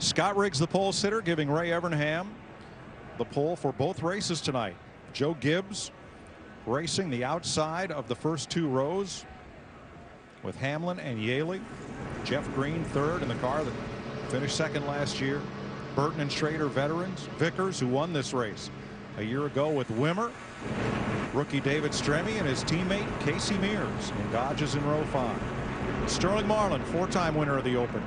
Scott Riggs, the pole sitter, giving Ray Evernham the pole for both races tonight. Joe Gibbs racing the outside of the first two rows with Hamlin and Yaley. Jeff Green third in the car that finished second last year. Burton and Schrader veterans. Vickers, who won this race a year ago with Wimmer. Rookie David Stremme and his teammate Casey Mears in Dodges in row 5. Sterling Marlin, four-time winner of the Open,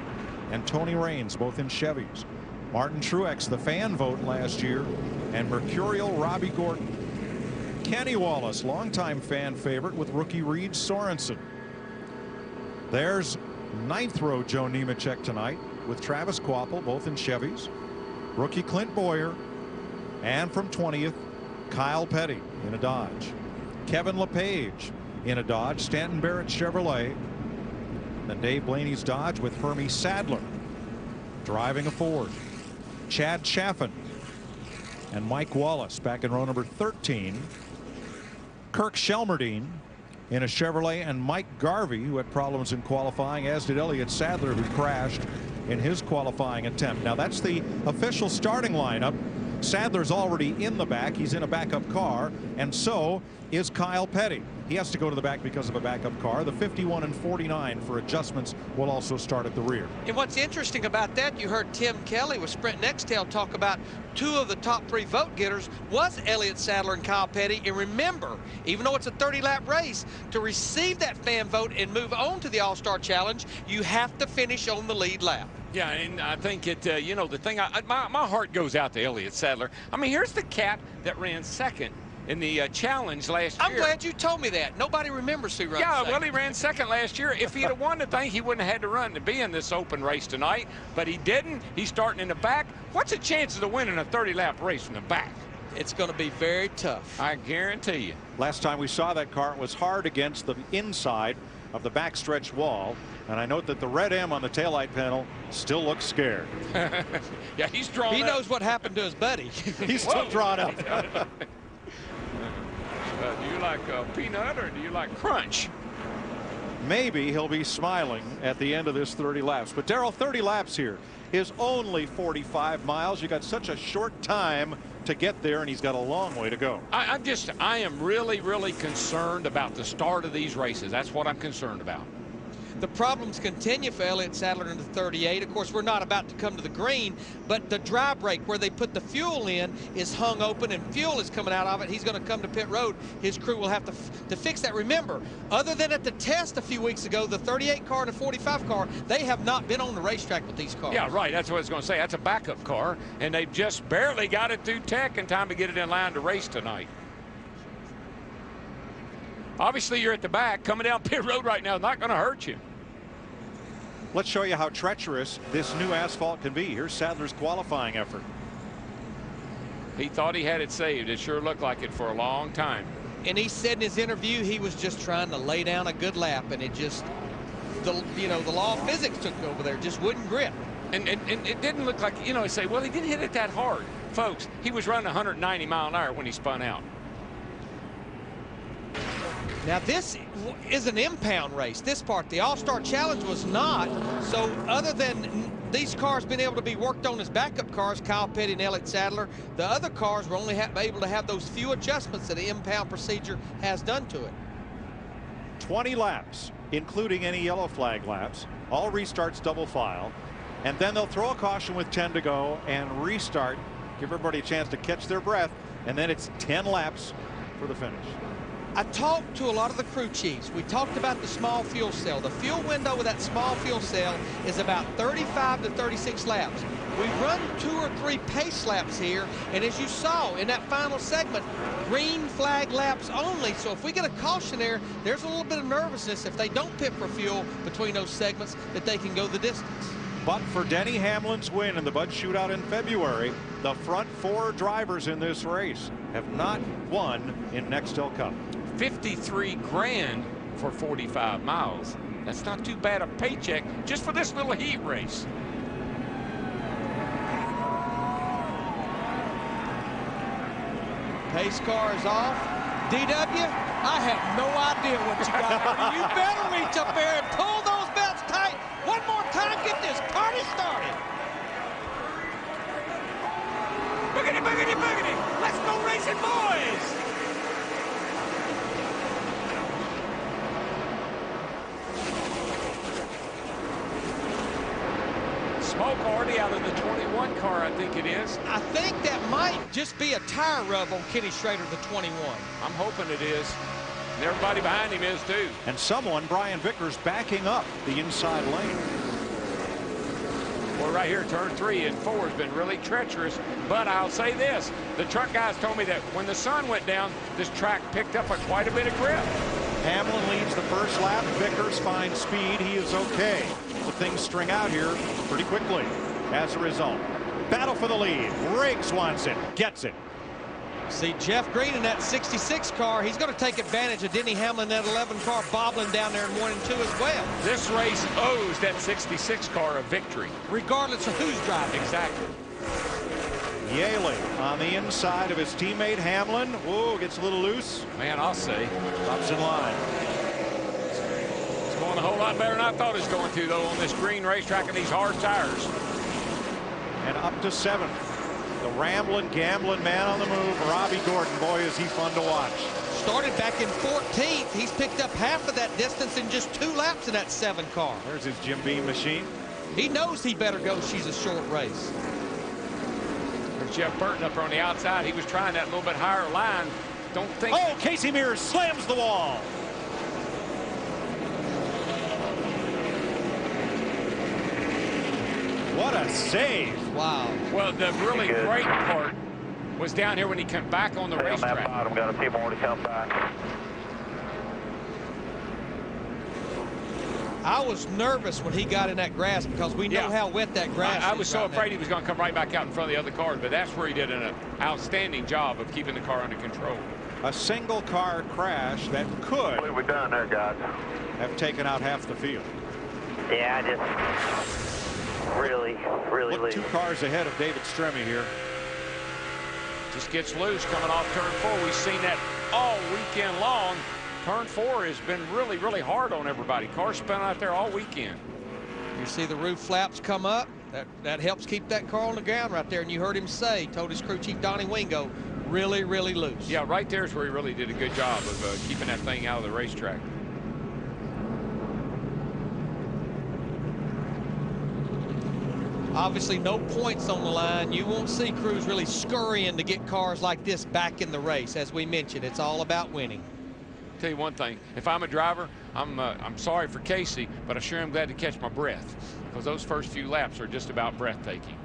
and Tony Raines, both in Chevys. Martin Truex, the fan vote last year, and Mercurial Robbie Gordon. Kenny Wallace, longtime fan favorite with rookie Reed Sorensen. There's ninth row Joe Nemechek tonight with Travis Kvapil, both in Chevys. Rookie Clint Boyer, and from 20th, Kyle Petty in a Dodge. Kevin LePage in a Dodge. Stanton Barrett Chevrolet. Then Dave Blaney's Dodge with Hermie Sadler driving a Ford. Chad Chaffin and Mike Wallace back in row number 13. Kirk Shelmerdine in a Chevrolet, and Mike Garvey, who had problems in qualifying, as did Elliott Sadler, who crashed in his qualifying attempt. Now that's the official starting lineup. Sadler's already in the back. He's in a backup car, and so is Kyle Petty. He has to go to the back because of a backup car. The 51 and 49 for adjustments will also start at the rear. And what's interesting about that, you heard Tim Kelly with Sprint Nextel talk about two of the top 3 vote getters was Elliott Sadler and Kyle Petty. And remember, even though it's a 30-lap race, to receive that fan vote and move on to the All-Star Challenge, you have to finish on the lead lap. Yeah, and I think it, you know, the thing, my heart goes out to Elliott Sadler. I mean, here's the cat that ran second in the challenge last year. I'm glad you told me that. Nobody remembers who ran second. Well, he ran second last year. If he'd have won the thing, he wouldn't have had to run to be in this open race tonight, but he didn't. He's starting in the back. What's the chances of winning a 30-lap race from the back? It's going to be very tough. I guarantee you. Last time we saw that car, it was hard against the inside of the backstretch wall. And I note that the red M on the taillight panel still looks scared. Yeah, he's drawn He up. knows what happened to his buddy. He's still drawn up. Do you like peanut or do you like crunch? Maybe he'll be smiling at the end of this 30 laps. But Darrell, 30 laps here is only 45 miles. You got such a short time to get there, and he's got a long way to go. I am really, really concerned about the start of these races. That's what I'm concerned about. The problems continue for Elliott Sadler in the 38. Of course, we're not about to come to the green, but the dry brake where they put the fuel in is hung open and fuel is coming out of it. He's going to come to pit road. His crew will have to fix that. Remember, other than at the test a few weeks ago, the 38 car and the 45 car, they have not been on the racetrack with these cars. Yeah, right. That's what I was going to say. That's a backup car, and they've just barely got it through tech in time to get it in line to race tonight. Obviously, you're at the back. Coming down pit road right now is not going to hurt you. Let's show you how treacherous this new asphalt can be. Here's Sadler's qualifying effort. He thought he had it saved. It sure looked like it for a long time. And he said in his interview he was just trying to lay down a good lap, and it just, the law of physics took over there, just wouldn't grip. And it didn't look like, you say, well, he didn't hit it that hard. Folks, he was running 190 mile an hour when he spun out. Now this is an impound race. This part, the All-Star Challenge was not. So other than these cars being able to be worked on as backup cars, Kyle Petty and Elliott Sadler, the other cars were only able to have those few adjustments that the impound procedure has done to it. 20 laps, including any yellow flag laps, all restarts double file, and then they'll throw a caution with 10 to go and restart, give everybody a chance to catch their breath, and then it's 10 laps for the finish. I talked to a lot of the crew chiefs. We talked about the small fuel cell. The fuel window with that small fuel cell is about 35 to 36 laps. We run 2 or 3 pace laps here, and as you saw in that final segment, green flag laps only. So if we get a caution there, there's a little bit of nervousness if they don't pit for fuel between those segments that they can go the distance. But for Denny Hamlin's win in the Bud Shootout in February, the front 4 drivers in this race have not won in Nextel Cup. 53 grand for 45 miles. That's not too bad a paycheck just for this little heat race. Pace car is off. DW, I have no idea what you got there. You better reach up there and pull those belts tight. One more time, get this party started. boogity, boogity. Let's go racing, boys. Smoke already out of the 21 car, I think it is. I think that might just be a tire rub on Kenny Schrader, the 21. I'm hoping it is. And everybody behind him is too. And someone, Brian Vickers, backing up the inside lane. Well, right here, turn 3 and 4 has been really treacherous. But I'll say this, the truck guys told me that when the sun went down, this track picked up quite a bit of grip. Hamlin leads the first lap. Vickers finds speed. He is okay. But things string out here pretty quickly as a result. Battle for the lead. Riggs wants it. Gets it. See Jeff Green in that 66 car. He's going to take advantage of Denny Hamlin, that 11 car, bobbling down there in 1 and 2 as well. This race owes that 66 car a victory. Regardless of who's driving. Exactly. Yaley on the inside of his teammate Hamlin. Whoa, gets a little loose. Man, I'll say. Drops in line. It's going a whole lot better than I thought it was going to, though, on this green racetrack and these hard tires. And up to 7th. The rambling, gambling man on the move, Robbie Gordon. Boy, is he fun to watch. Started back in 14th. He's picked up half of that distance in just 2 laps in that 7 car. There's his Jim Beam machine. He knows he better go. She's a short race. There's Jeff Burton up on the outside. He was trying that little bit higher line. Don't think. Oh, Casey Mears slams the wall. What a save. Wow. Well, the really great part was down here when he came back on the racetrack. On that bottom, got a few more to come back. I was nervous when he got in that grass because we know how wet that grass is. I was so right afraid now. he was going to come right back out in front of the other cars, but that's where he did an outstanding job of keeping the car under control. A single car crash that could What have we done there, guys? have taken out half the field. Yeah, just really Look, loose. 2 cars ahead of David Stremme here. Just gets loose coming off turn 4. We've seen that all weekend long. Turn 4 has been really, really hard on everybody. Cars spun out there all weekend. You see the roof flaps come up. That helps keep that car on the ground right there. And you heard him say, told his crew chief Donnie Wingo, really, really loose. Yeah, right there is where he really did a good job of keeping that thing out of the racetrack. Obviously, no points on the line. You won't see crews really scurrying to get cars like this back in the race. As we mentioned, it's all about winning. Tell you one thing, if I'm a driver, I'm sorry for Casey, but I sure am glad to catch my breath, because those first few laps are just about breathtaking.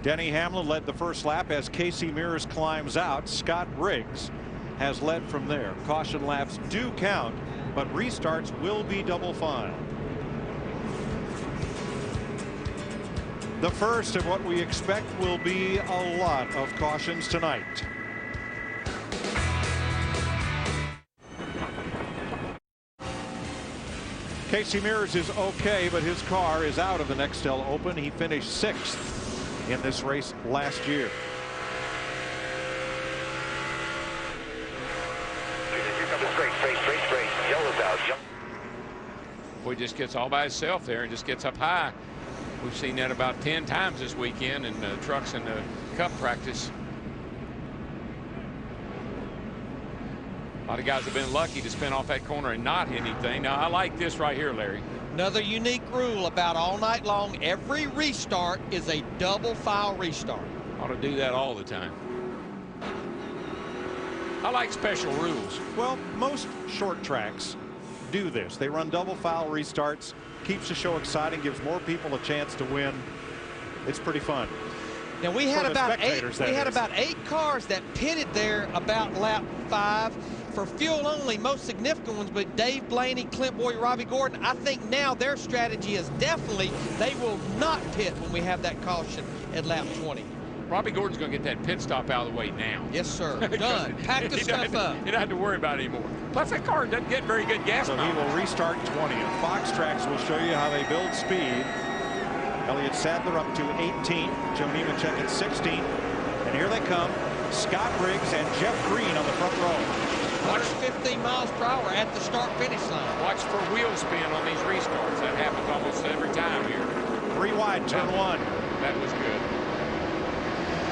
Denny Hamlin led the first lap as Casey Mears climbs out. Scott Riggs has led from there. Caution laps do count, but restarts will be double fine. The first of what we expect will be a lot of cautions tonight. Casey Mears is okay, but his car is out of the Nextel Open. He finished 6th in this race last year. Here comes the straight. Yellow's out. Boy, just gets all by himself there and just gets up high. We've seen that about 10 times this weekend in trucks and cup practice. A lot of guys have been lucky to spin off that corner and not hit anything. Now, I like this right here, Larry. Another unique rule about all night long, every restart is a double file restart. Ought to do that all the time. I like special rules. Well, most short tracks do this. They run double file restarts, keeps the show exciting, gives more people a chance to win. It's pretty fun. Now we had For the about spectators, eight. We that had is. about 8 cars that pitted there about lap 5 for fuel only. Most significant ones, but Dave Blaney, Clint Boyer, Robbie Gordon. I think now their strategy is definitely they will not pit when we have that caution at lap 20. Robbie Gordon's going to get that pit stop out of the way now. Yes, sir. Done. Pack the stuff up. You don't have to worry about it anymore. Plus, that car doesn't get very good gas So he mileage. will restart 20th. Fox Tracks will show you how they build speed. Elliott Sadler up to 18th. Joe Nemechek at 16th. And here they come. Scott Riggs and Jeff Green on the front row. Watch 15 miles per hour at the start-finish line. Watch for wheel spin on these restarts. That happens almost every time here. 3 wide, turn 1. That was good.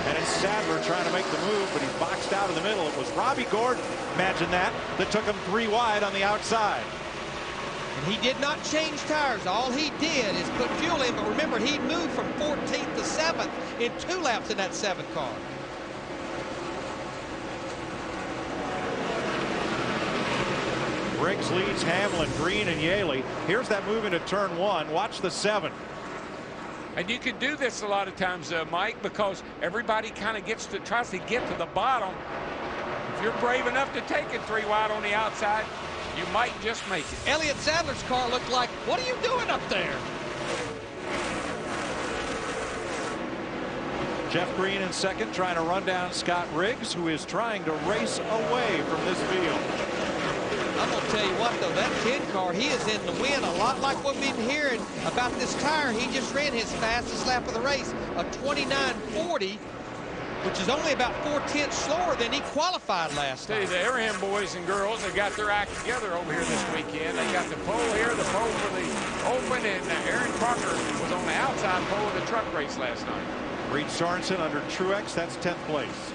And it's Sadler trying to make the move, but he's boxed out of the middle. It was Robbie Gordon, imagine that took him 3 wide on the outside. And he did not change tires. All he did is put fuel in, but remember, he moved from 14th to 7th in 2 laps in that 7 car. Briggs leads Hamlin, Green, and Yaley. Here's that move into turn 1. Watch the 7. And you can do this a lot of times, Mike, because everybody kind of tries to get to the bottom. If you're brave enough to take it 3 wide on the outside, you might just make it. Elliott Sadler's car looked like, what are you doing up there? Jeff Green in second, trying to run down Scott Riggs, who is trying to race away from this field. I'm going to tell you what, though, that 10 car, he is in the wind, a lot like what we've been hearing about this tire. He just ran his fastest lap of the race, a 29.40, which is only about 4/10 slower than he qualified last Tell you, time. the Abraham boys and girls have got their act together over here this weekend. They got the pole here, the pole for the Open, and Aaron Crocker was on the outside pole of the truck race last night. Reed Sorensen under Truex, that's 10th place.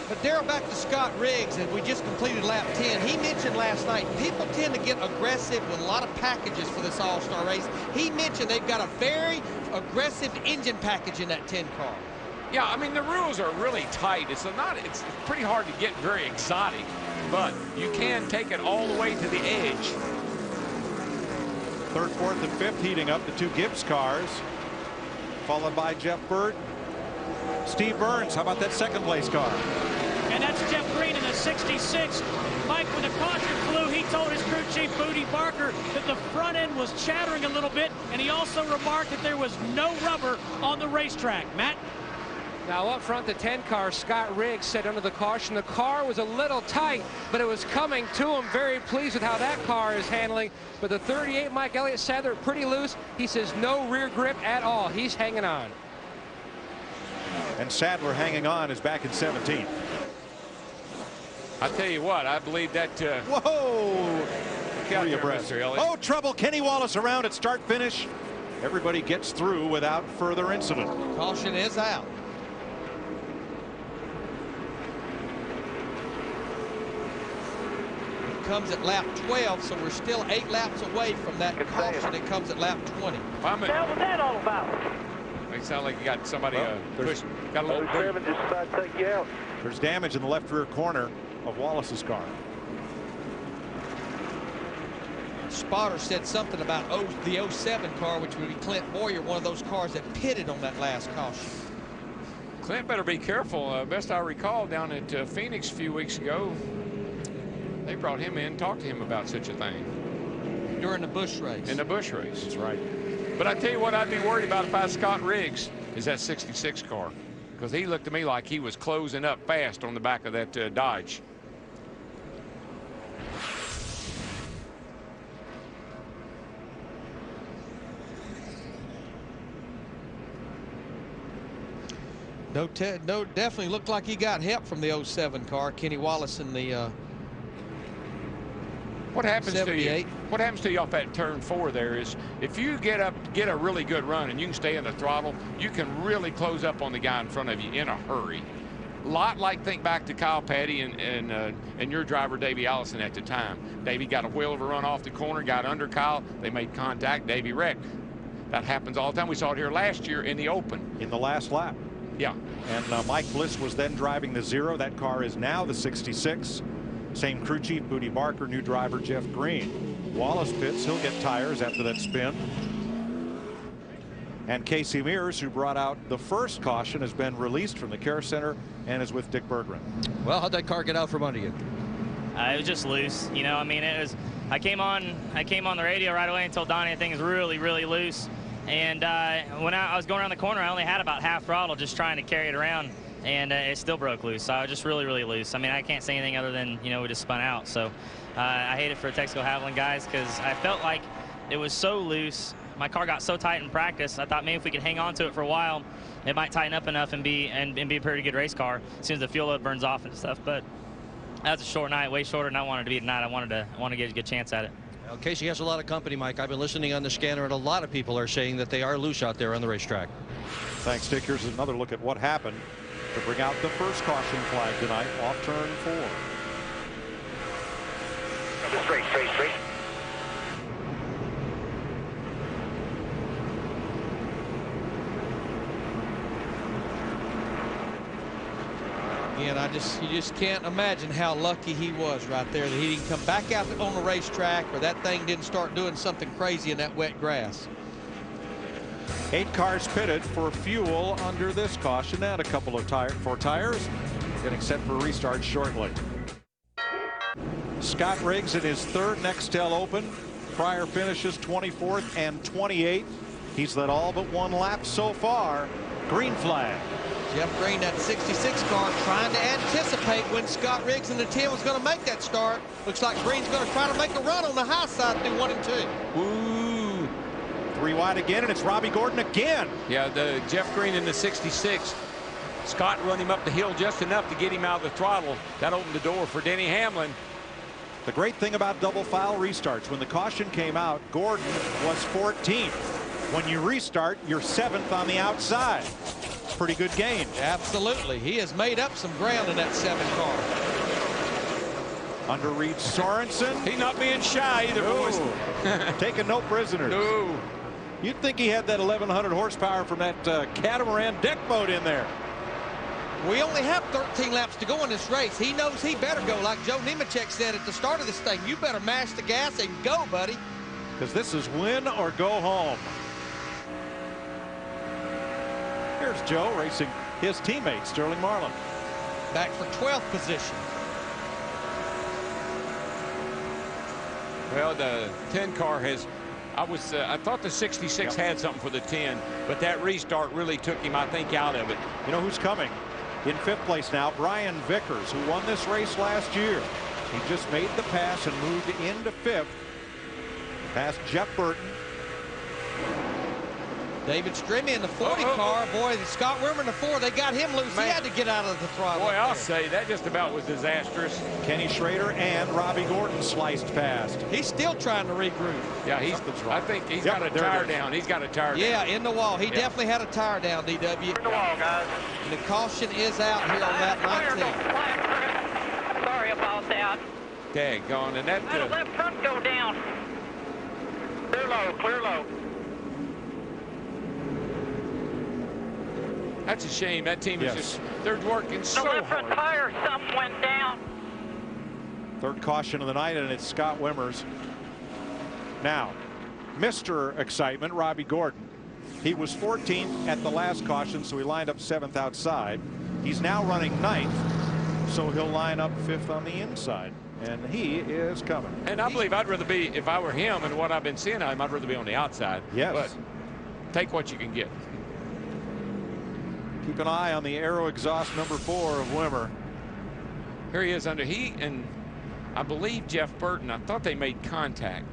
But Darrell, back to Scott Riggs, and we just completed lap 10. He mentioned last night, people tend to get aggressive with a lot of packages for this All-Star race. He mentioned they've got a very aggressive engine package in that 10 car. Yeah, I mean, the rules are really tight. It's pretty hard to get very exotic, but you can take it all the way to the edge. 3rd, 4th, and 5th heating up, the 2 Gibbs cars, followed by Jeff Burt. Steve Burns, how about that 2nd place car? And that's Jeff Green in the 66. Mike, when the caution flew, he told his crew chief, Booty Barker, that the front end was chattering a little bit, and he also remarked that there was no rubber on the racetrack. Matt? Now up front, the 10 car, Scott Riggs said under the caution, the car was a little tight, but it was coming to him. Very pleased with how that car is handling. But the 38, Mike Elliott Sadler, pretty loose. He says no rear grip at all. He's hanging on. And Sadler hanging on is back in 17th. I tell you what, I believe that. Whoa! Three abreast. Oh, trouble. Kenny Wallace around at start finish. Everybody gets through without further incident. Caution is out. It comes at lap 12, so we're still 8 laps away from that caution. It comes at lap 20. What was that all about? It sounds like you got somebody pushed. Got a little. 07 just tried to take you out. There's damage in the left rear corner of Wallace's car. Spotter said something about the 07 car, which would be Clint Boyer, one of those cars that pitted on that last caution. Clint better be careful. Best I recall, down at Phoenix a few weeks ago, they brought him in, talked to him about such a thing. During the Busch race. In the Busch race. That's right. But I tell you what, I'd be worried about if I was Scott Riggs, is that 66 car. Because he looked to me like he was closing up fast on the back of that Dodge. No, definitely looked like he got help from the 07 car. Kenny Wallace in the What happens 78. to you? What happens to you off that turn 4 there is if you get a really good run and you can stay in the throttle, you can really close up on the guy in front of you in a hurry. Think back to Kyle Petty and your driver Davey Allison at the time. Davey got a wheel of a run off the corner, got under Kyle. They made contact. Davey wrecked. That happens all the time. We saw it here last year in the Open. In the last lap. Yeah. And Mike Bliss was then driving the 0. That car is now the 66. Same crew chief, Booty Barker, new driver Jeff Green. Wallace pits. He'll get tires after that spin. And Casey Mears, who brought out the first caution, has been released from the care center and is with Dick Berggren. Well, how'd that car get out from under you? It was just loose. You know, I mean, it was. I came on the radio right away and told Donnie the thing is really, really loose. And when I was going around the corner, I only had about half throttle just trying to carry it around, and it still broke loose. So I was just really, really loose. I mean, I can't say anything other than, you know, we just spun out. So I hate it for the Texaco Havoline guys because I felt like it was so loose. My car got so tight in practice. I thought maybe if we could hang on to it for a while, it might tighten up enough and be a pretty good race car as soon as the fuel load burns off and stuff. But that was a short night, way shorter than I wanted to be tonight. I wanted to get a good chance at it. Well, Casey has a lot of company, Mike. I've been listening on the scanner, and a lot of people are saying that they are loose out there on the racetrack. Thanks, Dick. Here's another look at what happened to bring out the first caution flag tonight off turn 4. Straight. And you just can't imagine how lucky he was right there that he didn't come back out on the racetrack, or that thing didn't start doing something crazy in that wet grass. 8 cars pitted for fuel under this caution, and a couple of tires getting set for restart shortly. Scott Riggs in his 3rd Nextel Open. Prior finishes 24th and 28th. He's led all but 1 lap so far. Green flag. Jeff Green, that 66 car, trying to anticipate when Scott Riggs in the 10 was going to make that start. Looks like Green's going to try to make a run on the high side through 1 and 2. Ooh. 3 wide again, and it's Robbie Gordon again. Yeah, the Jeff Green in the 66. Scott run him up the hill just enough to get him out of the throttle. That opened the door for Denny Hamlin. The great thing about double file restarts, when the caution came out, Gordon was 14th. When you restart, you're 7th on the outside. Pretty good gain. Absolutely. He has made up some ground in that 7 car. Under Reed Sorensen. He's not being shy either, boys. Taking no prisoners. No. You'd think he had that 1,100 horsepower from that catamaran deck mode in there. We only have 13 laps to go in this race. He knows he better go. Like Joe Nemechek said at the start of this thing, you better mash the gas and go, buddy. Because this is win or go home. Here's Joe racing his teammate, Sterling Marlin. Back for 12th position. Well, the 10 car has, I thought the 66 had something for the 10, but that restart really took him, I think, out of it. You know who's coming? In 5th place now, Brian Vickers, who won this race last year. He just made the pass and moved into 5th. Past Jeff Burton. David Strimmy in the 40 car. Boy, Scott Wimmer in the 4. They got him loose. Man. He had to get out of the throttle. Boy, I'll say that just about was disastrous. Kenny Schrader and Robbie Gordon sliced past. He's still trying to regroup. Yeah, I think he's got a tire down. He's got a tire down. Yeah, in the wall. He definitely had a tire down, DW. In the wall, guys. And the caution is out here on lap 19. Sorry about that. Daggone, and that. Let the left front go down. Clear low, clear low. That's a shame. That team is just—they're working so The left front hard. tire, something went down. 3rd caution of the night, and it's Scott Wimmers. Now, Mr. Excitement, Robbie Gordon. He was 14th at the last caution, so he lined up 7th outside. He's now running 9th, so he'll line up 5th on the inside. And he is coming. And I believe I'd rather be, if I were him and what I've been seeing of him, I'd rather be on the outside. Yes. But take what you can get. Keep an eye on the aero exhaust number 4 of Wimmer. Here he is under heat, and I believe Jeff Burton, I thought they made contact.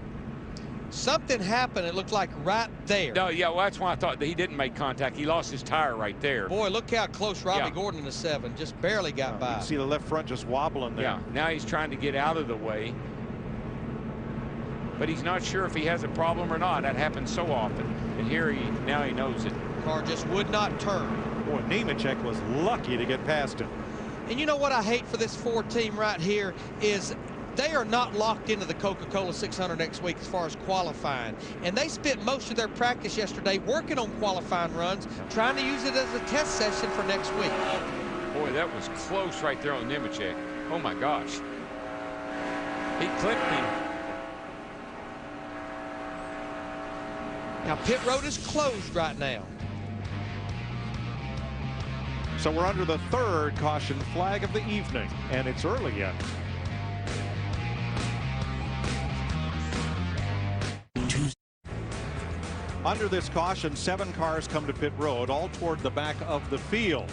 Something happened, it looked like right there. No, yeah, well, that's why I thought that he didn't make contact. He lost his tire right there. Boy, look how close Robbie Gordon in the 7 just barely got by. You can see the left front just wobbling there. Yeah, now he's trying to get out of the way. But he's not sure if he has a problem or not. That happens so often. And here now he knows it. Car just would not turn. Boy, Nemechek was lucky to get past him. And you know what I hate for this Ford team right here is they are not locked into the Coca-Cola 600 next week as far as qualifying. And they spent most of their practice yesterday working on qualifying runs, trying to use it as a test session for next week. Boy, that was close right there on Nemechek. Oh, my gosh. He clipped him. Now, pit road is closed right now. So we're under the 3rd caution flag of the evening, and it's early yet. Under this caution, 7 cars come to pit road, all toward the back of the field.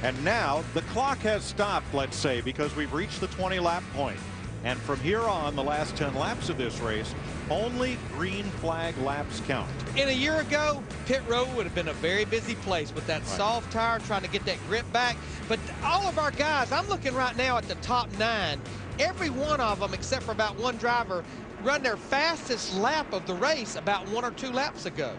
And now the clock has stopped, let's say, because we've reached the 20-lap point. And from here on, the last 10 laps of this race, only green flag laps count. In a year ago, pit road would have been a very busy place with that soft tire trying to get that grip back. But all of our guys, I'm looking right now at the top 9. every one of them, except for about one driver, run their fastest lap of the race about 1 or 2 laps ago.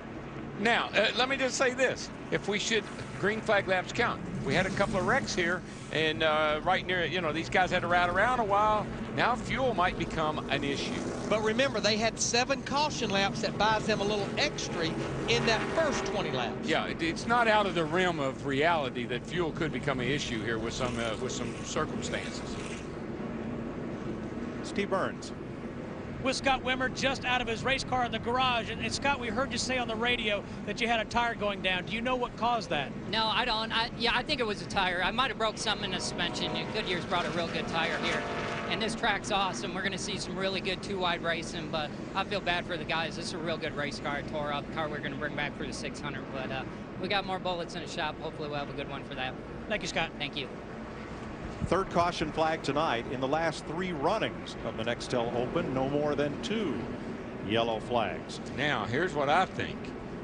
Now, let me just say this. If we should, green flag laps count. We had a couple of wrecks here, and right near, you know, these guys had to ride around a while. Now fuel might become an issue. But remember, they had 7 caution laps that buys them a little extra in that first 20 laps. Yeah, it's not out of the realm of reality that fuel could become an issue here with some circumstances. Steve Burns. With Scott Wimmer just out of his race car in the garage. And Scott, we heard you say on the radio that you had a tire going down. Do you know what caused that? No, I don't. I think it was a tire. I might have broke something in the suspension. Goodyear's brought a real good tire here. And this track's awesome. We're going to see some really good 2-wide racing, but I feel bad for the guys. This is a real good race car. I tore up the car we're going to bring back for the 600, but we got more bullets in the shop. Hopefully we'll have a good one for that. Thank you, Scott. Thank you. Third caution flag tonight. In the last 3 runnings of the Nextel Open, no more than 2 yellow flags. Now, here's what I think.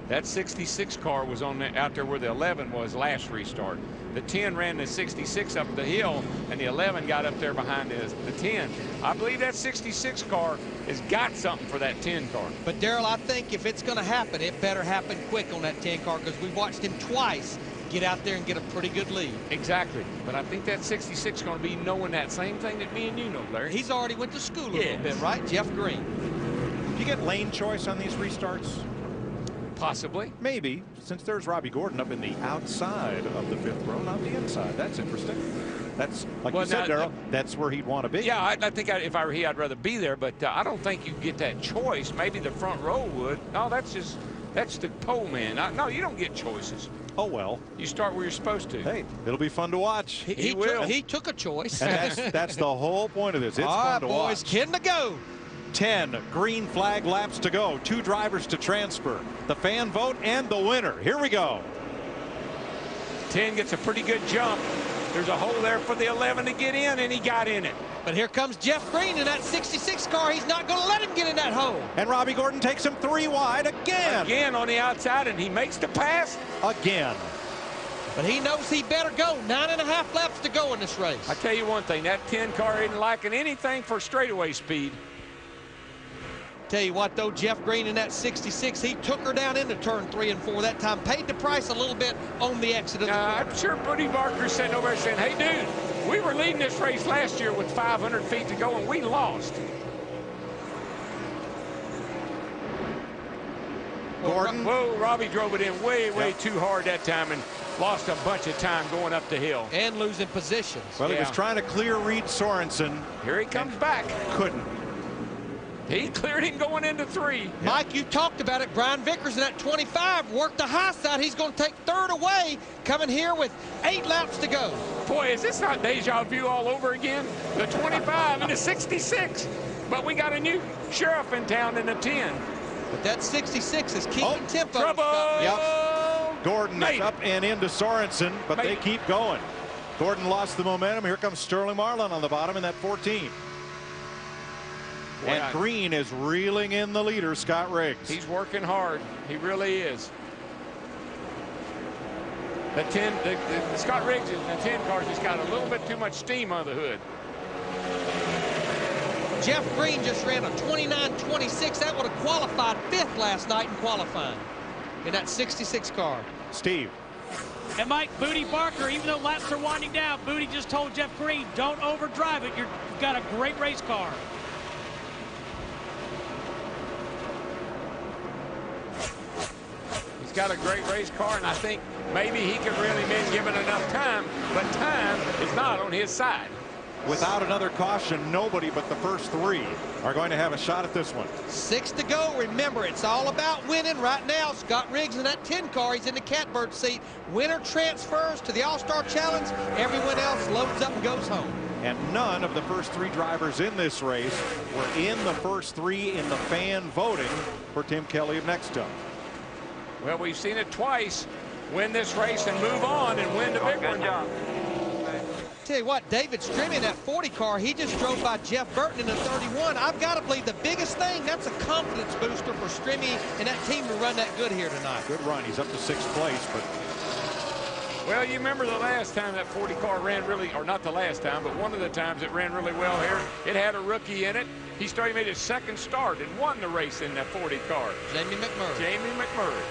That 66 car was on out there where the 11 was last restart. The 10 ran the 66 up the hill, and the 11 got up there behind the 10. I believe that 66 car has got something for that 10 car. But, Darrell, I think if it's going to happen, it better happen quick on that 10 car, because we've watched him twice get out there and get a pretty good lead. Exactly. But I think that 66 is going to be knowing that same thing that me and you know, Larry. He's already went to school a little bit, right? Jeff Green. Do you get lane choice on these restarts? Possibly. Maybe, since there's Robbie Gordon up in the outside of the 5th row, not the inside. That's interesting. That's, like you said, Darrell, that's where he'd want to be. Yeah, I think if I were he, I'd rather be there, but I don't think you get that choice. Maybe the front row would. No, that's the pole man. No, you don't get choices. Oh, well. You start where you're supposed to. Hey, it'll be fun to watch. He took a choice. And that's the whole point of this. It's all fun right, to boys, watch. 10 to go. 10 green flag laps to go. 2 drivers to transfer. The fan vote and the winner. Here we go. 10 gets a pretty good jump. There's a hole there for the 11 to get in, and he got in it. But here comes Jeff Green in that 66 car. He's not going to let him get in that hole. And Robbie Gordon takes him 3 wide again. Again on the outside, and he makes the pass. Again. But he knows he better go. 9.5 laps to go in this race. I tell you one thing, that 10 car isn't liking anything for straightaway speed. Tell you what, though, Jeff Green in that 66, he took her down into turn 3 and 4 that time. Paid the price a little bit on the exit of the corner. I'm sure Buddy Barker's sitting over there saying, hey, dude, we were leading this race last year with 500 feet to go, and we lost. Gordon. Whoa, Robbie drove it in way too hard that time and lost a bunch of time going up the hill. And losing positions. Well, he was trying to clear Reed Sorensen. Here he comes back. Couldn't. He cleared him going into 3. Mike, you talked about it. Brian Vickers in that 25 worked the high side. He's going to take 3rd away, coming here with 8 laps to go. Boy, is this not deja vu all over again? The 25 and the 66. But we got a new sheriff in town in the 10. But that 66 is keeping tempo. Trouble! Yep. Gordon is up and into Sorensen, but they keep going. Gordon lost the momentum. Here comes Sterling Marlin on the bottom in that 14. And Green is reeling in the leader, Scott Riggs. He's working hard. He really is. The 10, the Scott Riggs and the 10 car just got a little bit too much steam on the hood. Jeff Green just ran a 29.26. That would have qualified 5th last night in qualifying in that 66 car. Steve. And Mike, Buddy Barker, even though laps are winding down, Buddy just told Jeff Green, don't overdrive it. You've got a great race car. He's got a great race car, and I think maybe he could really been given enough time, but time is not on his side. Without another caution, nobody but the first 3 are going to have a shot at this one. 6 to go. Remember, it's all about winning right now. Scott Riggs in that 10 car. He's in the catbird seat. Winner transfers to the All-Star Challenge. Everyone else loads up and goes home. And none of the first 3 drivers in this race were in the first 3 in the fan voting for Tim Kelly of Nextel. Well, we've seen it twice. Win this race and move on and win the big one. Good job. Tell you what, David Strimmy in that 40 car, he just drove by Jeff Burton in the 31. I've got to believe the biggest thing, that's a confidence booster for Strimmy and that team to run that good here tonight. Good run. He's up to 6th place, but Well, you remember the last time that 40 car ran really, or not the last time, but one of the times it ran really well here. It had a rookie in it. He made his second start and won the race in that 40 car. Jamie Mcmurray. Jamie Mcmurray.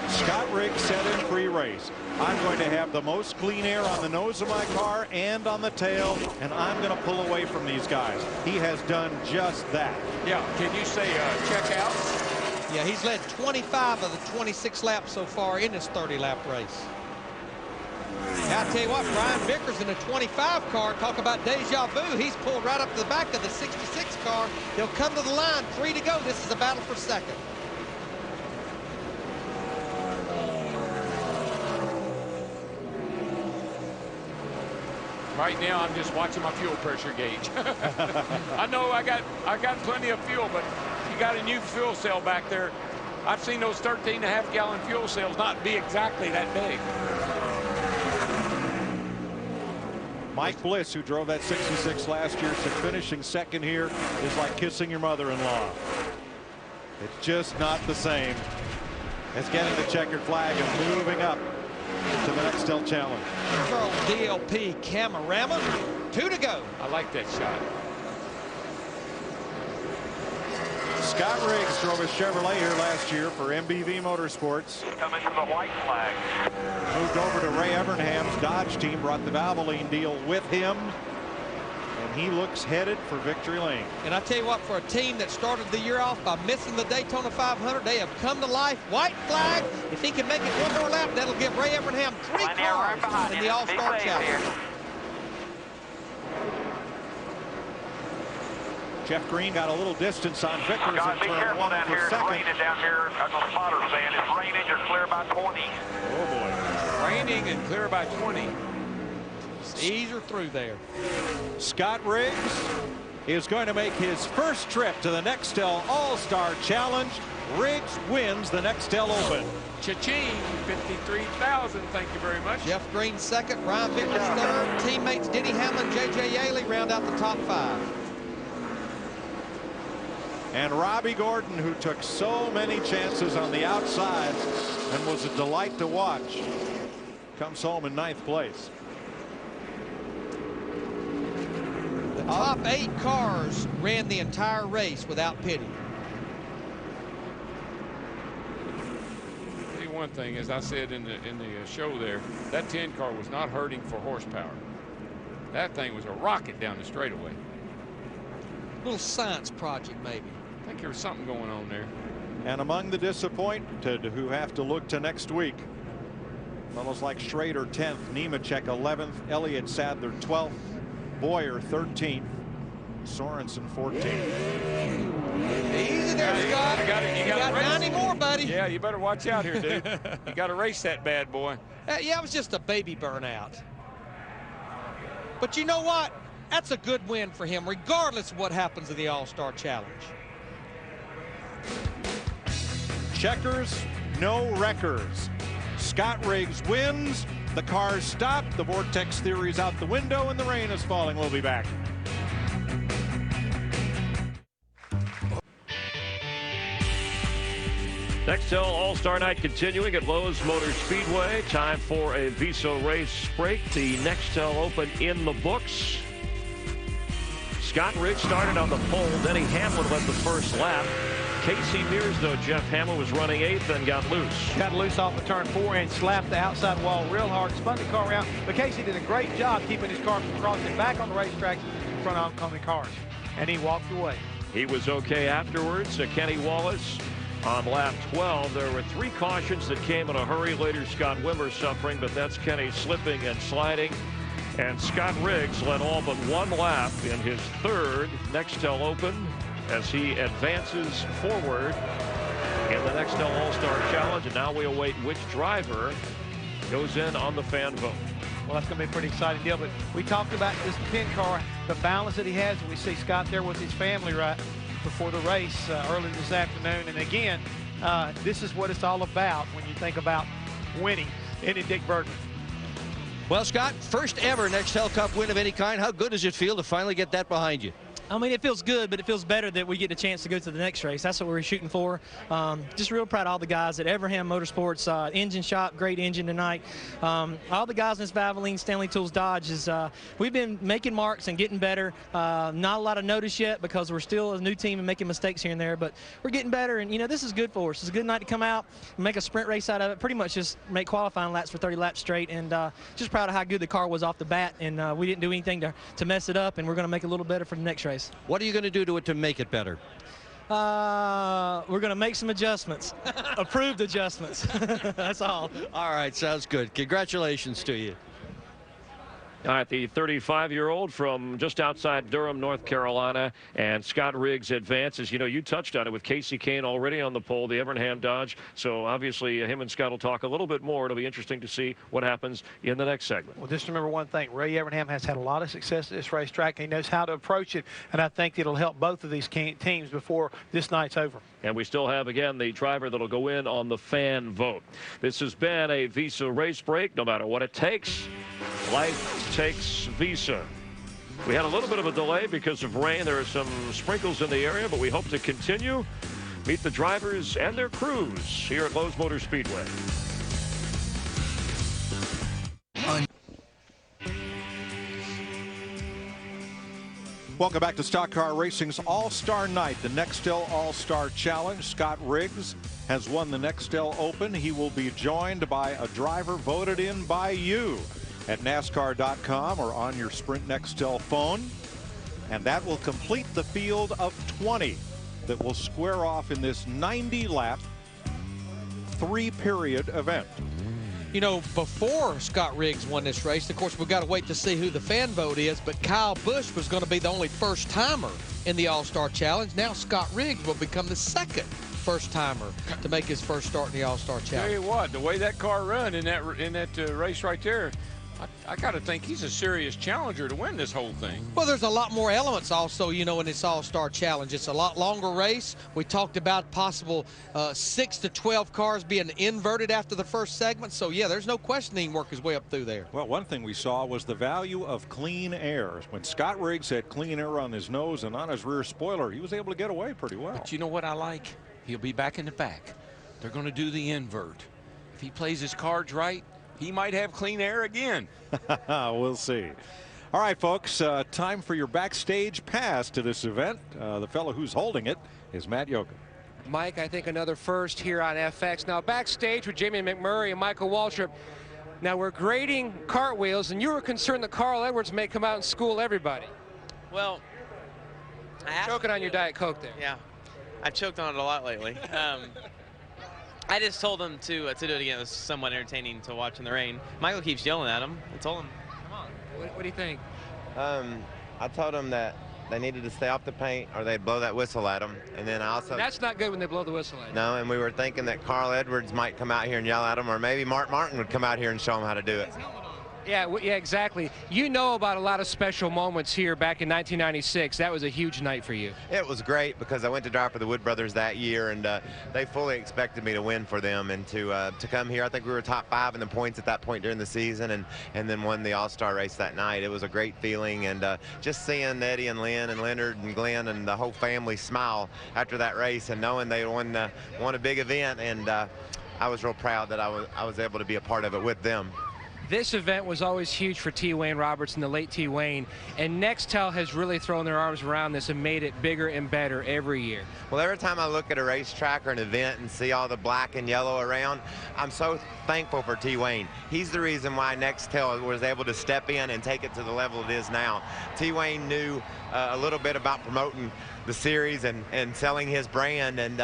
Scott Riggs said in pre-race, I'm going to have the most clean air on the nose of my car and on the tail, and I'm going to pull away from these guys. He has done just that. Yeah, can you say check out? Yeah, he's led 25 of the 26 laps so far in his 30-lap race. Now, I'll tell you what, Brian Vickers in the 25 car, talk about deja vu. He's pulled right up to the back of the 66 car. He'll come to the line, 3 to go. This is a battle for second. Right now, I'm just watching my fuel pressure gauge. I know I got plenty of fuel, but you got a new fuel cell back there. I've seen those 13.5-gallon fuel cells not be exactly that big. Mike Bliss, who drove that 66 last year, said finishing second here is like kissing your mother-in-law. It's just not the same as getting the checkered flag and moving up to the Nextel Challenge. Earl DLP Camarama, 2 to go. I like that shot. Scott Riggs drove his Chevrolet here last year for MBV Motorsports. Coming from the white flag. Moved over to Ray Evernham's Dodge team, brought the Valvoline deal with him, and he looks headed for victory lane. And I tell you what, for a team that started the year off by missing the Daytona 500, they have come to life. White flag. If he can make it one more lap, that'll give Ray Evernham 3 cars in the All-Star Challenge. Jeff Green got a little distance on Vickers in turn 1 down for here. second. It's raining down here on the spotter stand. It's raining. You're clear by 20. Oh boy. Raining and clear by 20. Easier through there. Scott Riggs is going to make his first trip to the Nextel All-Star Challenge. Riggs wins the Nextel Open. Cha-ching, 53,000. Thank you very much. Jeff Green second, Ryan Vickers third. Teammates Denny Hamlin, J.J. Yaley round out the top 5. And Robbie Gordon, who took so many chances on the outside and was a delight to watch, comes home in 9th place. The top 8 cars ran the entire race without pitting. See, one thing, as I said in the show there, that 10 car was not hurting for horsepower. That thing was a rocket down the straightaway. Little science project, maybe. I think there was something going on there. And among the disappointed who have to look to next week, fellows like Schrader 10th, Nemechek 11th, Elliott Sadler 12th, Boyer 13th, Sorensen 14th. Easy there, Scott. You got 90 more, buddy. Yeah, you better watch out here, dude. You got to race that bad boy. Yeah, it was just a baby burnout. But you know what? That's a good win for him, regardless of what happens in the All-Star Challenge. Checkers, no wreckers. Scott Riggs wins. The cars stop. The vortex theory's out the window, and the rain is falling. We'll be back. Nextel All-Star Night continuing at Lowe's Motor Speedway. Time for a Viso race break. The Nextel Open in the books. Scott Riggs started on the pole. Denny Hamlin led the first lap. Casey Mears, though, Jeff Hamlin was running 8th and got loose. Got loose off the turn 4 and slapped the outside wall real hard. Spun the car around. But Casey did a great job keeping his car from crossing back on the racetrack in front of oncoming cars. And he walked away. He was okay afterwards. Kenny Wallace on lap 12. There were 3 cautions that came in a hurry. Later, Scott Wimmer suffering, but that's Kenny slipping and sliding. And Scott Riggs led all but 1 lap in his 3rd Nextel Open as he advances forward in the Nextel All-Star Challenge. And now we await which driver goes in on the fan vote. Well, that's going to be a pretty exciting deal. But we talked about this 10 car, the balance that he has. And we see Scott there with his family right before the race early this afternoon. And again, this is what it's all about when you think about winning. Isn't it, Dick Bergman? Well, Scott, first ever Nextel Cup win of any kind. How good does it feel to finally get that behind you? I mean, it feels good, but it feels better that we get a chance to go to the next race. That's what we're shooting for. Just real proud of all the guys at Everham Motorsports engine shop, great engine tonight. All the guys in this Valvoline Stanley Tools Dodge we've been making marks and getting better. Not a lot of notice yet because we're still a new team and making mistakes here and there, but we're getting better. And this is good for us. It's a good night to come out and make a sprint race out of it. Pretty much just make qualifying laps for 30 laps straight. And just proud of how good the car was off the bat. And we didn't do anything to mess it up. And we're going to make it a little better for the next race. What are you going to do to it to make it better? We're going to make some adjustments, approved adjustments. That's all. All right, sounds good. Congratulations to you. All right, the 35-year-old from just outside Durham, North Carolina, and Scott Riggs advances. You touched on it with Casey Kane already on the pole, the Evernham Dodge. So obviously him and Scott will talk a little bit more. It'll be interesting to see what happens in the next segment. Well, just remember one thing. Ray Evernham has had a lot of success at this racetrack, and he knows how to approach it, and I think it'll help both of these teams before this night's over. And we still have, again, the driver that'll go in on the fan vote. This has been a Visa race break. No matter what it takes, life takes Visa. We had a little bit of a delay because of rain. There are some sprinkles in the area, but we hope to continue. Meet the drivers and their crews here at Lowe's Motor Speedway. Welcome back to Stock Car Racing's All-Star Night, the Nextel All-Star Challenge. Scott Riggs has won the Nextel Open. He will be joined by a driver voted in by you at NASCAR.com or on your Sprint Nextel phone. And that will complete the field of 20 that will square off in this 90-lap, 3-period event. Before Scott Riggs won this race, of course, we've got to wait to see who the fan vote is, but Kyle Busch was going to be the only first-timer in the All-Star Challenge. Now Scott Riggs will become the second first-timer to make his first start in the All-Star Challenge. Tell you what, the way that car run in that race right there, I got to think he's a serious challenger to win this whole thing. Well, there's a lot more elements also, in this All-Star Challenge. It's a lot longer race. We talked about possible 6 to 12 cars being inverted after the first segment. So, yeah, there's no question he can work his way up through there. Well, one thing we saw was the value of clean air. When Scott Riggs had clean air on his nose and on his rear spoiler, he was able to get away pretty well. But you know what I like? He'll be back in the back. They're going to do the invert. If he plays his cards right, he might have clean air again. We'll see. All right, folks, time for your backstage pass to this event. The fellow who's holding it is Matt Yoga. Mike, I think another first here on FX. Now backstage with Jamie McMurray and Michael Waltrip. Now we're grading cartwheels, and you were concerned that Carl Edwards may come out and school everybody. Well, choking on your Diet Coke there. Yeah, I've choked on it a lot lately. I just told him to do it again. It was somewhat entertaining to watch in the rain. Michael keeps yelling at him. I told him, come on. What do you think? I told him that they needed to stay off the paint or they'd blow that whistle at them. And then I also... That's not good when they blow the whistle at you. No, and we were thinking that Carl Edwards might come out here and yell at him, or maybe Mark Martin would come out here and show him how to do it. Yeah, exactly. You know about a lot of special moments here back in 1996. That was a huge night for you. It was great because I went to drive for the Wood Brothers that year, and they fully expected me to win for them and to come here. I think we were top 5 in the points at that point during the season, and then won the All-Star race that night. It was a great feeling, and just seeing Eddie and Lynn and Leonard and Glenn and the whole family smile after that race and knowing they won a big event, and I was real proud that I was able to be a part of it with them. This event was always huge for T. Wayne Roberts and the late T. Wayne, and Nextel has really thrown their arms around this and made it bigger and better every year. Well, every time I look at a racetrack or an event and see all the black and yellow around, I'm so thankful for T. Wayne. He's the reason why Nextel was able to step in and take it to the level it is now. T. Wayne knew a little bit about promoting the series and selling his brand, and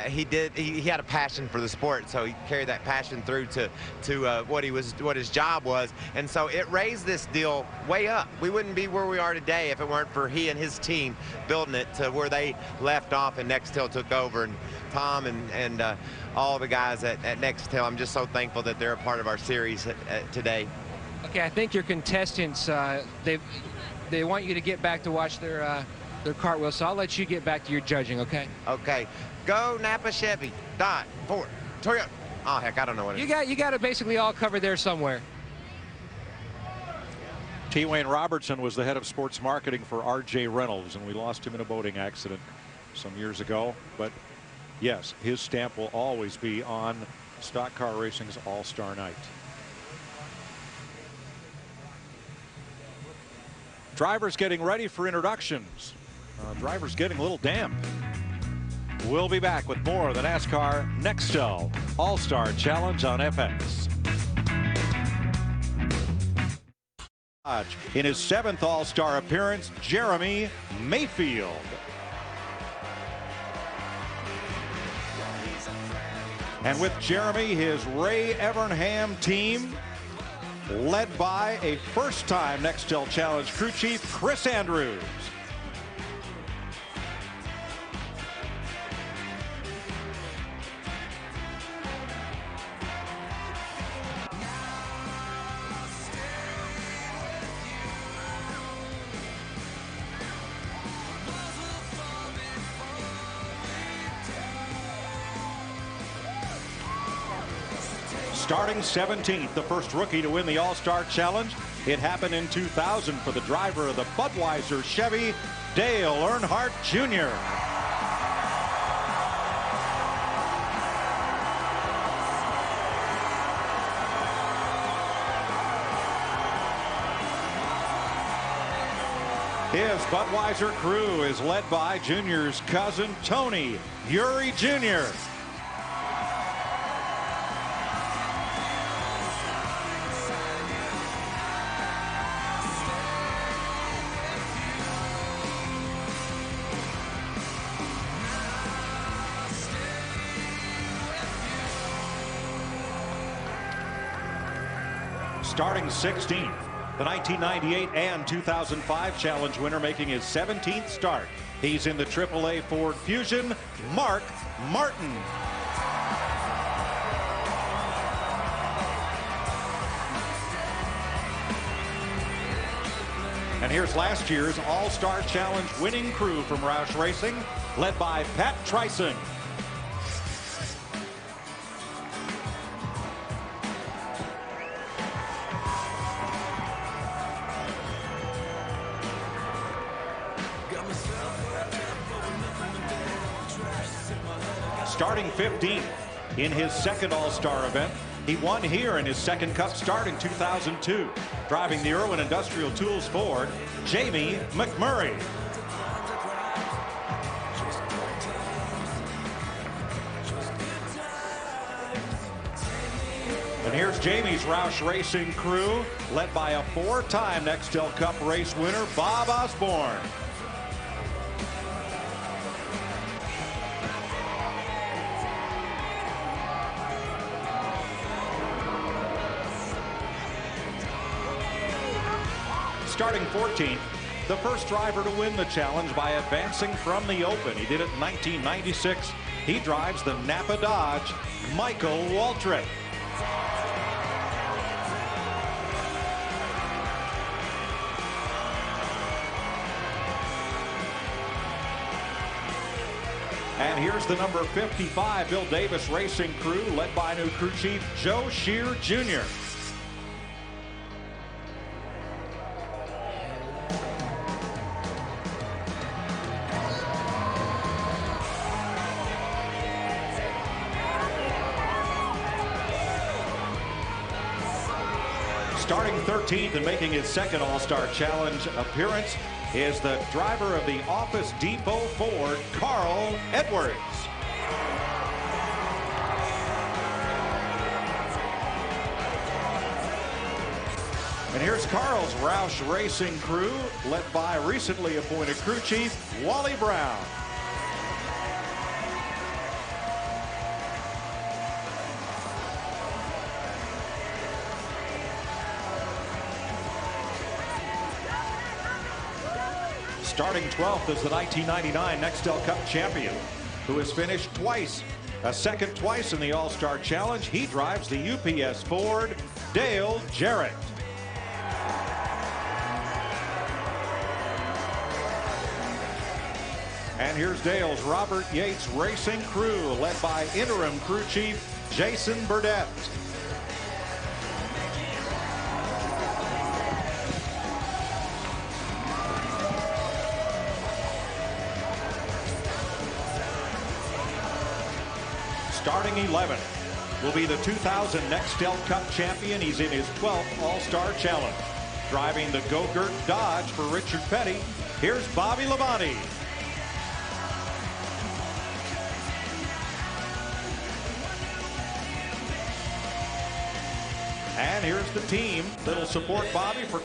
he had a passion for the sport, so he carried that passion through to what his job was, and so it raised this deal way up. We wouldn't be where we are today if it weren't for he and his team building it to where they left off and Nextel took over, and Tom and all the guys at Nextel. I'm just so thankful that they're a part of our series today. Okay, I think your contestants, they want you to get back to watch their cartwheel, so I'll let you get back to your judging, okay? Okay. Go Napa, Chevy, Dodge, Ford, Toyota. Oh, heck, I don't know what it is. You got it basically all covered there somewhere. T. Wayne Robertson was the head of sports marketing for R.J. Reynolds, and we lost him in a boating accident some years ago. But yes, his stamp will always be on stock car racing's all-star night. Drivers getting ready for introductions. Drivers getting a little damp. We'll be back with more of the NASCAR Nextel All-Star Challenge on FX. In his 7th All-Star appearance, Jeremy Mayfield. And with Jeremy, his Ray Evernham team, led by a first-time Nextel Challenge crew chief, Chris Andrews. Starting 17th, the first rookie to win the All-Star Challenge. It happened in 2000 for the driver of the Budweiser Chevy, Dale Earnhardt Jr. His Budweiser crew is led by Junior's cousin, Tony Eury Jr. Starting 16th, the 1998 and 2005 Challenge winner making his 17th start. He's in the AAA Ford Fusion, Mark Martin. And here's last year's All-Star Challenge winning crew from Roush Racing, led by Pat Tryson. Starting 15th in his 2nd All-Star event. He won here in his 2nd Cup start in 2002. Driving the Irwin Industrial Tools Ford, Jamie Mcmurray. And here's Jamie's Roush Racing crew, led by a 4-time Nextel Cup race winner, Bob Osborne. Starting 14th, the first driver to win the challenge by advancing from the open. He did it in 1996. He drives the Napa Dodge, Michael Waltrip. And here's the number 55 Bill Davis Racing crew, led by new crew chief Joe Shear Jr. Starting 13th and making his 2nd All-Star Challenge appearance is the driver of the Office Depot Ford, Carl Edwards. And here's Carl's Roush Racing crew, led by recently appointed crew chief Wally Brown. Starting 12th is the 1999 Nextel Cup champion, who has finished twice, a 2nd twice in the All-Star Challenge. He drives the UPS Ford, Dale Jarrett. And here's Dale's Robert Yates Racing crew, led by interim crew chief Jason Burdett. Starting 11 will be the 2000 Nextel Cup champion. He's in his 12th All-Star Challenge. Driving the Go-Gurt Dodge for Richard Petty, here's Bobby Labonte. And here's the team that'll support Bobby for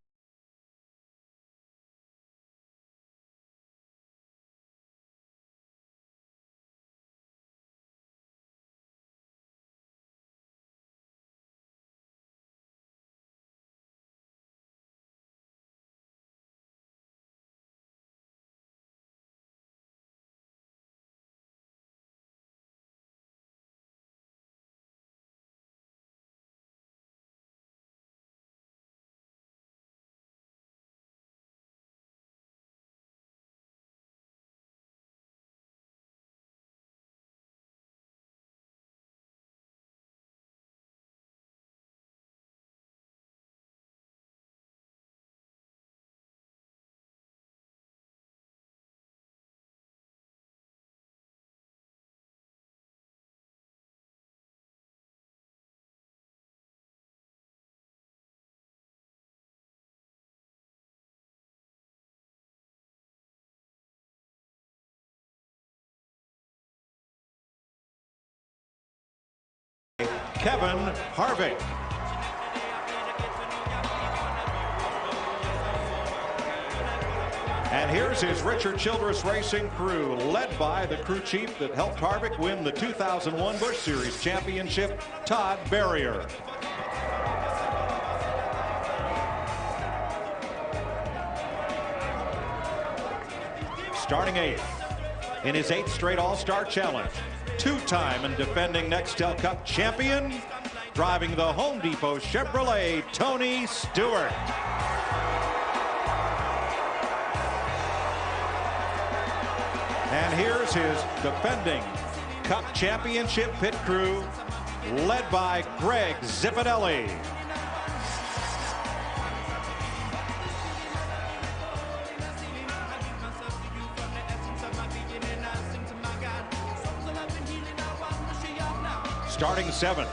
Kevin Harvick. And here's his Richard Childress Racing crew, led by the crew chief that helped Harvick win the 2001 Busch Series Championship, Todd Berrier. Starting 8th in his 8th straight All-Star Challenge, two-time and defending Nextel Cup champion, driving the Home Depot Chevrolet, Tony Stewart. And here's his defending Cup Championship pit crew, led by Greg Zipadelli. Starting 7th,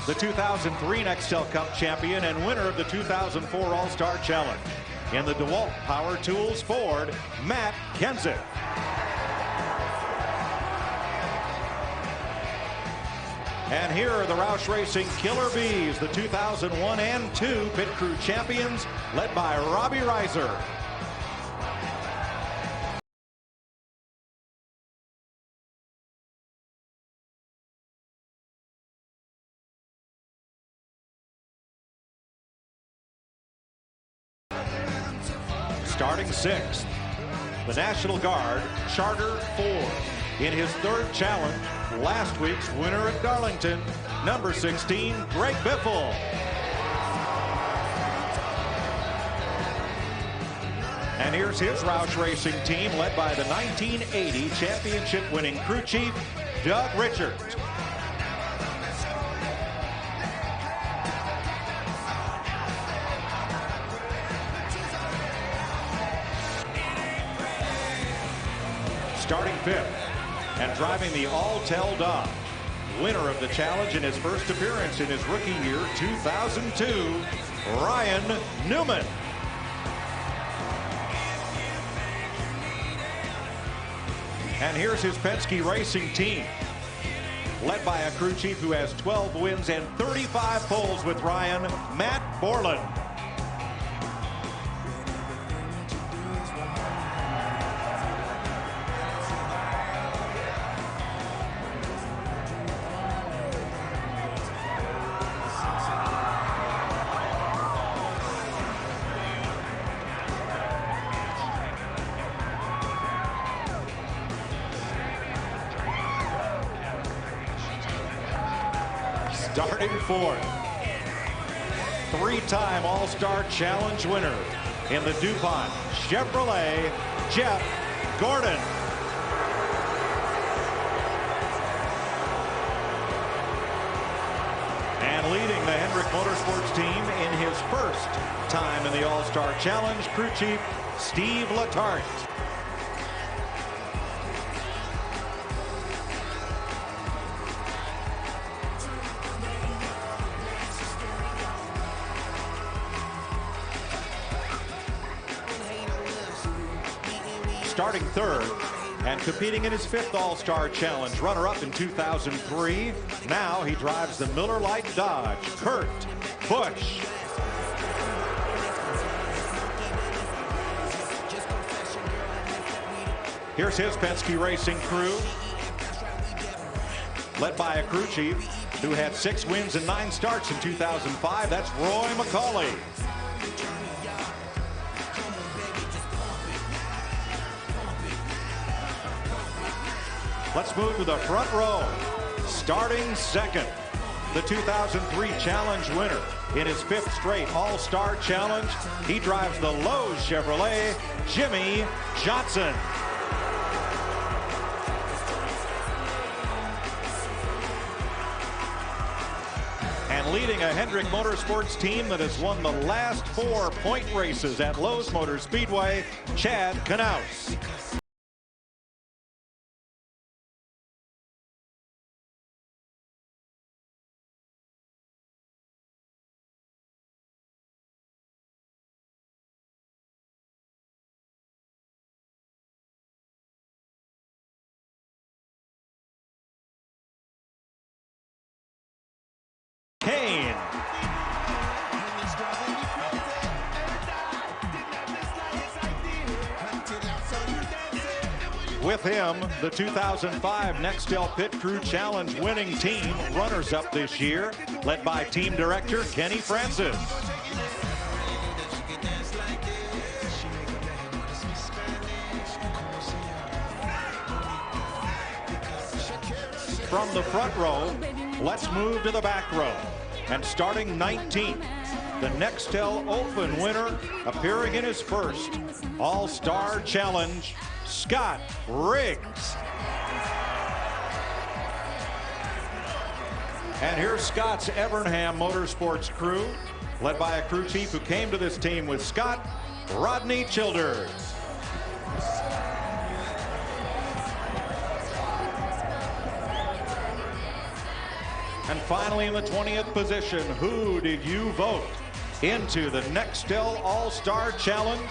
the 2003 Nextel Cup champion and winner of the 2004 All-Star Challenge. In the DeWalt Power Tools Ford, Matt Kenseth. And here are the Roush Racing Killer Bees, the 2001 and 2 pit crew champions, led by Robbie Reiser. Starting 6th, the National Guard Charter Ford. In his 3rd challenge, last week's winner at Darlington, number 16, Greg Biffle. And here's his Roush Racing team, led by the 1980 championship-winning crew chief, Doug Richards. Starting 5th and driving the Alltel Dodge, winner of the challenge in his first appearance in his rookie year 2002, Ryan Newman. And here's his Penske Racing team, led by a crew chief who has 12 wins and 35 poles with Ryan, Matt Borland. Starting 4th, 3-time All-Star Challenge winner in the DuPont Chevrolet, Jeff Gordon. And leading the Hendrick Motorsports team in his first time in the All-Star Challenge, crew chief Steve Letarte. starting third and competing in his 5th All-Star Challenge, runner-up in 2003. Now he drives the Miller Lite Dodge, Kurt Busch. Here's his Penske Racing crew, led by a crew chief who had 6 wins and 9 starts in 2005. That's Roy McCauley. Let's move to the front row. Starting second, the 2003 Challenge winner. In his 5th straight All-Star Challenge, he drives the Lowe's Chevrolet, Jimmy Johnson. And leading a Hendrick Motorsports team that has won the last 4 point races at Lowe's Motor Speedway, Chad Knaus. Kane. With him, the 2005 Nextel Pit Crew Challenge winning team, runners-up this year, led by team director Kenny Francis. From the front row, let's move to the back row. And starting 19th, the Nextel Open winner, appearing in his 1st All-Star Challenge, Scott Riggs. And here's Scott's Evernham Motorsports crew, led by a crew chief who came to this team with Scott, Rodney Childers. And finally, in the 20th position, who did you vote into the Nextel All-Star Challenge?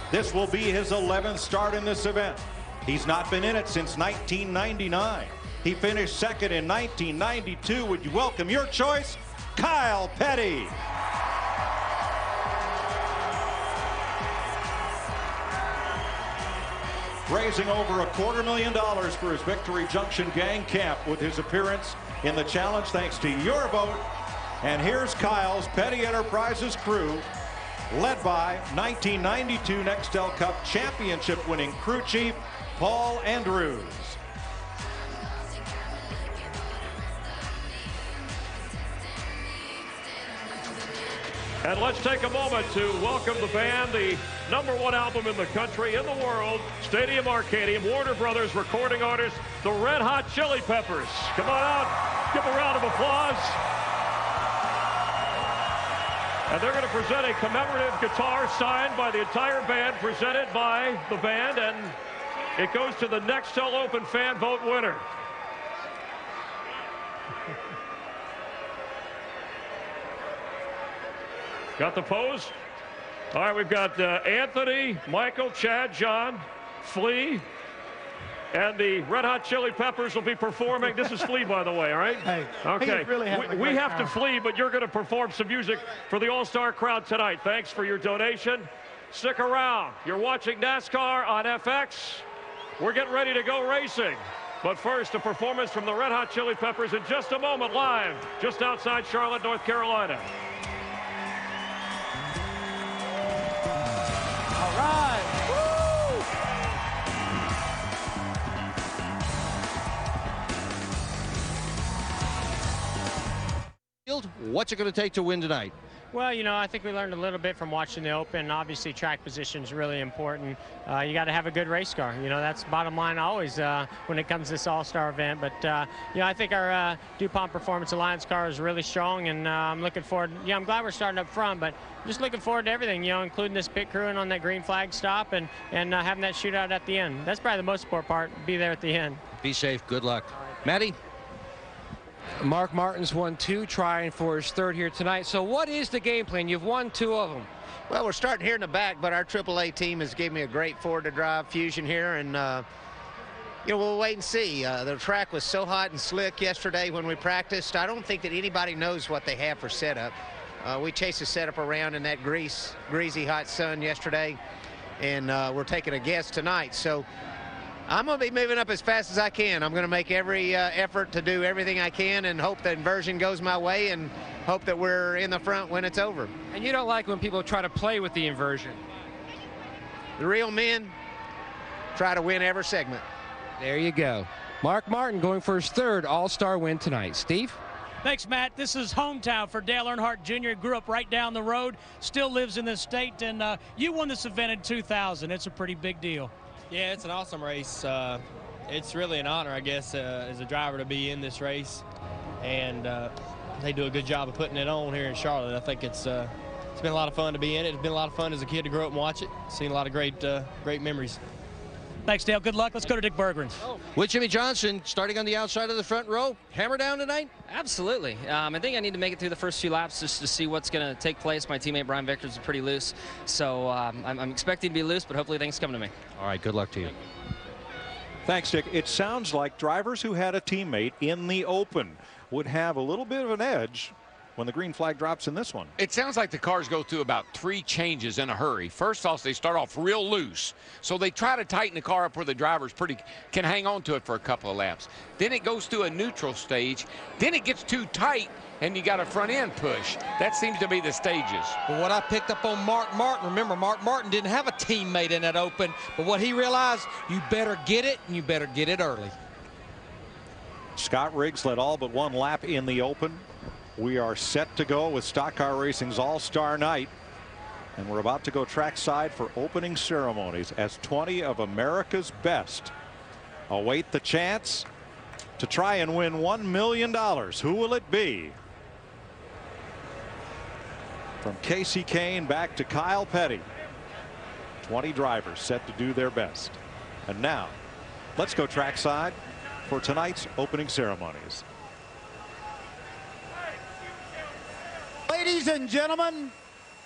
This will be his 11th start in this event. He's not been in it since 1999. He finished 2nd in 1992. Would you welcome your choice, Kyle Petty? Raising over $250,000 for his Victory Junction Gang Camp with his appearance in the challenge, thanks to your vote. And here's Kyle's Petty Enterprises crew, led by 1992 Nextel Cup Championship winning crew chief Paul Andrews. And let's take a moment to welcome the band, the #1 album in the country, in the world, Stadium Arcadium, Warner Brothers recording artists, the Red Hot Chili Peppers. Come on out, give a round of applause. And they're going to present a commemorative guitar signed by the entire band, presented by the band, and it goes to the Nextel Open fan vote winner. Got the pose? All right, we've got Anthony, Michael, Chad, John, Flea, and the Red Hot Chili Peppers will be performing. This is Flea, by the way, all right? Hey, okay. Really we have to flee, but you're going to perform some music for the All-Star crowd tonight. Thanks for your donation. Stick around. You're watching NASCAR on FX. We're getting ready to go racing. But first, a performance from the Red Hot Chili Peppers in just a moment, live just outside Charlotte, North Carolina. All right. Woo! What's it going to take to win tonight? Well, you know, I think we learned a little bit from watching the Open. Obviously, track position is really important. You got to have a good race car. You know, that's bottom line always when it comes to this All-Star event. But, you know, I think our DuPont Performance Alliance car is really strong, and I'm looking forward. Yeah, I'm glad we're starting up front, but just looking forward to everything, you know, including this pit crewing on that green flag stop and having that shootout at the end. That's probably the most important part, be there at the end. Be safe. Good luck. Matty? Mark Martin's won 2, trying for his 3rd here tonight. So what is the game plan? You've won 2 of them. Well, we're starting here in the back, but our AAA team has gave me a great forward-to-drive fusion here, and you know, we'll wait and see. The track was so hot and slick yesterday when we practiced. I don't think that anybody knows what they have for setup. We chased the setup around in that greasy hot sun yesterday, and we're taking a guess tonight. So I'm going to be moving up as fast as I can. I'm going to make every effort to do everything I can and hope the inversion goes my way and hope that we're in the front when it's over. And you don't like when people try to play with the inversion. The real men try to win every segment. There you go. Mark Martin going for his third All-Star win tonight. Steve? Thanks, Matt. This is hometown for Dale Earnhardt Jr. Grew up right down the road, still lives in this state, and you won this event in 2000. It's a pretty big deal. Yeah, it's an awesome race. It's really an honor, I guess, as a driver to be in this race, and they do a good job of putting it on here in Charlotte. I think it's been a lot of fun to be in it. It's been a lot of fun as a kid to grow up and watch it. Seen a lot of great memories. Thanks, Dale. Good luck. Let's go to Dick Berggren. With Jimmy Johnson starting on the outside of the front row, hammer down tonight? Absolutely. I think I need to make it through the first few laps just to see what's going to take place. My teammate Brian Vickers is pretty loose, so I'm expecting to be loose, but hopefully things come to me. All right, good luck to you. Thanks, Dick. It sounds like drivers who had a teammate in the open would have a little bit of an edge when the green flag drops in this one. It sounds like the cars go through about 3 changes in a hurry. First off, they start off real loose, so they try to tighten the car up where the drivers can hang on to it for a couple of laps. Then it goes through a neutral stage. Then it gets too tight, and you got a front end push. That seems to be the stages. But what I picked up on Mark Martin, remember Mark Martin didn't have a teammate in that open, but what he realized, you better get it, and you better get it early. Scott Riggs led all but one lap in the open. We are set to go with Stock Car Racing's All-Star Night, and we're about to go trackside for opening ceremonies as 20 of America's best await the chance to try and win $1 million. Who will it be? From Casey Kane back to Kyle Petty, 20 drivers set to do their best. And now let's go trackside for tonight's opening ceremonies. Ladies and gentlemen,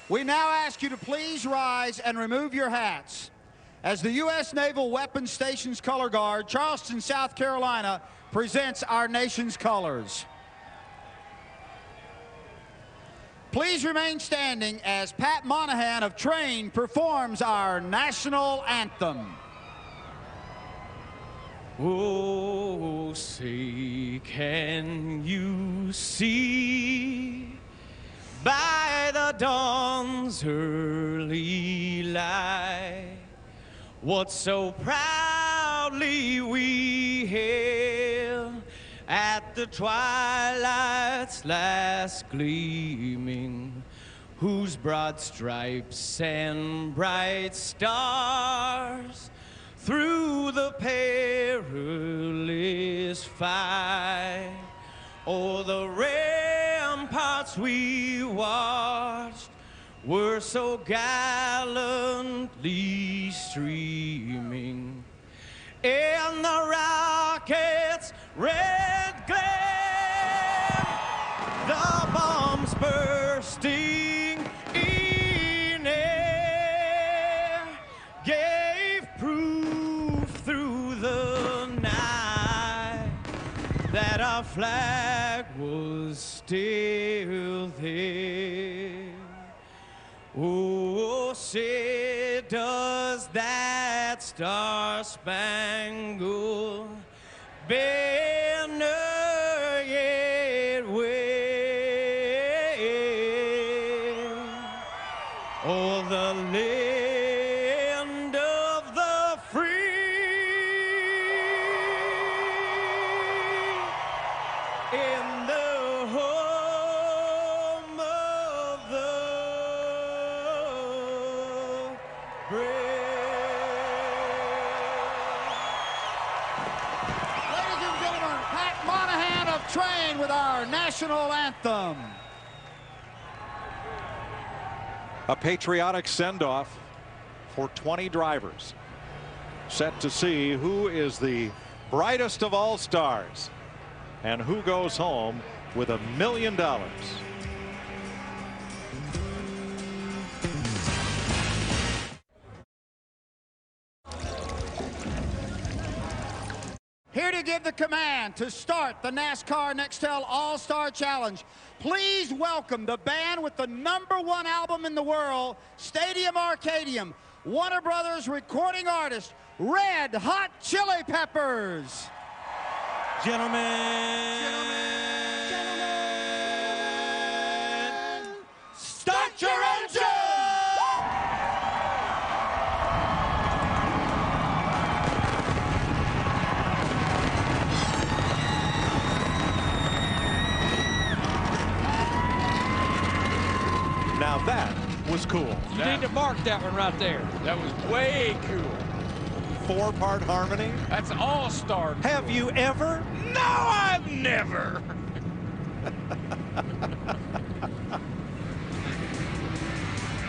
we now ask you to please rise and remove your hats as the U.S. Naval Weapons Station's Color Guard, Charleston, South Carolina, presents our nation's colors. Please remain standing as Pat Monahan of Train performs our national anthem. Oh, say, can you see by the dawn's early light what so proudly we hailed at the twilight's last gleaming, whose broad stripes and bright stars through the perilous fight o'er the ramparts we watched were so gallantly streaming, and the rocket's red glare, the bombs bursting in air, gave proof through the night that our flag was still there. Oh, say does that star-spangled banner yet wave o'er the land of the free, in the home of the brave. Ladies and gentlemen, Pat Monahan of Train with our national anthem. A patriotic send-off for 20 drivers, set to see who is the brightest of all stars and who goes home with $1 million. here to give the command to start the NASCAR Nextel All-Star Challenge. Please welcome the band with the #1 album in the world, Stadium Arcadium, Warner Brothers recording artist, Red Hot Chili Peppers. Gentlemen, start your engine! Now that was cool. You need to mark that one right there. That was way cool. 4-part harmony. That's all-star. Have you ever? No, I've never.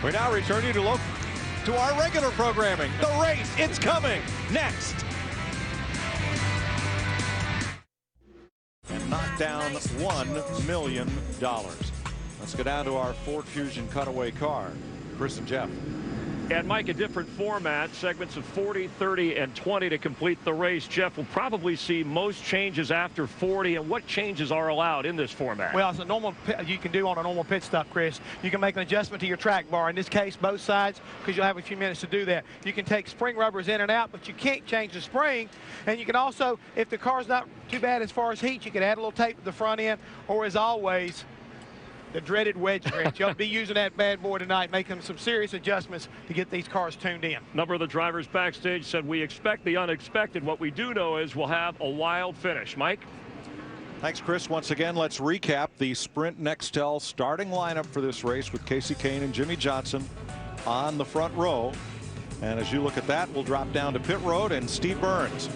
We now return you to our regular programming. The race, it's coming next. And knock down $1 million. Let's go down to our Ford Fusion cutaway car. Chris and Jeff. And Mike, a different format, segments of 40, 30, and 20 to complete the race. Jeff will probably see most changes after 40. And what changes are allowed in this format? Well, it's a normal you can do on a normal pit stop, Chris. You can make an adjustment to your track bar. In this case, both sides, because you'll have a few minutes to do that. You can take spring rubbers in and out, but you can't change the spring. And you can also, if the car's not too bad as far as heat, you can add a little tape to the front end, or as always, the dreaded wedge wrench. You'll be using that bad boy tonight, making some serious adjustments to get these cars tuned in. A number of the drivers backstage said we expect the unexpected. What we do know is we'll have a wild finish. Mike? Thanks, Chris. Once again, let's recap the Sprint Nextel starting lineup for this race with Casey Kane and Jimmy Johnson on the front row. And as you look at that, we'll drop down to pit road and Steve Burns.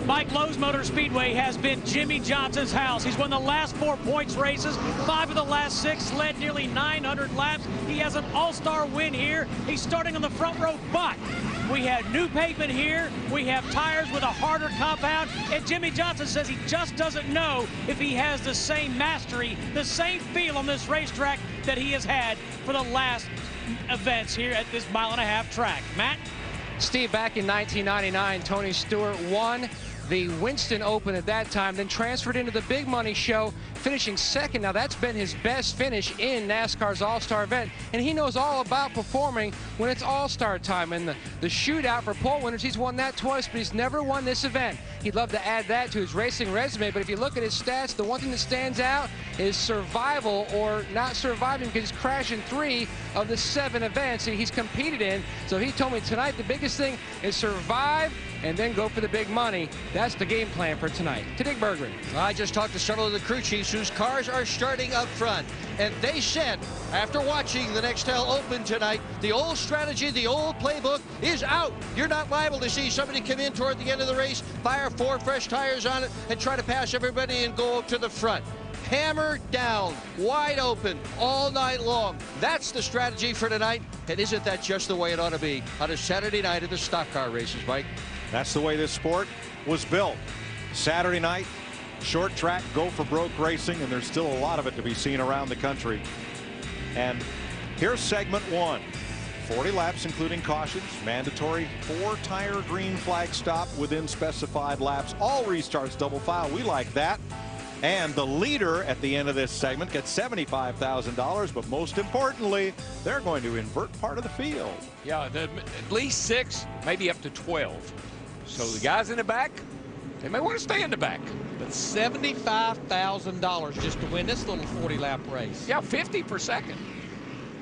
Mike, Lowe's Motor Speedway has been Jimmy Johnson's house. He's won the last 4 points races, 5 of the last 6, led nearly 900 laps. He has an all-star win here. He's starting on the front row, but we had new pavement here. We have tires with a harder compound, and Jimmy Johnson says he just doesn't know if he has the same mastery, the same feel on this racetrack that he has had for the last events here at this 1.5-mile track. Matt? Steve, back in 1999, Tony Stewart won the Winston Open at that time, then transferred into the Big Money Show, finishing second. Now, that's been his best finish in NASCAR's All-Star event, and he knows all about performing when it's All-Star time. And the shootout for pole winners, he's won that twice, but he's never won this event. He'd love to add that to his racing resume, but if you look at his stats, the one thing that stands out is survival or not surviving, because he's crashed in 3 of the 7 events that he's competed in. So he told me tonight the biggest thing is survive and then go for the big money. That's the game plan for tonight. To Dick Berggren. I just talked to several of the crew chiefs whose cars are starting up front, and they said, after watching the Nextel Open tonight, the old strategy, the old playbook is out. You're not liable to see somebody come in toward the end of the race, fire 4 fresh tires on it, and try to pass everybody and go up to the front. Hammer down, wide open, all night long. That's the strategy for tonight, and isn't that just the way it ought to be on a Saturday night at the stock car races, Mike? That's the way this sport was built. Saturday night, short track, go for broke racing, and there's still a lot of it to be seen around the country. And here's segment 1. 40 laps, including cautions, mandatory 4-tire green flag stop within specified laps, all restarts double file. We like that. And the leader at the end of this segment gets $75,000, but most importantly, they're going to invert part of the field. Yeah, at least 6, maybe up to 12. So the guys in the back, they may want to stay in the back. But $75,000 just to win this little 40-lap race. Yeah, 50 per second.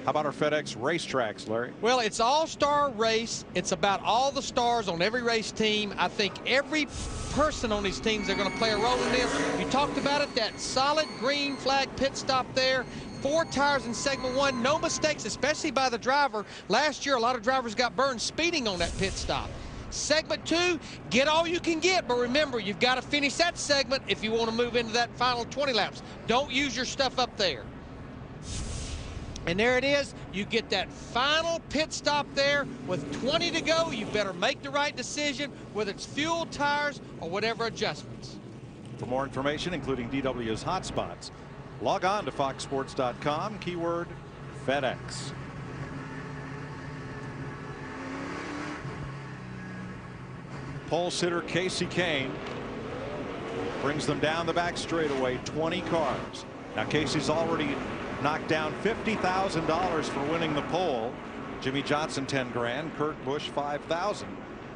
How about our FedEx racetracks, Larry? Well, it's all-star race. It's about all the stars on every race team. I think every person on these teams are going to play a role in this. You talked about it, that solid green flag pit stop there. 4 tires in segment 1, no mistakes, especially by the driver. Last year, a lot of drivers got burned speeding on that pit stop. Segment 2, get all you can get, but remember, you've got to finish that segment if you want to move into that final 20 laps. Don't use your stuff up there. And there it is. You get that final pit stop there with 20 to go. You better make the right decision, whether it's fuel, tires, or whatever adjustments. For more information, including DW's hotspots, log on to foxsports.com, keyword FedEx. Pole sitter Casey Kane brings them down the back straightaway. 20 cars. Now Casey's already knocked down $50,000 for winning the pole. Jimmy Johnson 10 grand, Kurt Busch 5,000,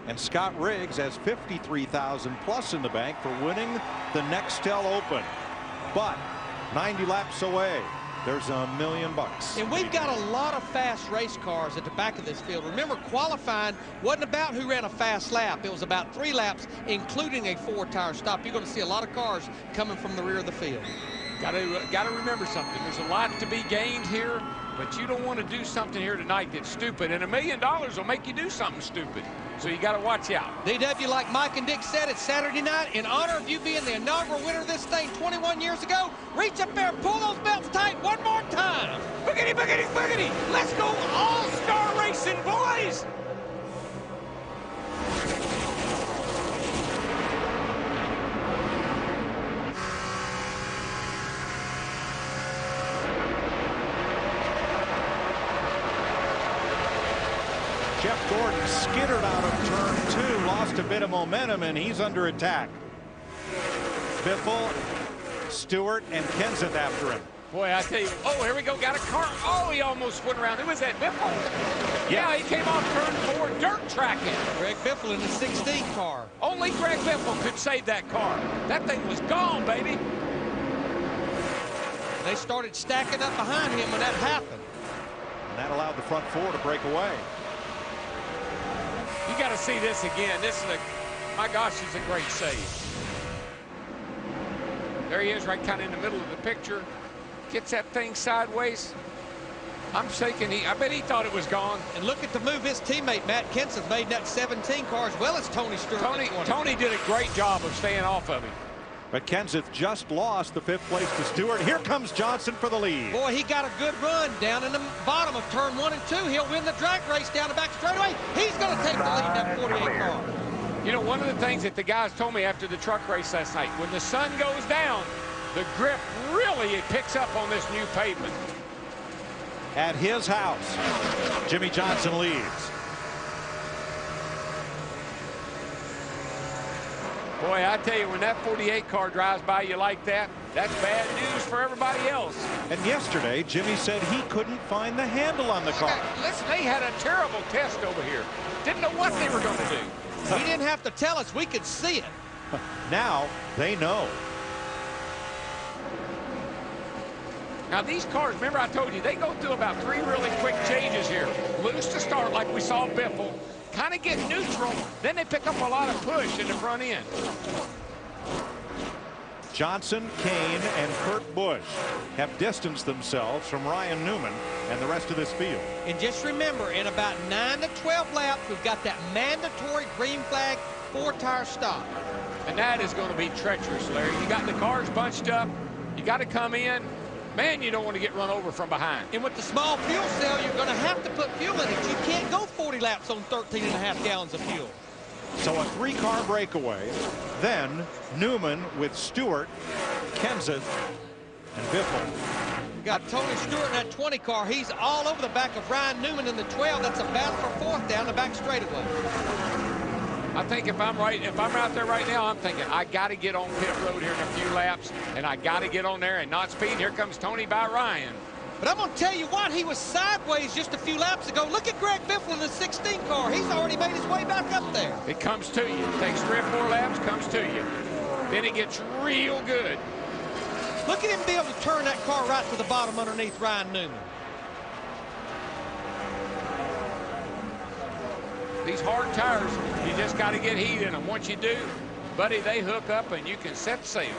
and Scott Riggs has 53,000 plus in the bank for winning the Nextel Open. But 90 laps away, there's $1 million. And we've got a lot of fast race cars at the back of this field. Remember, qualifying wasn't about who ran a fast lap. It was about 3 laps, including a 4-tire stop. You're going to see a lot of cars coming from the rear of the field. Got to remember something. There's a lot to be gained here, but you don't want to do something here tonight that's stupid. And $1 million will make you do something stupid. So you got to watch out. DW, like Mike and Dick said, it's Saturday night. In honor of you being the inaugural winner of this thing 21 years ago, reach up there, pull those belts tight one more time. Boogity, boogity, boogity. Let's go all-star racing, boys. Jeff Gordon skittered out of turn 2, lost a bit of momentum, and he's under attack. Biffle, Stewart, and Kenseth after him. Boy, I tell you, oh, here we go, got a car. Oh, he almost went around. Who was that, Biffle? Yeah, he came off turn 4, dirt tracking. Greg Biffle in the 16 car. Only Greg Biffle could save that car. That thing was gone, baby. They started stacking up behind him when that happened. And that allowed the front 4 to break away. You got to see this again. This is my gosh, it's a great save. There he is, right kind of in the middle of the picture. Gets that thing sideways. I'm shaking. I bet he thought it was gone. And look at the move his teammate Matt Kenseth made in that 17 car, as well as Tony Stewart. Tony did a great job of staying off of him. But Kenseth just lost the 5th place to Stewart. Here comes Johnson for the lead. Boy, he got a good run down in the bottom of turn 1 and 2. He'll win the drag race down the back straightaway. He's going to take the lead in that 48 car. You know, one of the things that the guys told me after the truck race last night, when the sun goes down, the grip really picks up on this new pavement. At his house, Jimmy Johnson leads. Boy, I tell you, when that 48 car drives by you like that, that's bad news for everybody else. And yesterday, Jimmy said he couldn't find the handle on the car. Listen, they had a terrible test over here. Didn't know what they were going to do. He didn't have to tell us. We could see it. Now they know. Now these cars, remember I told you, they go through about 3 really quick changes here. Loose to start like we saw Biffle. Kind of get neutral, then they pick up a lot of push in the front end. Johnson, Kane, and Kurt Busch have distanced themselves from Ryan Newman and the rest of this field. And just remember, in about 9 to 12 laps, we've got that mandatory green flag 4-tire stop. And that is going to be treacherous, Larry. You got the cars bunched up. You got to come in. Man, you don't want to get run over from behind. And with the small fuel cell, you're going to have to put fuel in it. You can't go 40 laps on 13.5 gallons of fuel. So a 3-car breakaway. Then Newman with Stewart, Kenseth, and Biffle. You got Tony Stewart in that 20 car. He's all over the back of Ryan Newman in the 12. That's a battle for 4th down the back straightaway. I think if I'm out there right now, I'm thinking I got to get on pit road here in a few laps, and I got to get on there and not speed. Here comes Tony by Ryan. But I'm going to tell you what, he was sideways just a few laps ago. Look at Greg Biffle in the 16 car. He's already made his way back up there. It comes to you. It takes 3 or 4 laps, comes to you. Then it gets real good. Look at him be able to turn that car right to the bottom underneath Ryan Newman. These hard tires, you just got to get heat in them. Once you do, buddy, they hook up and you can set sail.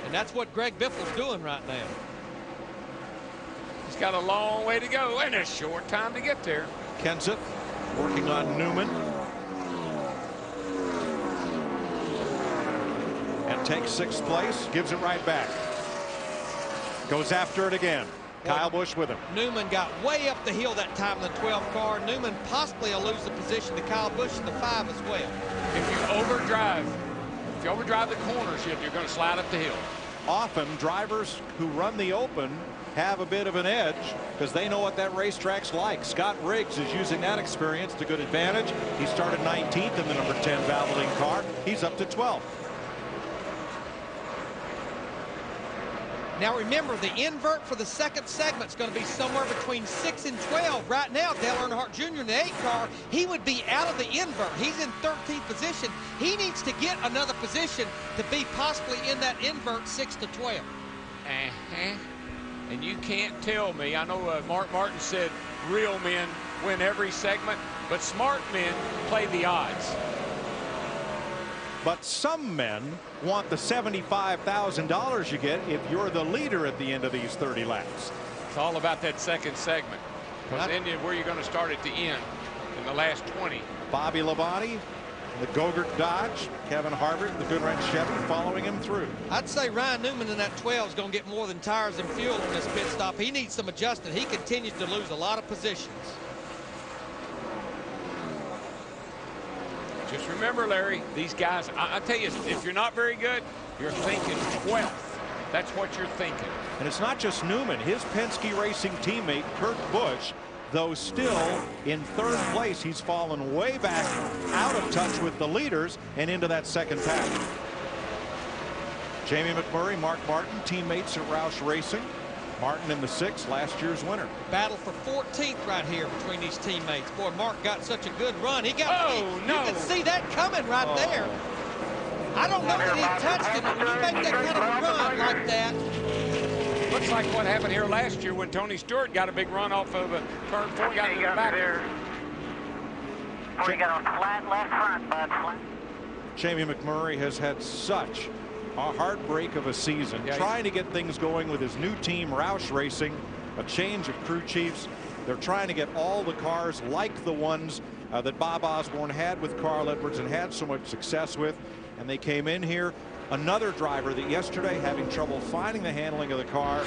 And that's what Greg Biffle's doing right now. He's got a long way to go and a short time to get there. Kenseth working on Newman. And takes 6th place, gives it right back. Goes after it again. Kyle Busch with him. Newman got way up the hill that time in the 12 car. Newman possibly will lose the position to Kyle Busch in the 5 as well. If you overdrive the corners, you're going to slide up the hill. Often drivers who run the Open have a bit of an edge because they know what that racetrack's like. Scott Riggs is using that experience to good advantage. He started 19th in the number 10 Valvoline car. He's up to 12th. Now remember, the invert for the second segment is going to be somewhere between 6 and 12. Right now, Dale Earnhardt Jr. in the 8 car, he would be out of the invert. He's in 13th position. He needs to get another position to be possibly in that invert 6 to 12. And you can't tell me, I know Mark Martin said real men win every segment, but smart men play the odds. But some men want the $75,000 you get if you're the leader at the end of these 30 laps. It's all about that second segment, because then where you're going to start at the end in the last 20. Bobby Labonte, the Gogurt Dodge, Kevin Harvick, the Goodwrench Chevy following him through. I'd say Ryan Newman in that 12 is going to get more than tires and fuel on this pit stop. He needs some adjusting. He continues to lose a lot of positions. Just remember, Larry, these guys, I tell you, if you're not very good, you're thinking 12th. That's what you're thinking. And it's not just Newman. His Penske Racing teammate, Kurt Busch, though still in 3rd place, he's fallen way back out of touch with the leaders and into that second pack. Jamie McMurray, Mark Martin, teammates at Roush Racing. Martin in the 6th, last year's winner. Battle for 14th right here between these teammates. Boy, Mark got such a good run. He got, you can see that coming right there. I don't know that he touched it, but when you make that kind of a run like that. Looks like what happened here last year when Tony Stewart got a big run off of a turn 4, got in the back there. Oh, you got a flat left front, bud. Flat. Jamie McMurray has had such a heartbreak of a season, trying to get things going with his new team, Roush Racing, a change of crew chiefs. They're trying to get all the cars like the ones that Bob Osborne had with Carl Edwards and had so much success with. And they came in here, another driver that yesterday having trouble finding the handling of the car.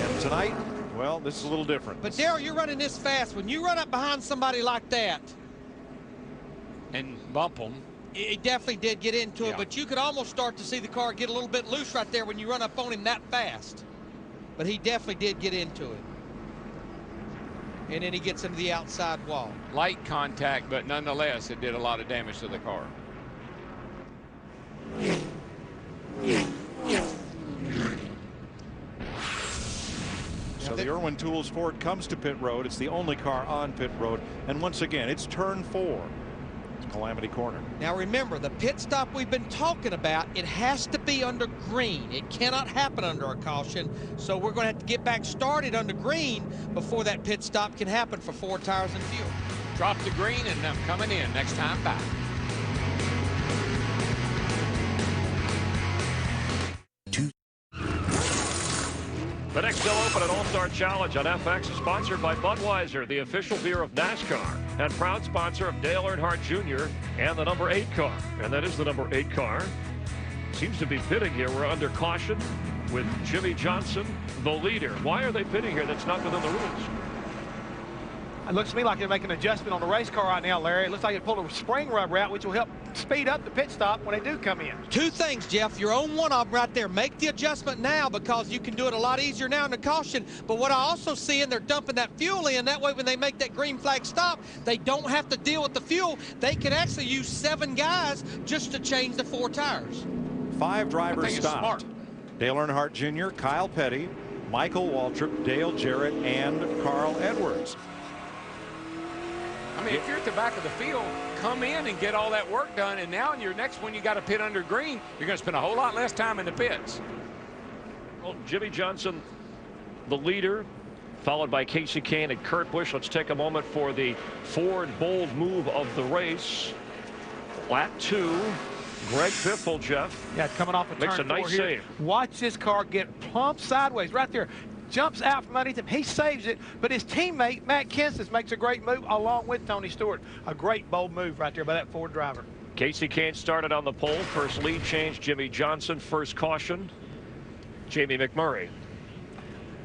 And tonight, well, this is a little different. But Darrell, you're running this fast. When you run up behind somebody like that and bump them, he definitely did get into it, but you could almost start to see the car get a little bit loose right there when you run up on him that fast. But he definitely did get into it. And then he gets into the outside wall. Light contact, but nonetheless, it did a lot of damage to the car. So the Irwin Tools Ford comes to pit road. It's the only car on pit road. And once again, it's turn 4. Calamity Corner. Now remember, the pit stop we've been talking about, it has to be under green. It cannot happen under a caution. So we're going to have to get back started under green before that pit stop can happen for 4 tires and fuel. Drop the green and I'm coming in next time back. The Nextel Open and All-Star Challenge on FX is sponsored by Budweiser, the official beer of NASCAR, and proud sponsor of Dale Earnhardt Jr. and the number 8 car. And that is the number 8 car. Seems to be pitting here. We're under caution with Jimmy Johnson, the leader. Why are they pitting here? That's not within the rules. It looks to me like they're making an adjustment on the race car right now, Larry. It looks like they pulled a spring rubber out, which will help speed up the pit stop when they do come in. 2 things, Jeff. You're on one of them right there. Make the adjustment now because you can do it a lot easier now in the caution. But what I also see, and they're dumping that fuel in. That way, when they make that green flag stop, they don't have to deal with the fuel. They can actually use 7 guys just to change the 4 tires. 5 drivers stopped. Dale Earnhardt Jr., Kyle Petty, Michael Waltrip, Dale Jarrett, and Carl Edwards. I mean, if you're at the back of the field, come in and get all that work done. And now in your next one, you got to pit under green. You're going to spend a whole lot less time in the pits. Well, Jimmy Johnson, the leader, followed by Casey Kane and Kurt Busch. Let's take a moment for the Ford bold move of the race. Lap 2. Greg Biffle, Jeff. Yeah, coming off a makes turn a nice 4 here. save. Watch this car get plumped sideways right there. Jumps out from underneath him. He saves it, but his teammate, Matt Kenseth, makes a great move along with Tony Stewart. A great bold move right there by that Ford driver. Casey Kane started on the pole. First lead change, Jimmy Johnson. First caution, Jamie McMurray.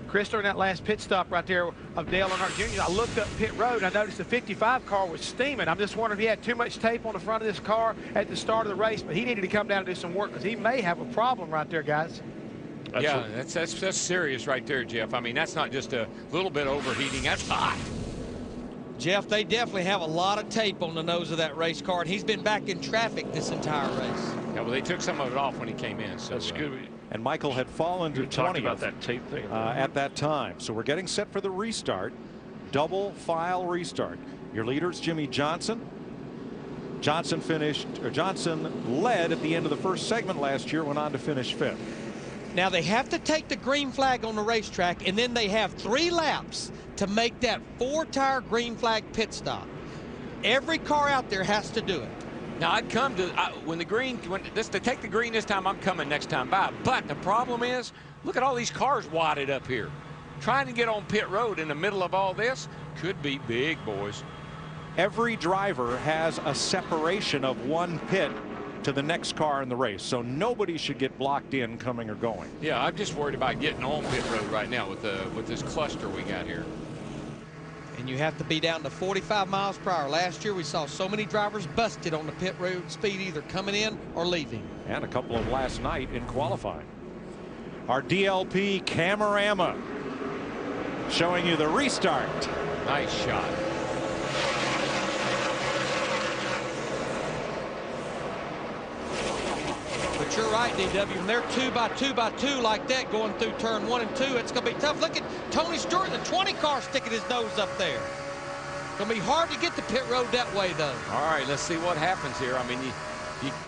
Chris, during that last pit stop right there of Dale Earnhardt Jr., I looked up pit road and I noticed the 55 car was steaming. I'm just wondering if he had too much tape on the front of this car at the start of the race, but he needed to come down and do some work because he may have a problem right there, guys. That's serious right there, Jeff. I mean, that's not just a little bit overheating. That's hot. Jeff, they definitely have a lot of tape on the nose of that race car, and he's been back in traffic this entire race. Yeah, well, they took some of it off when he came in. So that's good. and Michael had fallen to 20th. Talked about that tape thing at that time. So we're getting set for the restart. Double file restart. Your leaders, Jimmy Johnson. Johnson led at the end of the first segment last year, went on to finish 5th. Now they have to take the green flag on the racetrack, and then they have 3 laps to make that 4-tire green flag pit stop. Every car out there has to do it. Now I'd come to to take the green this time. I'm coming next time by. But the problem is, look at all these cars wadded up here. Trying to get on pit road in the middle of all this could be big, boys. Every driver has a separation of 1 pit to the next car in the race, so nobody should get blocked in coming or going. Yeah, I'm just worried about getting on pit road right now with this cluster we got here. And you have to be down to 45 miles per hour. Last year we saw so many drivers busted on the pit road speed, either coming in or leaving. And a couple of last night in qualifying. Our DLP Camerama showing you the restart. Nice shot. But you're right, DW. When they're 2 by 2 by 2 like that going through turn 1 and 2, it's going to be tough. Look at Tony Stewart, the 20 car sticking his nose up there. Going to be hard to get the pit road that way, though. All right, let's see what happens here. I mean,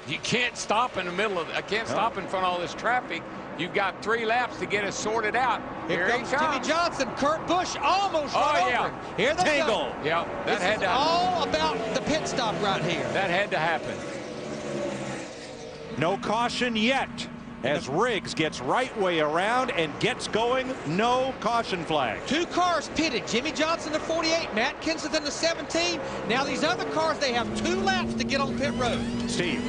you can't stop in the middle of. I can't stop in front of all this traffic. You've got 3 laps to get us sorted out. Here comes Jimmy Johnson. Kurt Busch almost run over him. Here they go. Yeah, that had to happen. All about the pit stop right here. That had to happen. No caution yet as Riggs gets right way around and gets going. No caution flag. 2 cars pitted. Jimmy Johnson, the 48, Matt Kensington, the 17. Now these other cars, they have 2 laps to get on pit road. Steve.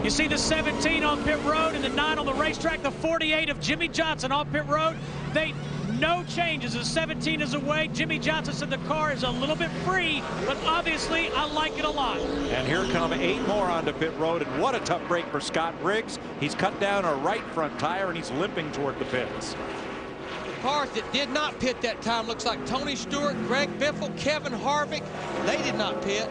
You see the 17 on pit road and the 9 on the racetrack. The 48 of Jimmy Johnson on pit road. No changes. The 17 is away. Jimmy Johnson said the car is a little bit free, but obviously I like it a lot. And here come 8 more onto pit road, and what a tough break for Scott Riggs. He's cut down a right front tire and he's limping toward the pits. The cars that did not pit that time looks like Tony Stewart, Greg Biffle, Kevin Harvick. They did not pit.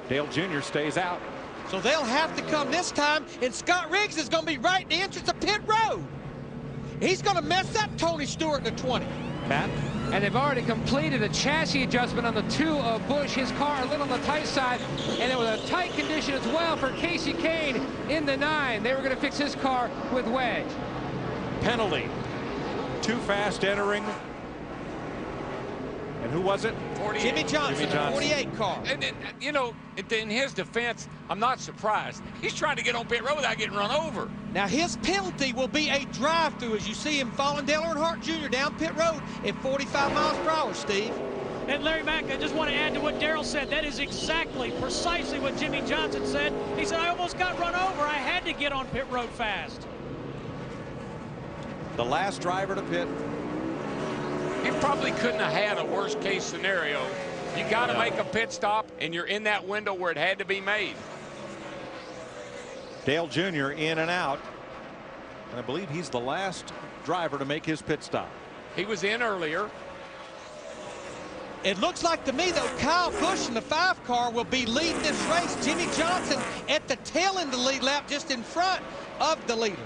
Dale Jr. stays out. So they'll have to come this time, and Scott Riggs is going to be right in the entrance of pit road. He's going to mess up Tony Stewart in the 20. Matt? And they've already completed a chassis adjustment on the 2 of Busch. His car a little on the tight side, and it was a tight condition as well for Casey Kane in the 9. They were going to fix his car with wedge. Penalty. Too fast entering. And who was it? Jimmy Johnson, the 48 car. And you know, in his defense, I'm not surprised. He's trying to get on pit road without getting run over. Now his penalty will be a drive-through as you see him following Dale Earnhardt Jr. down pit road at 45 miles per hour, Steve. And Larry Mack, I just want to add to what Darrell said. That is precisely what Jimmy Johnson said. He said, I almost got run over. I had to get on pit road fast. The last driver to pit. You probably couldn't have had a worst case scenario. You got to make a pit stop, and you're in that window where it had to be made. Dale Jr. in and out. And I believe he's the last driver to make his pit stop. He was in earlier. It looks like to me, though, Kyle Busch in the 5 car will be leading this race. Jimmy Johnson at the tail end of the lead lap, just in front of the leader.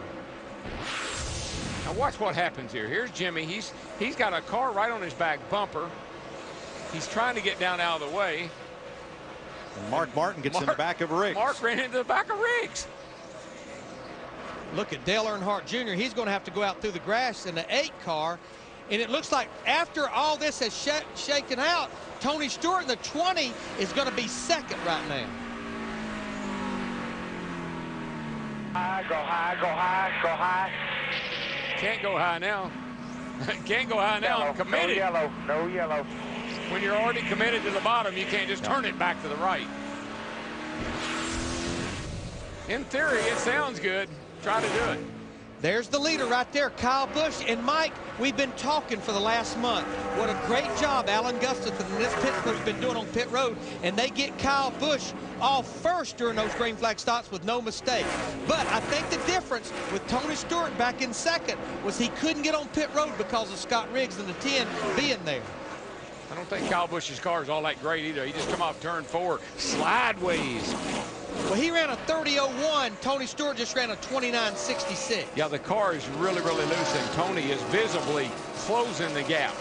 Now watch what happens here. Here's Jimmy. He's got a car right on his back bumper. He's trying to get down out of the way. And Mark Martin gets in the back of Riggs. Mark ran into the back of Riggs. Look at Dale Earnhardt Jr. He's going to have to go out through the grass in the 8 car. And it looks like after all this has shaken out, Tony Stewart in the 20 is going to be second right now. High, go high, go high, go high. Can't go high now. Can't go high now. I'm committed. No yellow, no yellow. When you're already committed to the bottom, you can't just turn it back to the right. In theory, it sounds good. Try to do it. There's the leader right there, Kyle Busch. And Mike, we've been talking for the last month. What a great job Alan Gustafson and this pit crew's been doing on pit road. And they get Kyle Busch off first during those green flag stops with no mistake. But I think the difference with Tony Stewart back in second was he couldn't get on pit road because of Scott Riggs in the 10 being there. I don't think Kyle Busch's car is all that great either. He just come off turn 4 sideways. Well, he ran a 30.01. Tony Stewart just ran a 29.66. Yeah, the car is really, really loose, and Tony is visibly closing the gap.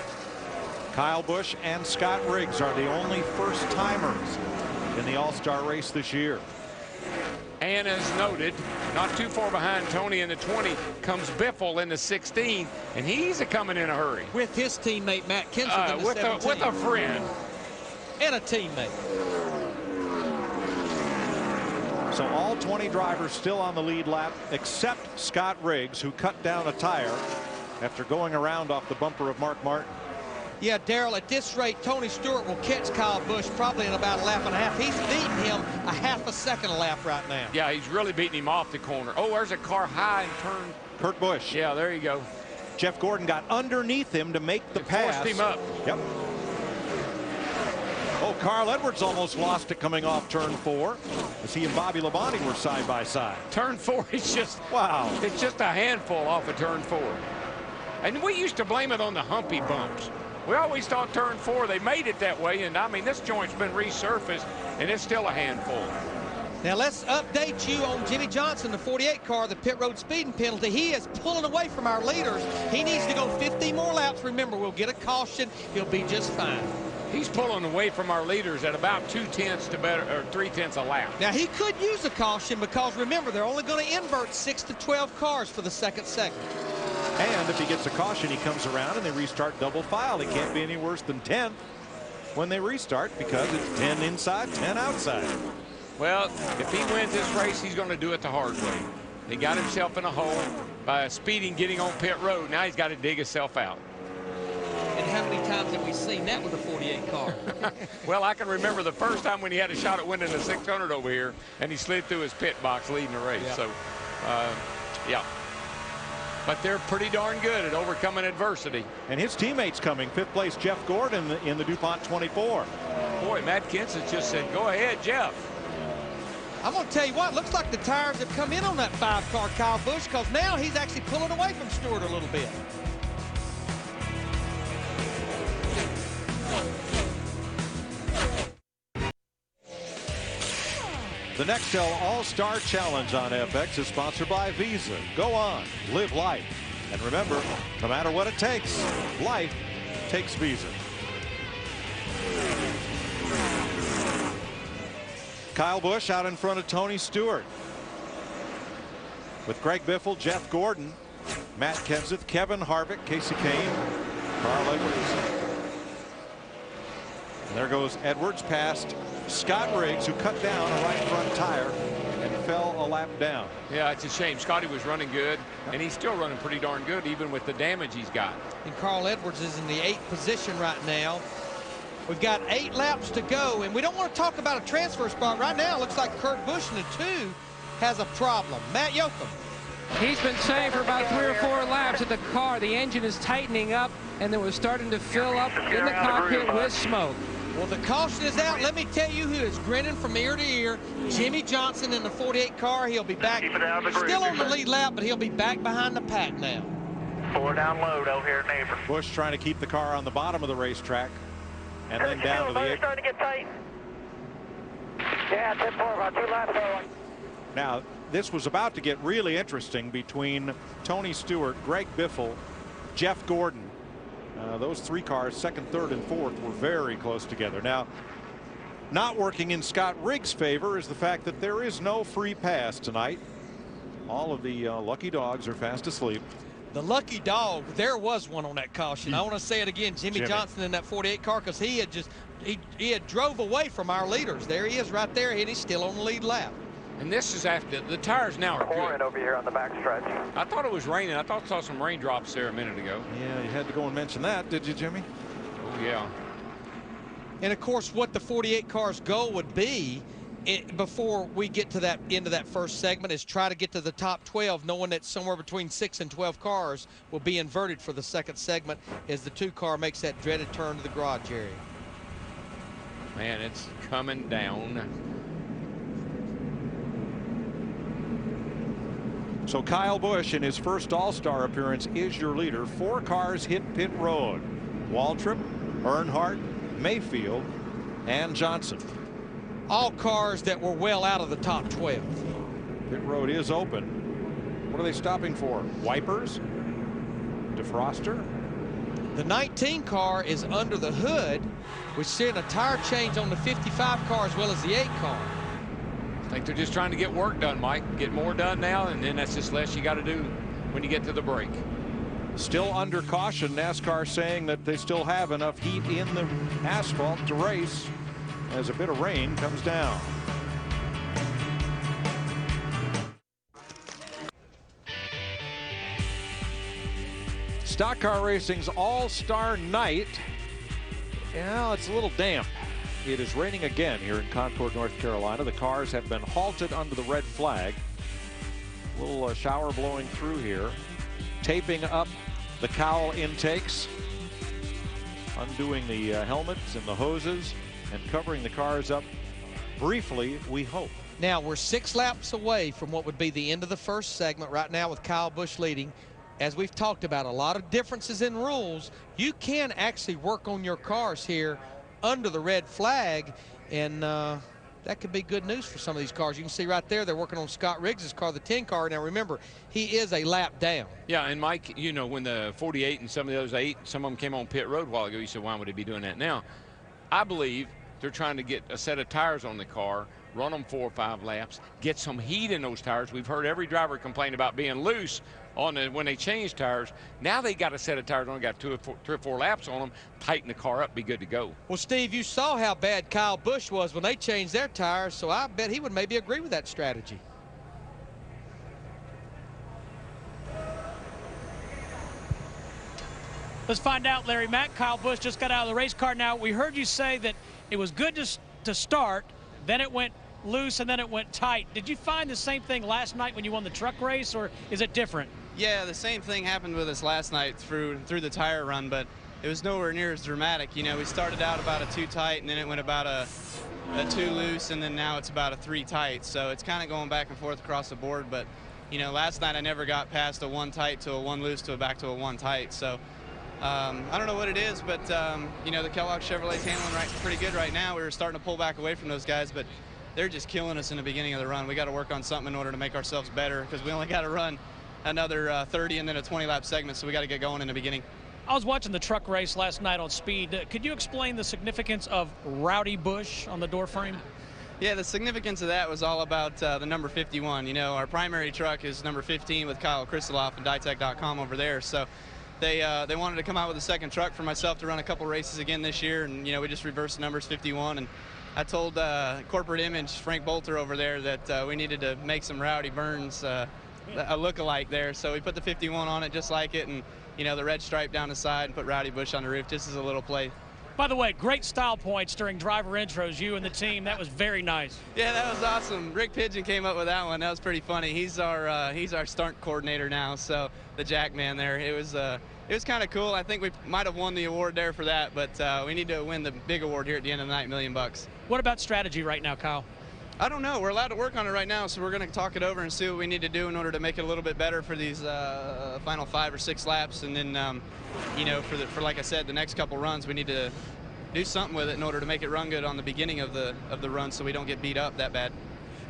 Kyle Busch and Scott Riggs are the only first-timers in the All-Star race this year. And as noted, not too far behind Tony in the 20 comes Biffle in the 16, and he's coming in a hurry. With his teammate, Matt Kenseth, in the 17. With a friend. And a teammate. So all 20 drivers still on the lead lap, except Scott Riggs, who cut down a tire after going around off the bumper of Mark Martin. Yeah, Darrell, at this rate, Tony Stewart will catch Kyle Busch probably in about a lap and a half. He's beating him a half a second a lap right now. Yeah, he's really beating him off the corner. Oh, there's a car high and turn. Kurt Busch. Yeah, there you go. Jeff Gordon got underneath him to make the pass. Forced him up. Yep. Oh, Carl Edwards almost lost it coming off turn 4 as he and Bobby Labonte were side by side. Turn 4 is just, wow. It's just a handful off of turn 4. And we used to blame it on the humpy bumps. We always thought turn 4, they made it that way. And I mean, this joint's been resurfaced and it's still a handful. Now let's update you on Jimmy Johnson, the 48 car, the pit road speeding penalty. He is pulling away from our leaders. He needs to go 50 more laps. Remember, we'll get a caution. He'll be just fine. He's pulling away from our leaders at about 2/10 to better, or 3/10 a lap. Now he could use a caution because remember they're only going to invert 6 to 12 cars for the second segment. And if he gets a caution, he comes around and they restart double file. He can't be any worse than 10th when they restart because it's 10 inside, 10 outside. Well, if he wins this race, he's going to do it the hard way. He got himself in a hole by speeding, getting on pit road. Now he's got to dig himself out. And how many times have we seen that with a 48 car? Well, I can remember the first time when he had a shot at winning the 600 over here, and he slid through his pit box leading the race. Yeah. So, yeah. But they're pretty darn good at overcoming adversity. And his teammates coming. 5th place Jeff Gordon in the DuPont 24. Boy, Matt Kenseth just said, go ahead, Jeff. I'm going to tell you what, looks like the tires have come in on that 5-car Kyle Busch because now he's actually pulling away from Stewart a little bit. The Nextel All-Star Challenge on FX is sponsored by Visa. Go on, live life. And remember, no matter what it takes, life takes Visa. Kyle Busch out in front of Tony Stewart. With Greg Biffle, Jeff Gordon, Matt Kenseth, Kevin Harvick, Casey Kane, Carl Edwards. And there goes Edwards past Scott Riggs, who cut down a right front tire and fell a lap down. Yeah, it's a shame. Scotty was running good, and he's still running pretty darn good, even with the damage he's got. And Carl Edwards is in the 8th position right now. We've got 8 laps to go, and we don't want to talk about a transfer spot right now. It looks like Kurt Busch in the 2 has a problem. Matt Yoakum. He's been saying for about 3 or 4 laps that the engine is tightening up, and it was starting to fill up in the cockpit with smoke. Well, the caution is out. Let me tell you who is grinning from ear to ear. Jimmy Johnson in the 48 car. He'll be back. Still on the lead lap, but he'll be back behind the pack now. 4 down low over here, neighbor. Busch trying to keep the car on the bottom of the racetrack and then down to the 8th. Starting to get tight. Yeah, 10-4, about 2 laps going. Now, this was about to get really interesting between Tony Stewart, Greg Biffle, Jeff Gordon. Those 3 cars, 2nd, 3rd, and 4th, were very close together. Now, not working in Scott Riggs' favor is the fact that there is no free pass tonight. All of the lucky dogs are fast asleep. The lucky dog, there was one on that caution. I want to say it again, Jimmy Johnson in that 48 car, because he had drove away from our leaders. There he is right there, and he's still on the lead lap. And this is after the tires now are good. Over here on the back stretch. I thought it was raining. I thought I saw some raindrops there a minute ago. Yeah, you had to go and mention that, did you, Jimmy? Oh, yeah. And of course, what the 48 car's goal would be before we get to that end of that first segment is try to get to the top 12, knowing that somewhere between 6 and 12 cars will be inverted for the second segment as the 2 car makes that dreaded turn to the garage area. Man, it's coming down. So Kyle Busch in his first All-Star appearance is your leader. 4 cars hit pit road. Waltrip, Earnhardt, Mayfield, and Johnson. All cars that were well out of the top 12. Pit road is open. What are they stopping for? Wipers? Defroster? The 19 car is under the hood. We're seeing a tire change on the 55 car as well as the 8 car. I think they're just trying to get work done, Mike. Get more done now, and then that's just less you got to do when you get to the break. Still under caution. NASCAR saying that they still have enough heat in the asphalt to race as a bit of rain comes down. Stock car racing's all-star night. Yeah, it's a little damp. It is raining again here in Concord, North Carolina. The cars have been halted under the red flag. A little shower blowing through here. Taping up the cowl intakes. Undoing the helmets and the hoses and covering the cars up briefly, we hope. Now, we're 6 laps away from what would be the end of the first segment right now with Kyle Busch leading. As we've talked about, a lot of differences in rules. You can actually work on your cars here under the red flag, and that could be good news for some of these cars. You can see right there they're working on Scott Riggs' car, the 10 car. Now remember, he is a lap down. Yeah, and Mike, you know, when the 48 and some of the others 8, some of them came on pit road a while ago, you said, why would he be doing that now? I believe they're trying to get a set of tires on the car, run them 4 or 5 laps, get some heat in those tires. We've heard every driver complain about being loose on when they change tires. Now they got a set of tires, only got 3 or 4 laps on them, tighten the car up, be good to go. Well, Steve, you saw how bad Kyle Busch was when they changed their tires, so I bet he would maybe agree with that strategy. Let's find out, Larry Mack. Kyle Busch just got out of the race car. Now, we heard you say that it was good to start, then it went loose, and then it went tight. Did you find the same thing last night when you won the truck race, or is it different? Yeah, the same thing happened with us last night through the tire run, but it was nowhere near as dramatic. You know, we started out about a 2 tight, and then it went about a 2 loose, and then now it's about a 3 tight. So it's kind of going back and forth across the board. But, you know, last night I never got past a 1 tight to a 1 loose to back to a 1 tight. So I don't know what it is, but, you know, the Kellogg Chevrolet's handling pretty good right now. We were starting to pull back away from those guys, but they're just killing us in the beginning of the run. We got to work on something in order to make ourselves better, because we only got to run another 30 and then a 20-lap segment, so we got to get going in the beginning. I was watching the truck race last night on Speed. Could you explain the significance of Rowdy Busch on the door frame? Yeah, the significance of that was all about the number 51. You know, our primary truck is number 15 with Kyle Kristoloff and Ditech.com over there. So they wanted to come out with a second truck for myself to run a couple races again this year, and, you know, we just reversed the numbers 51. And I told corporate image Frank Bolter over there that we needed to make some Rowdy Burns a look-alike there. So we put the 51 on it just like it, and, you know, the red stripe down the side, and put Rowdy Busch on the roof just as a little play. By the way, great style points during driver intros, you and the team. That was very nice. Yeah, that was awesome. Rick Pigeon came up with that one. That was pretty funny. He's our stunt coordinator now, so the Jack man there. It was kind of cool. I think we might have won the award there for that, but we need to win the big award here at the end of the night, $1 million. What about strategy right now, Kyle? I don't know. We're allowed to work on it right now, so we're going to talk it over and see what we need to do in order to make it a little bit better for these final 5 or 6 laps. And then, you know, for like I said, the next couple runs, we need to do something with it in order to make it run good on the beginning of the run, so we don't get beat up that bad.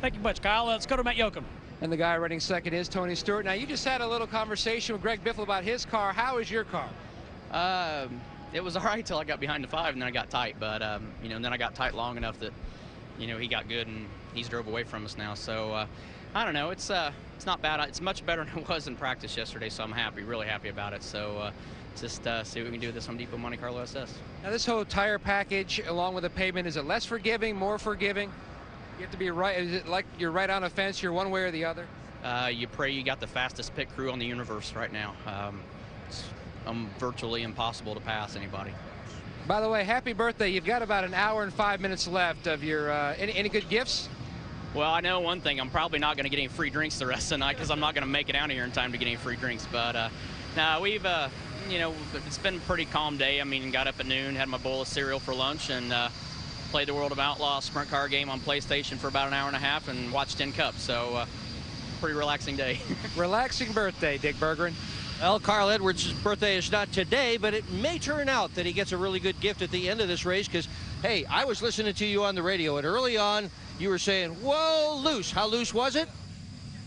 Thank you much, Kyle. Let's go to Matt Yoakum. And the guy running second is Tony Stewart. Now, you just had a little conversation with Greg Biffle about his car. How is your car? It was all right till I got behind the 5, and then I got tight. But, you know, and then I got tight long enough that, you know, he got good, and he's drove away from us now. So, I don't know. It's not bad. It's much better than it was in practice yesterday, so I'm happy, really happy about it. So, just see what we can do with this Home Depot Monte Carlo SS. Now, this whole tire package, along with the pavement, is it less forgiving, more forgiving? You have to be right. Is it like you're right on a fence, you're one way or the other? You pray you got the fastest pit crew on the universe right now. It's virtually impossible to pass anybody. By the way, happy birthday. You've got about an hour and 5 minutes left of your, any good gifts? Well, I know one thing. I'm probably not going to get any free drinks the rest of the night because I'm not going to make it out of here in time to get any free drinks. But, no, we've, you know, it's been a pretty calm day. I mean, got up at noon, had my bowl of cereal for lunch, and played the World of Outlaws sprint car game on PlayStation for about an hour and a half and watched 10 Cups. So, pretty relaxing day. Relaxing birthday, Dick Bergeron. Well, Carl Edwards' birthday is not today, but it may turn out that he gets a really good gift at the end of this race because, hey, I was listening to you on the radio, and early on you were saying, whoa, loose. How loose was it?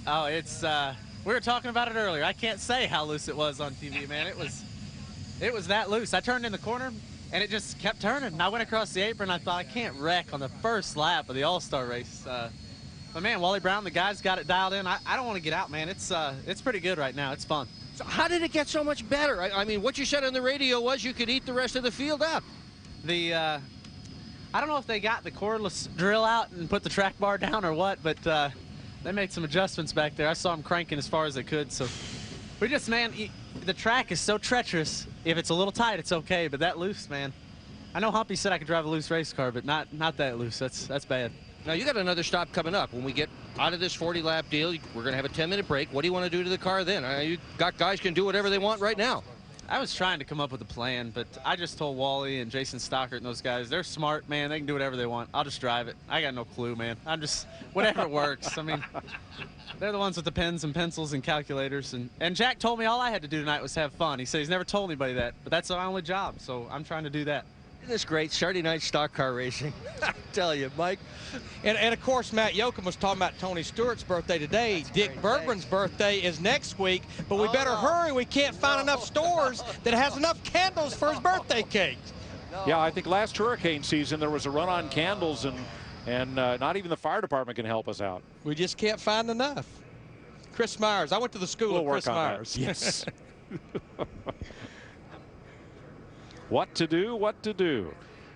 Oh, it's, we were talking about it earlier. I can't say how loose it was on TV, man. It was that loose. I turned in the corner, and it just kept turning. I went across the apron. I thought, I can't wreck on the first lap of the All-Star race. But, man, Wally Brown, the guys got it dialed in. I don't want to get out, man. It's pretty good right now. It's fun. So how did it get so much better? I mean, what you said on the radio was you could eat the rest of the field up. I don't know if they got the cordless drill out and put the track bar down or what, but they made some adjustments back there. I saw them cranking as far as they could. So we just, man, the track is so treacherous. If it's a little tight, it's okay, but that loose, man. I know Humpy said I could drive a loose race car, but not that loose. That's bad. Now, you got another stop coming up. When we get out of this 40-lap deal, we're going to have a 10-minute break. What do you want to do to the car then? You got guys can do whatever they want right now. I was trying to come up with a plan, but I just told Wally and Jason Stockert and those guys, they're smart, man. They can do whatever they want. I'll just drive it. I got no clue, man. I'm just, whatever works. I mean, they're the ones with the pens and pencils and calculators. And Jack told me all I had to do tonight was have fun. He said he's never told anybody that, but that's my only job, so I'm trying to do that. Isn't this great? Saturday night stock car racing. I tell you, Mike. And of course, Matt Yoakum was talking about Tony Stewart's birthday today. Dick Bergman's birthday is next week, but we better hurry. We can't find enough stores that has enough candles for his birthday cake. Yeah, I think last hurricane season there was a run on candles, and not even the fire department can help us out. We just can't find enough. Chris Myers. I went to the school of Chris Myers. Yes. What to do, what to do.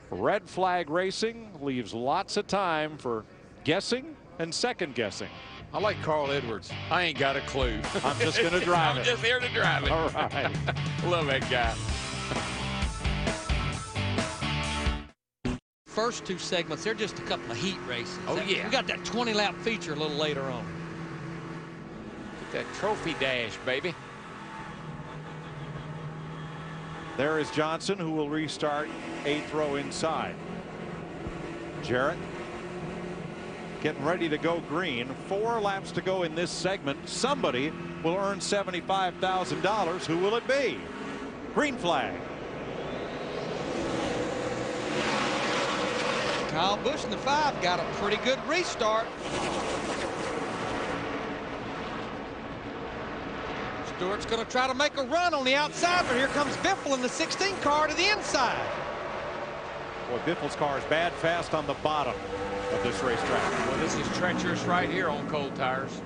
Red flag racing leaves lots of time for guessing and second guessing. I like Carl Edwards. I ain't got a clue. I'm just going to drive it. I'm just here to drive it. All right. Love that guy. First two segments, they're just a couple of heat races. Oh, yeah. We got that 20-lap feature a little later on. Get that trophy dash, baby. There is Johnson, who will restart 8th row inside. Jarrett getting ready to go green. 4 laps to go in this segment. Somebody will earn $75,000. Who will it be? Green flag. Kyle Busch in the 5 got a pretty good restart. Stewart's going to try to make a run on the outside, but here comes Biffle in the 16 car to the inside. Boy, Biffle's car is bad fast on the bottom of this racetrack. Well, this is treacherous right here on cold tires.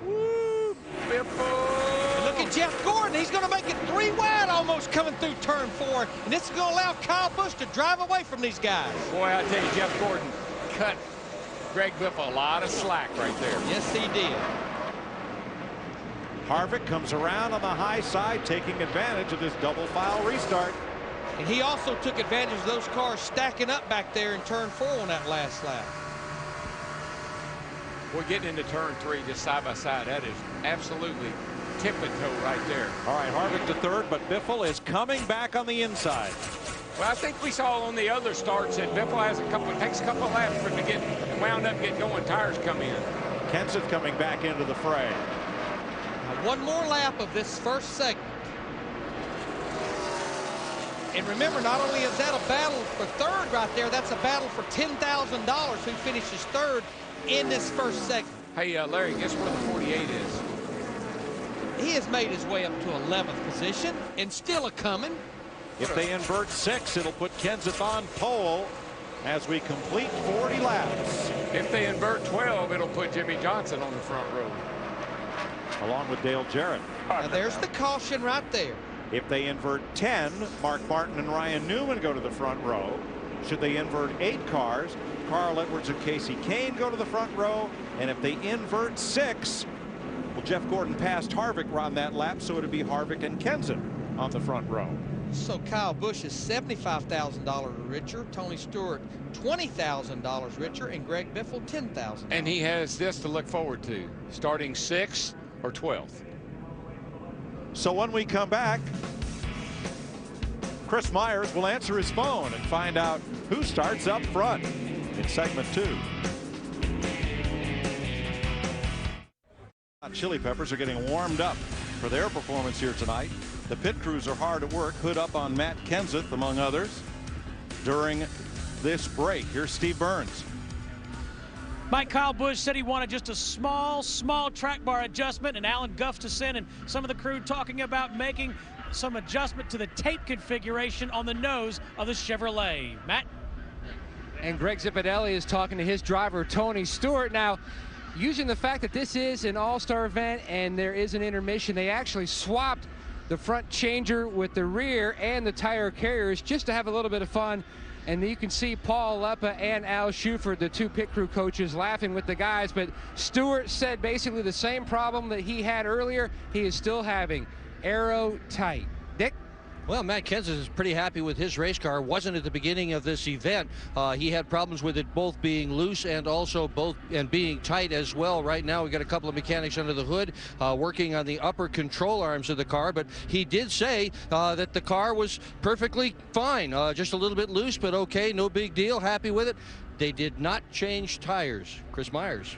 Woo, Biffle! And look at Jeff Gordon. He's going to make it 3 wide almost coming through turn 4. And this is going to allow Kyle Busch to drive away from these guys. Boy, I tell you, Jeff Gordon cut Greg Biffle a lot of slack right there. Yes, he did. Harvick comes around on the high side, taking advantage of this double file restart. And he also took advantage of those cars stacking up back there in turn 4 on that last lap. We're getting into turn 3 just side by side. That is absolutely tip and toe right there. All right, Harvick to 3rd, but Biffle is coming back on the inside. Well, I think we saw on the other starts that Biffle has takes a couple of laps for him to get wound up, get going. Tires come in. Kenseth coming back into the fray. Now, one more lap of this first segment. And remember, not only is that a battle for 3rd right there, that's a battle for $10,000 who finishes 3rd in this first segment. Hey, Larry, guess where the 48 is? He has made his way up to 11th position and still a-coming. If they invert 6, it'll put Kenseth on pole as we complete 40 laps. If they invert 12, it'll put Jimmy Johnson on the front row. Along with Dale Jarrett. Now there's the caution right there. If they invert 10, Mark Martin and Ryan Newman go to the front row. Should they invert 8 cars, Carl Edwards and Casey Kane go to the front row. And if they invert 6, well, Jeff Gordon passed Harvick on that lap, so it would be Harvick and Kenseth on the front row. So Kyle Busch is $75,000 richer, Tony Stewart $20,000 richer, and Greg Biffle $10,000. And he has this to look forward to, starting 6th or 12th. So when we come back, Chris Myers will answer his phone and find out who starts up front in segment 2. Chili Peppers are getting warmed up for their performance here tonight. The pit crews are hard at work. Hood up on Matt Kenseth, among others, during this break. Here's Steve Burns. Mike, Kyle Busch said he wanted just a small track bar adjustment, and Alan Gustafson and some of the crew talking about making some adjustment to the tape configuration on the nose of the Chevrolet. Matt? And Greg Zipadelli is talking to his driver, Tony Stewart. Now, using the fact that this is an all-star event and there is an intermission, they actually swapped the front changer with the rear and the tire carriers just to have a little bit of fun. And you can see Paul Leppa and Al Schuford, the two pit crew coaches, laughing with the guys. But Stewart said basically the same problem that he had earlier, he is still having. Aero tight. Dick? Well, Matt Kenseth is pretty happy with his race car. Wasn't at the beginning of this event. He had problems with it both being loose and also being tight as well. Right now, we got a couple of mechanics under the hood working on the upper control arms of the car. But he did say that the car was perfectly fine, just a little bit loose, but okay, no big deal. Happy with it. They did not change tires. Chris Myers.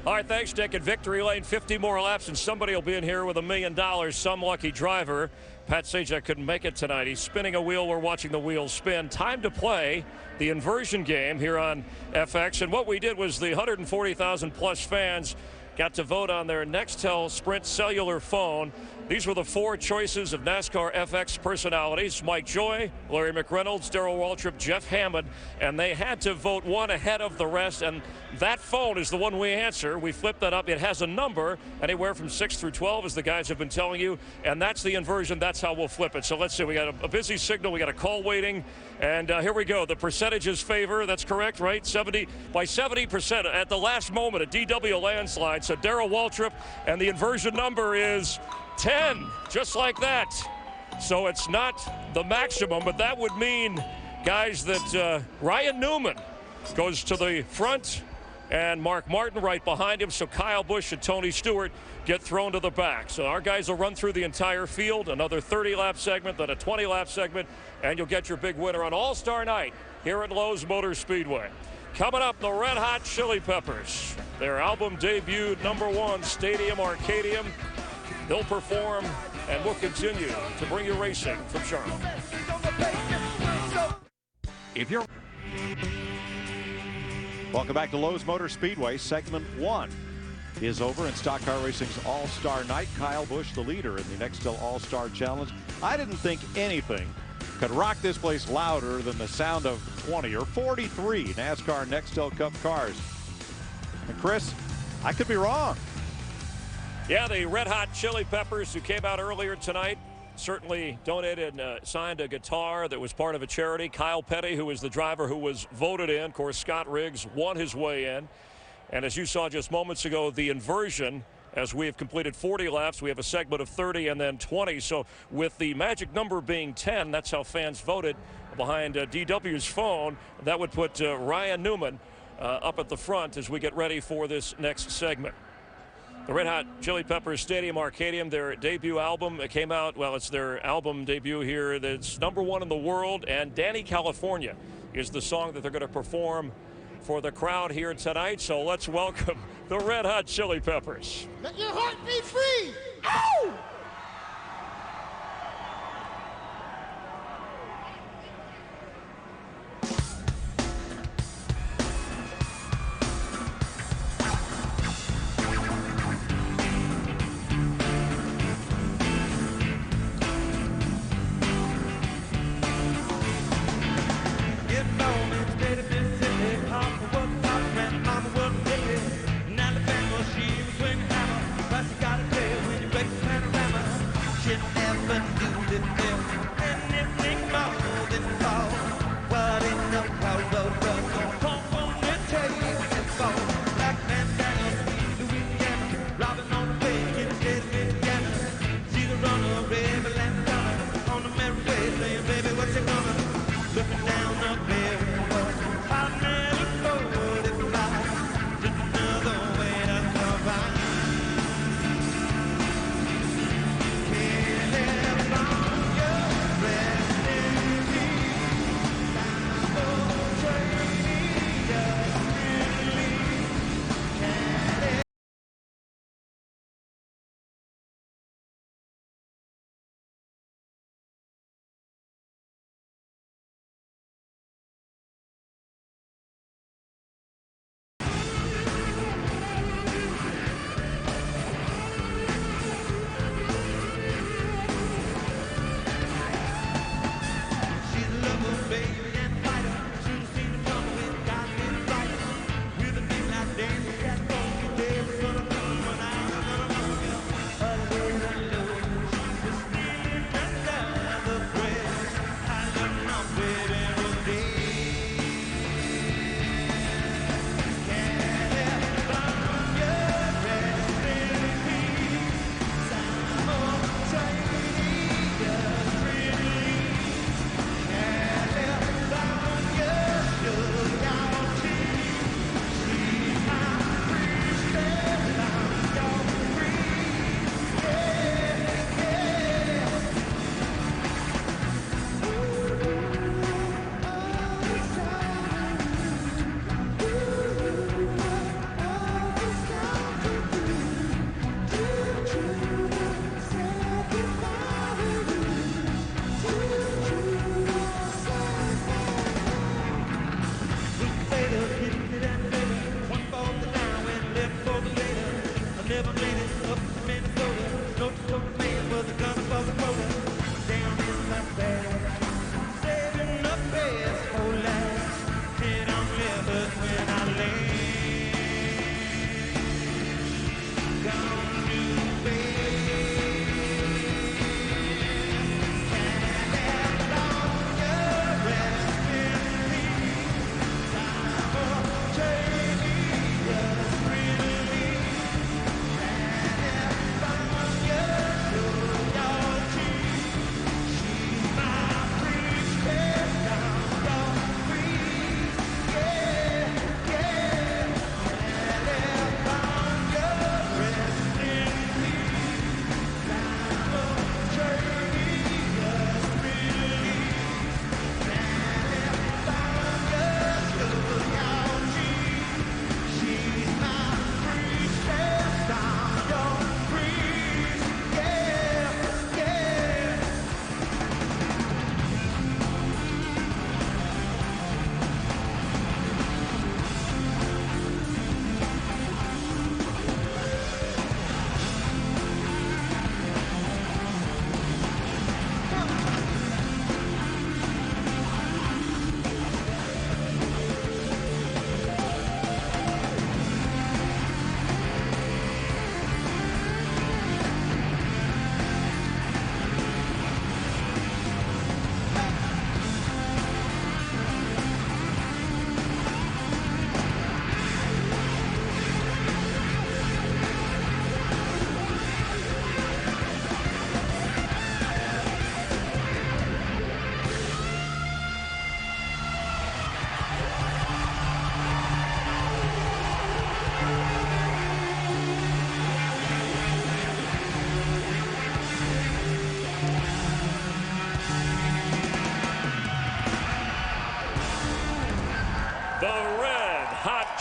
All right, thanks, Dick. At victory lane, 50 more laps, and somebody will be in here with $1 million. Some lucky driver. Pat Sajak couldn't make it tonight. He's spinning a wheel. We're watching the wheels spin. Time to play the inversion game here on FX. And what we did was the 140,000 plus fans got to vote on their Nextel Sprint cellular phone. These were the 4 choices of NASCAR FX personalities: Mike Joy, Larry McReynolds, Darrell Waltrip, Jeff Hammond, and they had to vote one ahead of the rest, and that phone is the one we answer. We flip that up. It has a number anywhere from 6 through 12, as the guys have been telling you, and that's the inversion. That's how we'll flip it. So let's see. We got a busy signal. We got a call waiting, and here we go. The percentages favor. That's correct, right? 70% at the last moment, a DW landslide. So Darrell Waltrip, and the inversion number is 10, just like that. So it's not the maximum, but that would mean, guys, that Ryan Newman goes to the front and Mark Martin right behind him. So Kyle Busch and Tony Stewart get thrown to the back. So our guys will run through the entire field, another 30-lap segment, then a 20-lap segment, and you'll get your big winner on All-Star Night here at Lowe's Motor Speedway. Coming up, the Red Hot Chili Peppers. Their album debuted #1, Stadium Arcadium. They'll perform, and we'll continue to bring you racing from Charlotte. If you're welcome back to Lowe's Motor Speedway. Segment 1 is over in Stock Car Racing's All-Star Night. Kyle Busch, the leader in the Nextel All-Star Challenge. I didn't think anything could rock this place louder than the sound of 20 or 43 NASCAR Nextel Cup cars. And Chris, I could be wrong. Yeah, the Red Hot Chili Peppers, who came out earlier tonight, certainly donated and signed a guitar that was part of a charity. Kyle Petty, who was the driver who was voted in. Of course, Scott Riggs won his way in. And as you saw just moments ago, the inversion, as we have completed 40 laps, we have a segment of 30 and then 20. So with the magic number being 10, that's how fans voted behind DW's phone. That would put Ryan Newman up at the front as we get ready for this next segment. The Red Hot Chili Peppers, Stadium Arcadium, their debut album, it came out, well, it's their album debut here that's #1 in the world, and Danny California is the song that they're going to perform for the crowd here tonight. So let's welcome the Red Hot Chili Peppers. Let your heart be free. Ow! Now the band was she was swinging hammer, but you gotta play when you break the pen around. never made it up to Minnesota. No total man was a gunner for the quota. Down in my bag, saving up gas for last. Did on rivers when I land. Gone to bed. California, rest in peace. Time for change, just release.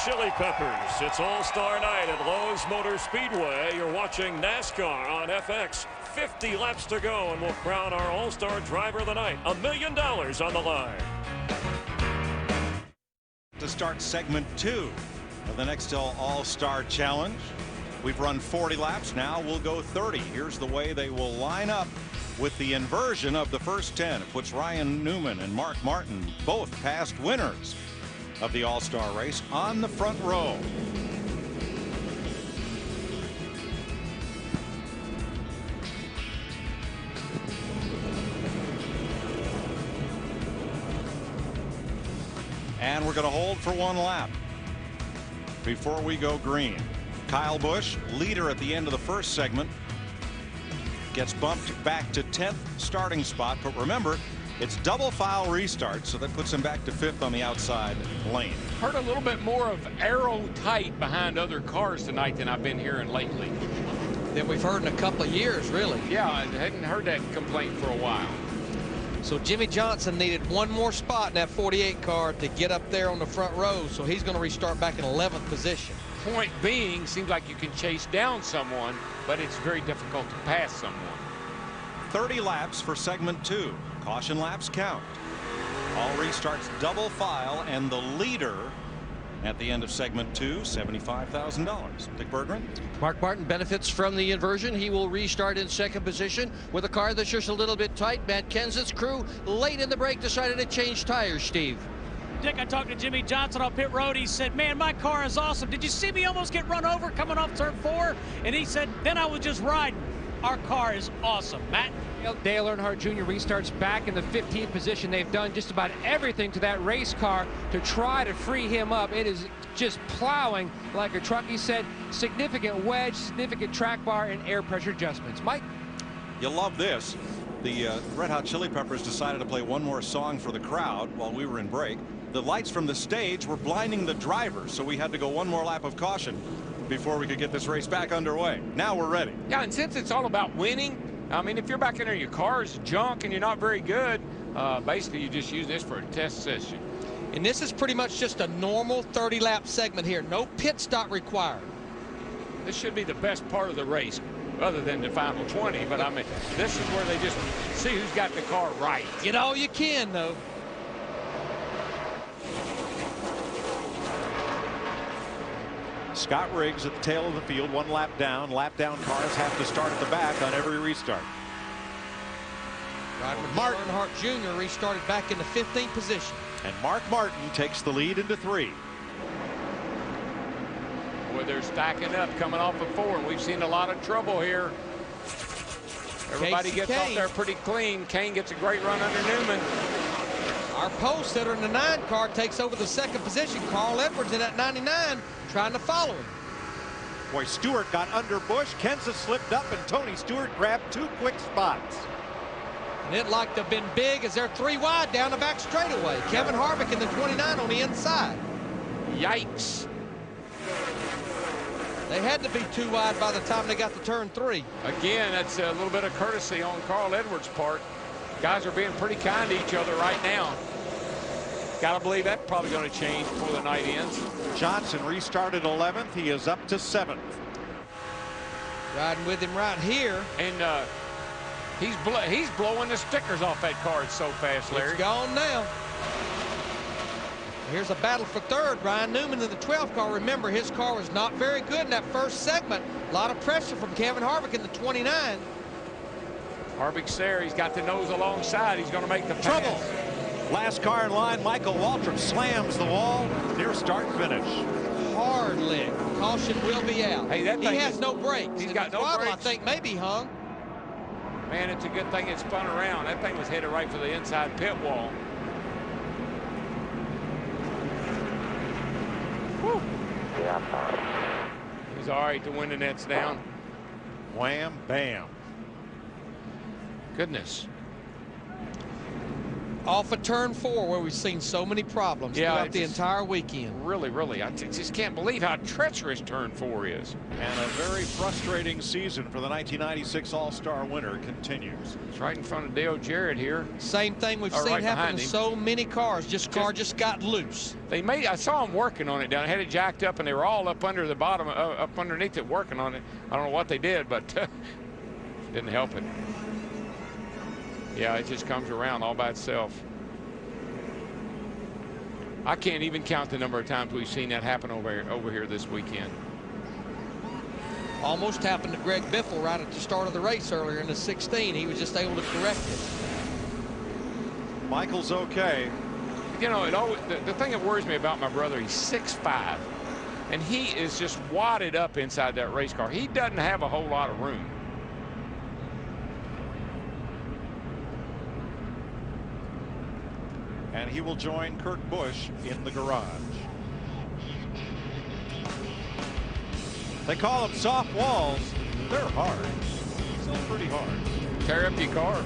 Chili Peppers. It's All-Star Night at Lowe's Motor Speedway. You're watching NASCAR on FX. 50 laps to go, and we'll crown our All-Star Driver of the Night. $1 million on the line. To start segment 2 of the Nextel All-Star Challenge. We've run 40 laps. Now we'll go 30. Here's the way they will line up with the inversion of the first 10. It puts Ryan Newman and Mark Martin, both past winners of the All-Star race, on the front row. And we're going to hold for one lap before we go green. Kyle Busch, leader at the end of the first segment, gets bumped back to 10th starting spot. But remember, it's double file restart, so that puts him back to 5th on the outside lane. Heard a little bit more of arrow tight behind other cars tonight than I've been hearing lately. Than we've heard in a couple of years, really. Yeah, I hadn't heard that complaint for a while. So Jimmy Johnson needed one more spot in that 48 car to get up there on the front row, so he's going to restart back in 11th position. Point being, seems like you can chase down someone, but it's very difficult to pass someone. 30 laps for segment 2. Caution laps count. All restarts double file, and the leader at the end of segment 2, $75,000. Dick Berggren. Mark Martin benefits from the inversion. He will restart in second position with a car that's just a little bit tight. Matt Kenseth's crew late in the break decided to change tires, Steve. Dick, I talked to Jimmy Johnson on pit road. He said, man, my car is awesome. Did you see me almost get run over coming off turn 4? And he said, then I was just riding. Our car is awesome. Matt? Dale Earnhardt Jr. restarts back in the 15th position. They've done just about everything to that race car to try to free him up. It is just plowing like a truck. He said significant wedge, significant track bar, and air pressure adjustments. Mike? You'll love this. The Red Hot Chili Peppers decided to play one more song for the crowd while we were in break. The lights from the stage were blinding the drivers, so we had to go one more lap of caution before we could get this race back underway. Now we're ready. Yeah, and since it's all about winning, I mean, if you're back in there, your car's junk and you're not very good, basically you just use this for a test session. And this is pretty much just a normal 30-lap segment here. No pit stop required. This should be the best part of the race, other than the final 20. But I mean, this is where they just see who's got the car right. Get all you can, though. Scott Riggs at the tail of the field, 1 lap down. Lap down cars have to start at the back on every restart. Martin Earnhardt Jr. restarted back in the 15th position. And Mark Martin takes the lead into 3. Well, they're stacking up coming off of 4, and we've seen a lot of trouble here. Everybody gets off there pretty clean. Kane gets a great run under Newman. Our pole sitter in the 9 car takes over the 2nd position. Carl Edwards in that 99 trying to follow him. Boy, Stewart got under Busch. Kenseth slipped up, and Tony Stewart grabbed 2 quick spots. And it like they've been big as they're 3 wide down the back straightaway. Kevin Harvick in the 29 on the inside. Yikes. They had to be 2 wide by the time they got to turn 3. Again, that's a little bit of courtesy on Carl Edwards' part. Guys are being pretty kind to each other right now. Got to believe that's probably going to change before the night ends. Johnson restarted 11th. He is up to 7th. Riding with him right here. And he's blowing the stickers off that car. It's so fast, Larry. It's gone now. Here's a battle for 3rd. Ryan Newman in the 12th car. Remember, his car was not very good in that first segment. A lot of pressure from Kevin Harvick in the 29. Harvick's there. He's got the nose alongside. He's going to make the trouble. pass. Last car in line, Michael Waltrip slams the wall near start finish. Hard lick. Caution will be out. Hey, that thing he has no brakes. He's got no throttle, brakes. I think maybe hung. Man, it's a good thing it spun around. That thing was headed right for the inside pit wall. Whew. He's all right to win the nets down. Wham, bam. Goodness. Off of turn 4 where we've seen so many problems throughout the entire weekend. Really, I just can't believe how treacherous turn 4 is. And a very frustrating season for the 1996 All-Star winner continues. It's right in front of Dale Jarrett here. Same thing we've seen happen to so many cars. Car just got loose. I saw them working on it down. I had it jacked up, and they were all up under the bottom, up underneath it, working on it. I don't know what they did, but didn't help it. Yeah, it just comes around all by itself. I can't even count the number of times we've seen that happen over here this weekend. Almost happened to Greg Biffle right at the start of the race earlier in the 16. He was just able to correct it. Michael's okay. You know, the thing that worries me about my brother, he's 6'5", and he is just wadded up inside that race car. He doesn't have a whole lot of room. And he will join Kurt Busch in the garage. They call them soft walls. They're hard. Still pretty hard. Tear up your car.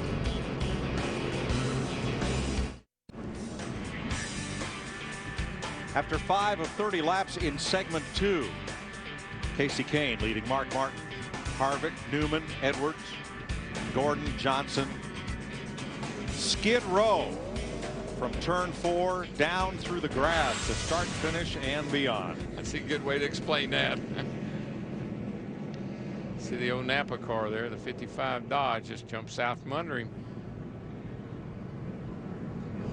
After 5 of 30 laps in segment 2, Kasey Kahne leading Mark Martin, Harvick, Newman, Edwards, Gordon, Johnson. Skid row from turn 4 down through the grass to start, finish, and beyond. That's a good way to explain that. See the old Napa car there, the 55 Dodge, just jumped south from under him.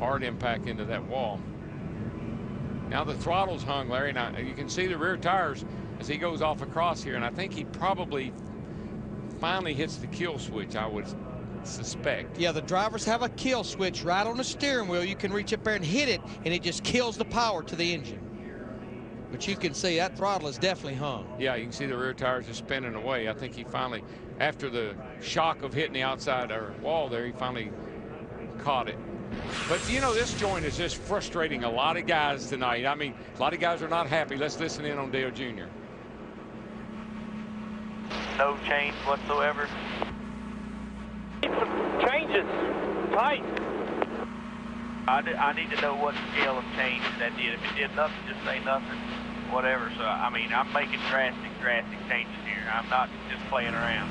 Hard impact into that wall. Now the throttle's hung, Larry. Now you can see the rear tires as he goes off across here, and I think he probably finally hits the kill switch, I would suspect. Yeah, the drivers have a kill switch right on the steering wheel. You can reach up there and hit it, and it just kills the power to the engine. But you can see that throttle is definitely hung. Yeah, you can see the rear tires are spinning away. I think he finally, after the shock of hitting the outside wall there, he finally caught it. But, you know, this joint is just frustrating a lot of guys tonight. I mean, a lot of guys are not happy. Let's listen in on Dale Jr. No change whatsoever. Changes. Tight. I need to know what scale of change that did. If it did nothing, just say nothing, whatever. So, I mean, I'm making drastic changes here. I'm not just playing around.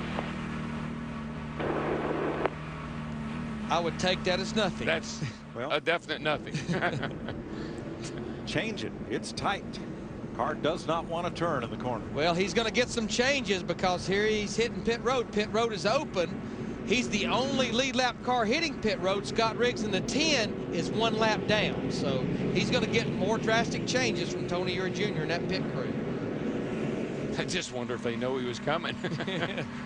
I would take that as nothing. That's a definite nothing. Change it. It's tight. Car does not want to turn in the corner. Well, he's going to get some changes because here he's hitting pit road. Pit road is open. He's the only lead lap car hitting pit road. Scott Riggs in the 10 is 1 lap down. So he's going to get more drastic changes from Tony Ure Jr. in that pit crew. I just wonder if they know he was coming.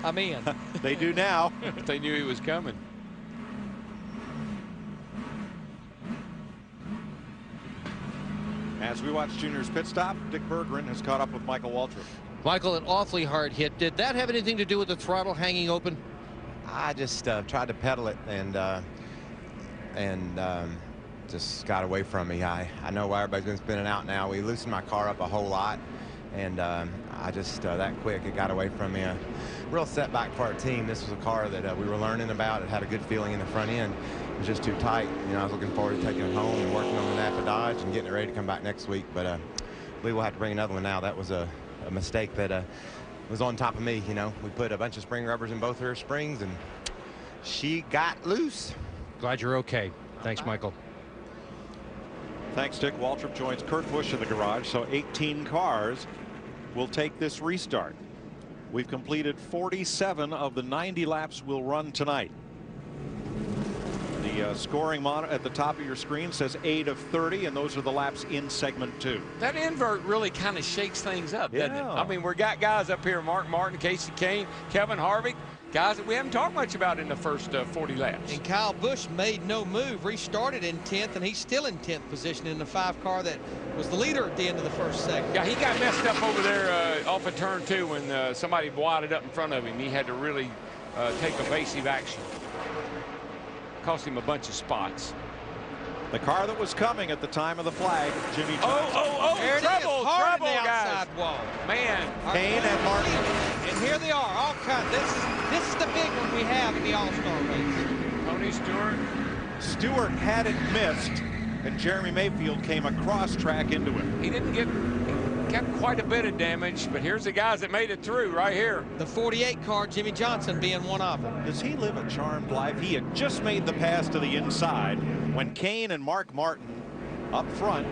I'm in. They do now. If they knew he was coming. As we watch Junior's pit stop, Dick Berggren has caught up with Michael Waltrip. Michael, an awfully hard hit. Did that have anything to do with the throttle hanging open? I just tried to pedal it and just got away from me. I know why everybody's been spinning out now. We loosened my car up a whole lot, and I just that quick it got away from me. A real setback for our team. This was a car that we were learning about. It had a good feeling in the front end. It was just too tight. You know, I was looking forward to taking it home and working on the Napa Dodge and getting it ready to come back next week. But I believe we'll have to bring another one now. That was a mistake that was on top of me. You know, we put a bunch of spring rubbers in both her springs, and she got loose. Glad you're okay. Thanks, Michael. Thanks, Dick. Waltrip joins Kurt Busch in the garage, so 18 cars will take this restart. We've completed 47 of the 90 laps we'll run tonight. The scoring monitor at the top of your screen says 8 of 30, and those are the laps in segment 2. That invert really kind of shakes things up, doesn't it? Yeah. I mean, we got guys up here, Mark Martin, Casey Kane, Kevin Harvick, guys that we haven't talked much about in the first 40 laps. And Kyle Busch made no move, restarted in 10th, and he's still in 10th position in the 5 car that was the leader at the end of the first segment. Yeah, he got messed up over there off of turn 2 when somebody wadded up in front of him. He had to really take evasive action. Cost him a bunch of spots. The car that was coming at the time of the flag, Jimmy Johnson. Oh, There it is, trouble, hard on the guys. outside wall. Man. Kane and Martin. And here they are, all kinds. This is the big one we have in the All-Star race. Tony Stewart. Stewart had it missed, and Jeremy Mayfield came across track into him. He didn't get kept quite a bit of damage, but here's the guys that made it through right here. The 48 car, Jimmy Johnson being one of them. Does he live a charmed life? He had just made the pass to the inside when Kane and Mark Martin up front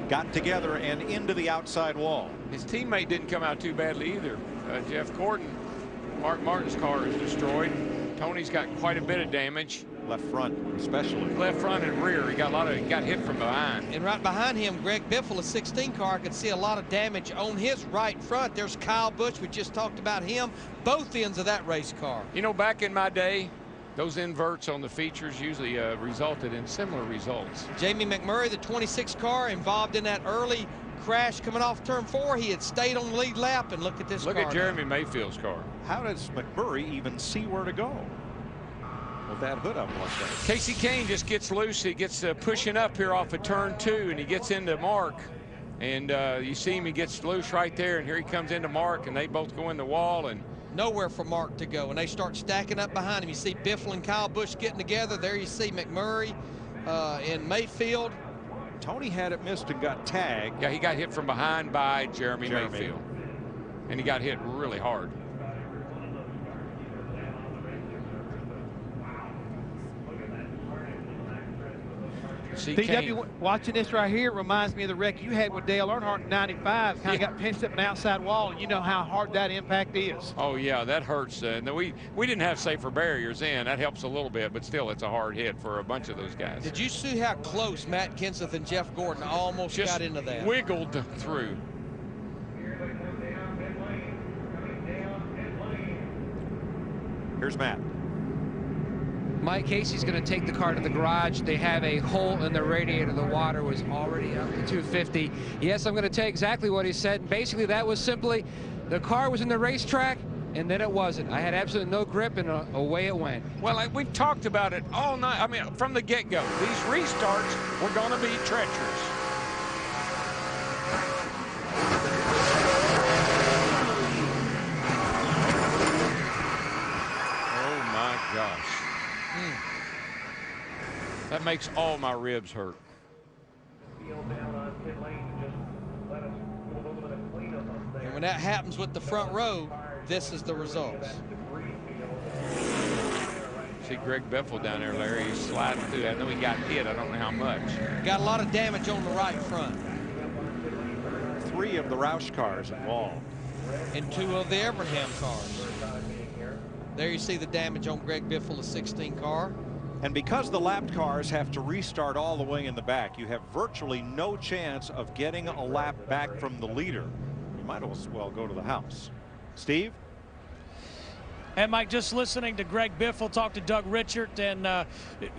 got together and into the outside wall. His teammate didn't come out too badly either. Jeff Gordon, Mark Martin's car is destroyed. Tony's got quite a bit of damage. Left front, especially. Left front and rear. He got hit from behind. And right behind him, Greg Biffle, a 16 car, could see a lot of damage on his right front. There's Kyle Busch. We just talked about him. Both ends of that race car. You know, back in my day, those inverts on the features usually resulted in similar results. Jamie McMurray, the 26 car, involved in that early crash coming off turn 4. He had stayed on the lead lap, and look at this car. Look at Jeremy Mayfield's car. How does McMurray even see where to go with that hood up like that? Casey Kane just gets loose. He gets pushing up here off of turn 2, and he gets into Mark. And you see him, he gets loose right there, and here he comes into Mark, and they both go in the wall. And nowhere for Mark to go, and they start stacking up behind him. You see Biffle and Kyle Busch getting together. There you see McMurray and Mayfield. Tony had it missed and got tagged. Yeah, he got hit from behind by Jeremy Mayfield, and he got hit really hard. DW, watching this right here reminds me of the wreck you had with Dale Earnhardt in '95. Kind of got pinched up an outside wall, and you know how hard that impact is. Oh yeah, that hurts. We didn't have safer barriers in. That helps a little bit, but still, it's a hard hit for a bunch of those guys. Did you see how close Matt Kenseth and Jeff Gordon almost just got into that? Wiggled through. Here's Matt. Mike Casey's going to take the car to the garage. They have a hole in the radiator. The water was already up to 250. Yes, I'm going to tell you exactly what he said. Basically, that was simply the car was in the racetrack, and then it wasn't. I had absolutely no grip, and away it went. Well, we've talked about it all night. I mean, from the get-go, these restarts were going to be treacherous. Oh, my gosh. That makes all my ribs hurt. And when that happens with the front row, this is the results. See Greg Biffle down there, Larry. He's sliding through. I know he got hit. I don't know how much. Got a lot of damage on the right front. 3 of the Roush cars involved. And 2 of the Evernham cars. There you see the damage on Greg Biffle, the 16 car. And because the lapped cars have to restart all the way in the back, you have virtually no chance of getting a lap back from the leader. you might as well go to the house. Steve? And Mike, just listening to Greg Biffle talk to Doug Richert, and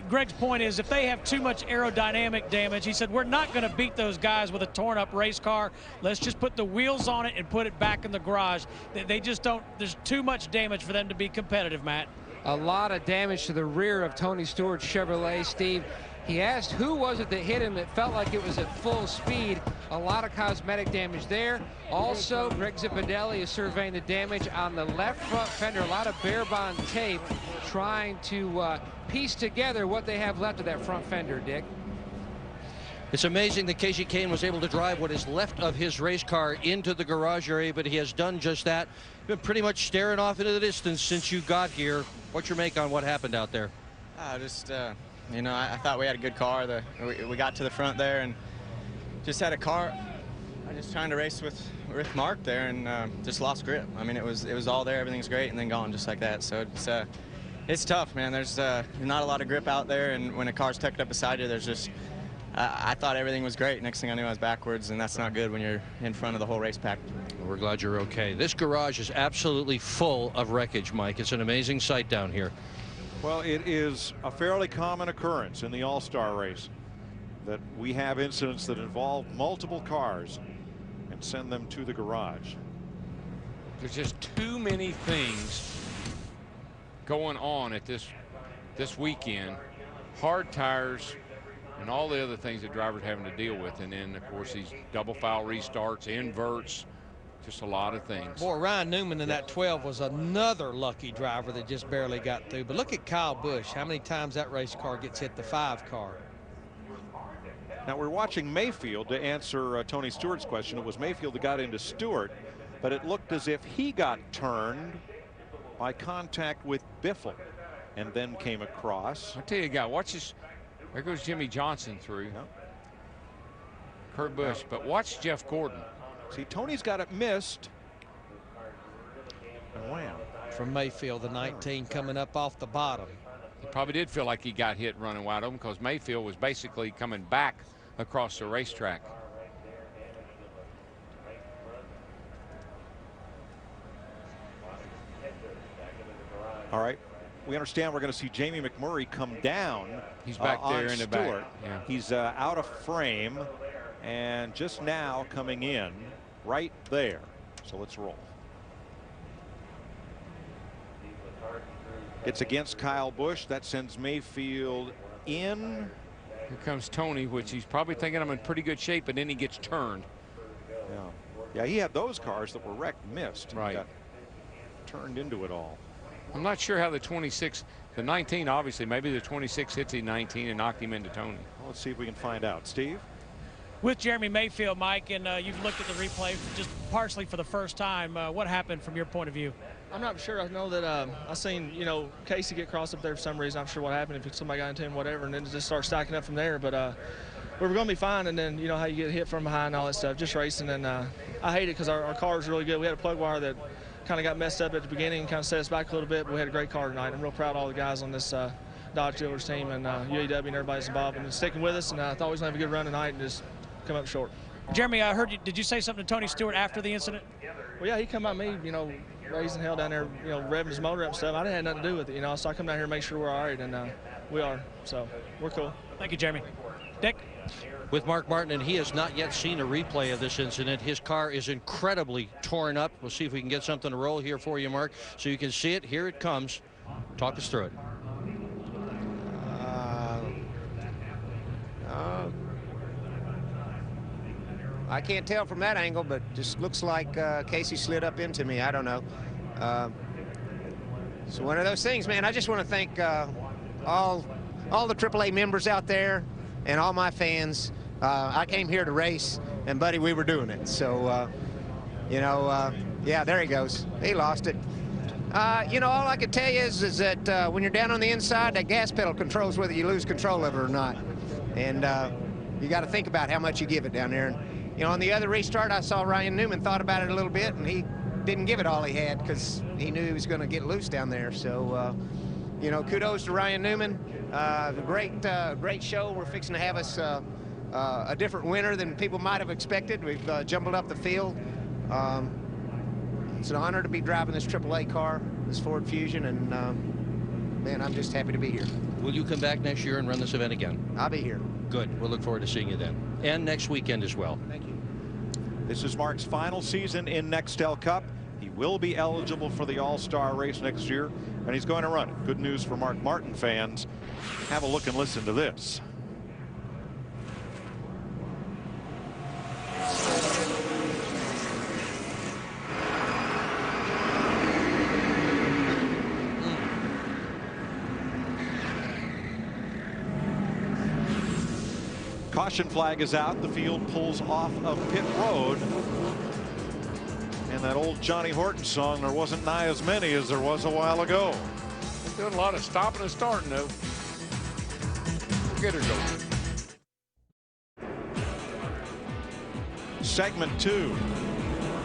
Greg's point is if they have too much aerodynamic damage, he said, we're not going to beat those guys with a torn up race car. Let's just put the wheels on it and put it back in the garage. They just don't, there's too much damage for them to be competitive, Matt. A lot of damage to the rear of Tony Stewart's Chevrolet, Steve. He asked who was it that hit him. It felt like it was at full speed. A lot of cosmetic damage there. Also, Greg Zipadelli is surveying the damage on the left front fender. A lot of bare bond tape, trying to piece together what they have left of that front fender, Dick. It's amazing that Casey Kane was able to drive what is left of his race car into the garage area, but he has done just that. Been pretty much staring off into the distance since you got here. What's your make on what happened out there? You know, I thought we had a good car. We got to the front there and just had a car. I just trying to race with Mark there and just lost grip. I mean, it was all there, everything's great, and then gone just like that. So it's tough, man. There's not a lot of grip out there, and when a car's tucked up beside you, there's just I thought everything was great. Next thing I knew, I was backwards, and that's not good when you're in front of the whole race pack. Well, we're glad you're okay. This garage is absolutely full of wreckage, Mike. It's an amazing sight down here. Well, it is a fairly common occurrence in the All-Star race that we have incidents that involve multiple cars and send them to the garage. There's just too many things going on at this weekend. Hard tires and all the other things that drivers are having to deal with. And then, of course, these double foul restarts, inverts, just a lot of things. Boy, Ryan Newman in that 12 was another lucky driver that just barely got through. But look at Kyle Busch, how many times that race car gets hit the 5 car. Now we're watching Mayfield to answer Tony Stewart's question. It was Mayfield that got into Stewart, but it looked as if he got turned by contact with Biffle and then came across. I tell you, guy, watch this. There goes Jimmy Johnson through. Kurt Busch, but watch Jeff Gordon. See, Tony's got it missed. And wham. From Mayfield, the 19 coming up off the bottom. He probably did feel like he got hit running wide open because Mayfield was basically coming back across the racetrack. All right. We understand we're going to see Jamie McMurray come down. He's back there in the Stewart. back. Yeah. He's out of frame and just now coming in right there. So let's roll. It's against Kyle Busch. That sends Mayfield in. Here comes Tony, which he's probably thinking I'm in pretty good shape, but then he gets turned. Yeah, he had those cars that were wrecked missed. Right. He got turned into it all. I'm not sure how the 26, the 19, obviously, maybe the 26 hits the 19 and knocked him into Tony. Well, let's see if we can find out. Steve? With Jeremy Mayfield, Mike, and you've looked at the replay just partially for the first time. What happened from your point of view? I'm not sure. I know that I seen, Casey get crossed up there for some reason. I'm sure what happened, if somebody got into him, whatever, and then just start stacking up from there. But we were going to be fine, and then, how you get hit from behind and all that stuff, just racing. And I hate it because our car is really good. We had a plug wire that kind of got messed up at the beginning and kind of set us back a little bit, but we had a great car tonight. I'm real proud of all the guys on this Dodge Dealers team and UAW and everybody that's involved and sticking with us. And I thought we was going to have a good run tonight and just come up short. Jeremy, I heard you. Did you say something to Tony Stewart after the incident? Well, yeah, he come at me, raising hell down there, revving his motor up and stuff. I didn't have nothing to do with it, so I come down here and make sure we're all right, and we are. So we're cool. Thank you, Jeremy. Dick? With Mark Martin, and he has not yet seen a replay of this incident. His car is incredibly torn up. We'll see if we can get something to roll here for you, Mark, so you can see it. Here it comes. Talk us through it. I can't tell from that angle, but just looks like Casey slid up into me. I don't know. So one of those things, man. I just want to thank all the AAA members out there and all my fans. I came here to race, and buddy, we were doing it. So, yeah, there he goes. He lost it. All I can tell you is that when you're down on the inside, that gas pedal controls whether you lose control of it or not. And you got to think about how much you give it down there. And, on the other restart, I saw Ryan Newman thought about it a little bit, and he didn't give it all he had because he knew he was going to get loose down there. So, kudos to Ryan Newman. Great show. We're fixing to have us a different winner than people might have expected. We've jumbled up the field. It's an honor to be driving this AAA car, this Ford Fusion, and man, I'm just happy to be here. Will you come back next year and run this event again? I'll be here. Good. We'll look forward to seeing you then. And next weekend as well. Thank you. This is Mark's final season in Nextel Cup. He will be eligible for the All-Star race next year, and he's going to run it. Good news for Mark Martin fans. Have a look and listen to this. Caution flag is out. The field pulls off of pit road. And that old Johnny Horton song, there wasn't nigh as many as there was a while ago. Doing a lot of stopping and starting, though. Get her going. Segment 2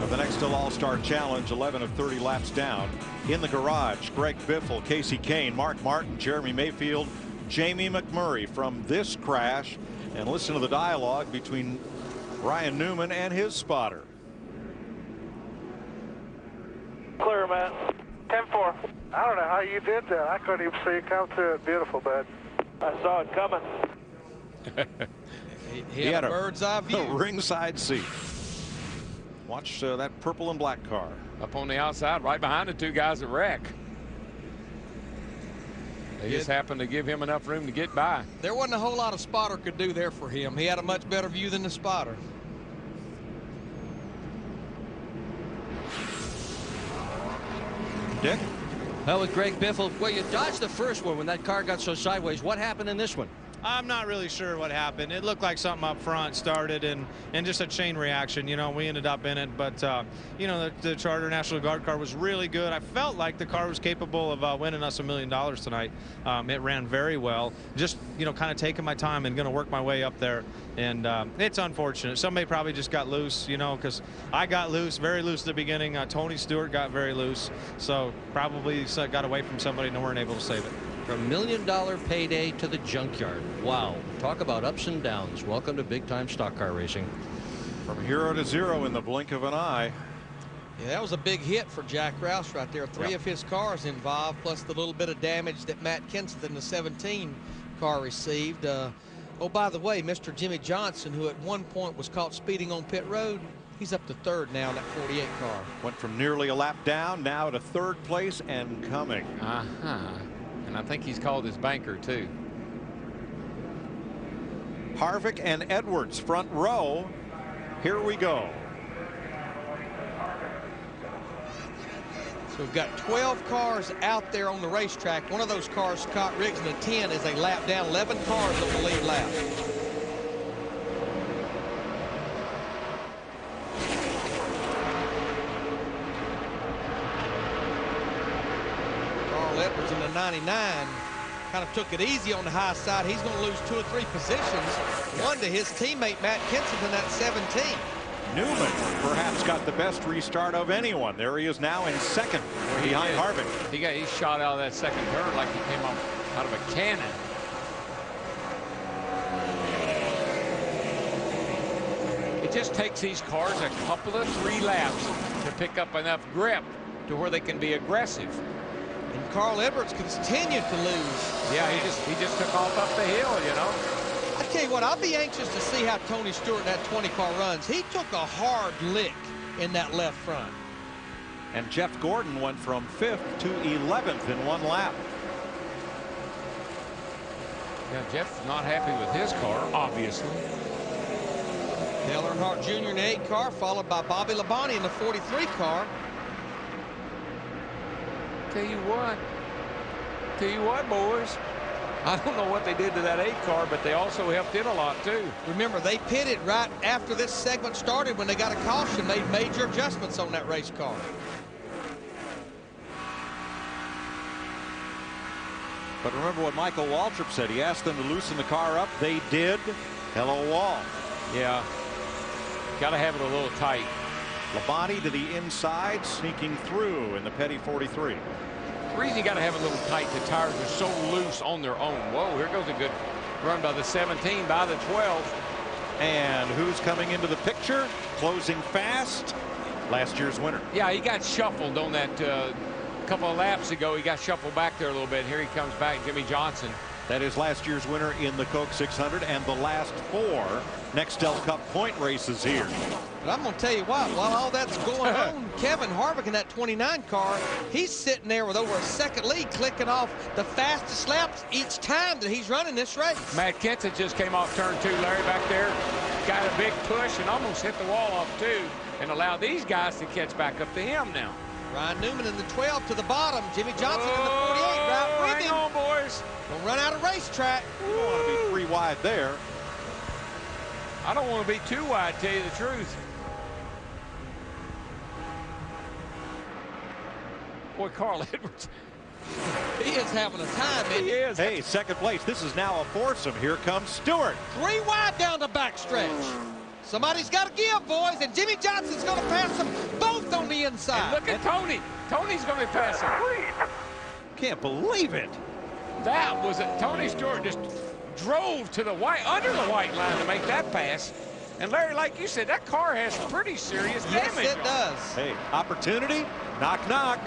of the Nextel All-Star Challenge, 11 of 30 laps down. In the garage, Greg Biffle, Casey Kane, Mark Martin, Jeremy Mayfield, Jamie McMurray from this crash. And listen to the dialogue between Ryan Newman and his spotter. Clear, man. 10-4. I don't know how you did that. I couldn't even see it come through it. Beautiful, bud. I saw it coming. He had a bird's eye view. A ringside seat. Watch that purple and black car. Up on the outside, right behind the two guys that wreck. They just happened to give him enough room to get by. There wasn't a whole lot a spotter could do there for him. He had a much better view than the spotter. Dick? Well, with Greg Biffle, well, you dodged the first one when that car got so sideways. What happened in this one? I'm not really sure what happened. It looked like something up front started and just a chain reaction. You know, we ended up in it, but you know, the Charter National Guard car was really good. I felt like the car was capable of winning us $1 million tonight. It ran very well. Just, you know, kind of taking my time and going to work my way up there. And it's unfortunate. Somebody probably just got loose, you know, because I got loose, very loose at the beginning. Tony Stewart got very loose, so probably got away from somebody and weren't able to save it. From $1 million payday to the junkyard. Wow. Talk about ups and downs. Welcome to big time stock car racing. From 0 to 0 in the blink of an eye. Yeah, that was a big hit for Jack Rouse right there. Three of his cars involved, plus the little bit of damage that Matt Kenseth, the 17 car, received. Oh, by the way, Mr. Jimmy Johnson, who at one point was caught speeding on pit road, he's up to third now in that 48 car. Went from nearly a lap down now to third place and coming. And I think he's called his banker too. Harvick and Edwards front row. Here we go. So we've got 12 cars out there on the racetrack. One of those cars, Scott Riggs, in the 10 is a lap down. 11 cars on the lead lap. Edwards in the 99 kind of took it easy on the high side. He's going to lose 2 or 3 positions. One to his teammate Matt Kenseth in that 17. Newman perhaps got the best restart of anyone. There he is now in second behind Harvick. He shot out of that second turn like he came out of a cannon. It just takes these cars a couple of 3 laps to pick up enough grip to where they can be aggressive. And Carl Edwards continued to lose. Yeah, he just took off up the hill, you know. I tell you what, I'll be anxious to see how Tony Stewart in that 20 car runs. He took a hard lick in that left front. And Jeff Gordon went from 5th to 11th in 1 lap. Yeah, Jeff's not happy with his car, obviously. Dale Earnhardt Jr. in the 8 car, followed by Bobby Labonte in the 43 car. Tell you what, boys. I don't know what they did to that 8 car, but they also helped it a lot too. Remember, they pitted right after this segment started when they got a caution, made major adjustments on that race car. But remember what Michael Waltrip said. He asked them to loosen the car up. They did. Hello, Wall. Yeah. Got to have it a little tight. Labonte to the inside, sneaking through in the Petty 43. The reason you got to have it a little tight, the tires are so loose on their own. Whoa, here goes a good run by the 17, by the 12. And who's coming into the picture? Closing fast. last year's winner. Yeah, he got shuffled on that couple of laps ago. He got shuffled back there a little bit. Here he comes back, Jimmy Johnson. That is last year's winner in the Coke 600 and the last 4 Nextel Cup point races here. But I'm going to tell you what, while all that's going on, Kevin Harvick in that 29 car, he's sitting there with over a second lead, clicking off the fastest laps each time that he's running this race. Matt Kenseth just came off turn 2, Larry, back there. Got a big push and almost hit the wall off, too, and allowed these guys to catch back up to him now. Ryan Newman in the 12 to the bottom. Jimmy Johnson in the 48 right with him. Hang on, boys. Don't run out of racetrack. You don't want to be 3 wide there. I don't want to be too wide, to tell you the truth. Boy, Carl Edwards. He is having a time, isn't he? He is. Hey, second place. This is now a foursome. Here comes Stewart. 3 wide down the backstretch. Somebody's got to give, boys, and Jimmy Johnson's going to pass them both on the inside. And look at Tony. Tony's going to pass him. Can't believe it. That was it. Tony Stewart just drove to the white, under the white line to make that pass. And Larry, like you said, that car has pretty serious damage. Yes, it does. Hey, opportunity, knock, knock.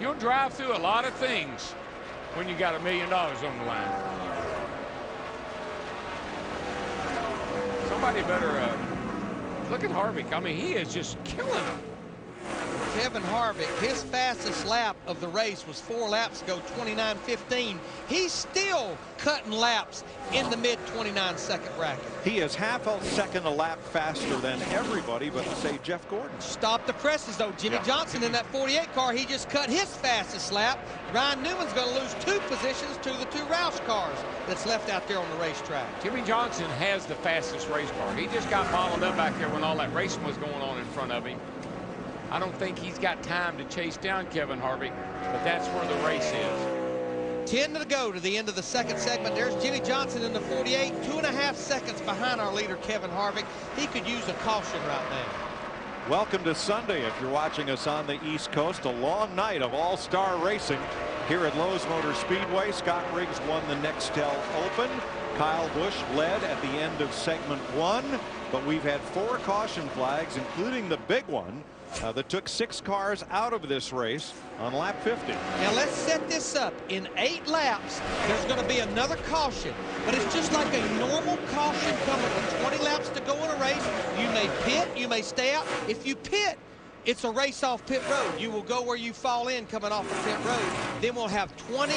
You'll drive through a lot of things when you got $1 million on the line. Somebody better look at Harvick. I mean, he is just killing him. Kevin Harvick, his fastest lap of the race was 4 laps ago, 29.15. He's still cutting laps in the mid-29 second bracket. He is half a second a lap faster than everybody but, say, Jeff Gordon. Stop the presses, though. Jimmy Johnson in that 48 car, he just cut his fastest lap. Ryan Newman's going to lose 2 positions to the 2 Roush cars that's left out there on the racetrack. Jimmy Johnson has the fastest race car. He just got bottled up back there when all that racing was going on in front of him. I don't think he's got time to chase down Kevin Harvick, but that's where the race is. 10 to go to the end of the second segment. There's Jimmy Johnson in the 48, 2.5 seconds behind our leader, Kevin Harvick. He could use a caution right now. Welcome to Sunday. If you're watching us on the East Coast, a long night of all-star racing here at Lowe's Motor Speedway. Scott Riggs won the Nextel Open. Kyle Busch led at the end of segment 1, but we've had 4 caution flags, including the big one that took 6 cars out of this race on lap 50. Now let's set this up. In 8 laps, there's going to be another caution, but it's just like a normal caution coming with 20 laps to go in a race. You may pit, you may stay out. If you pit, it's a race off pit road. You will go where you fall in coming off the pit road. Then we'll have 20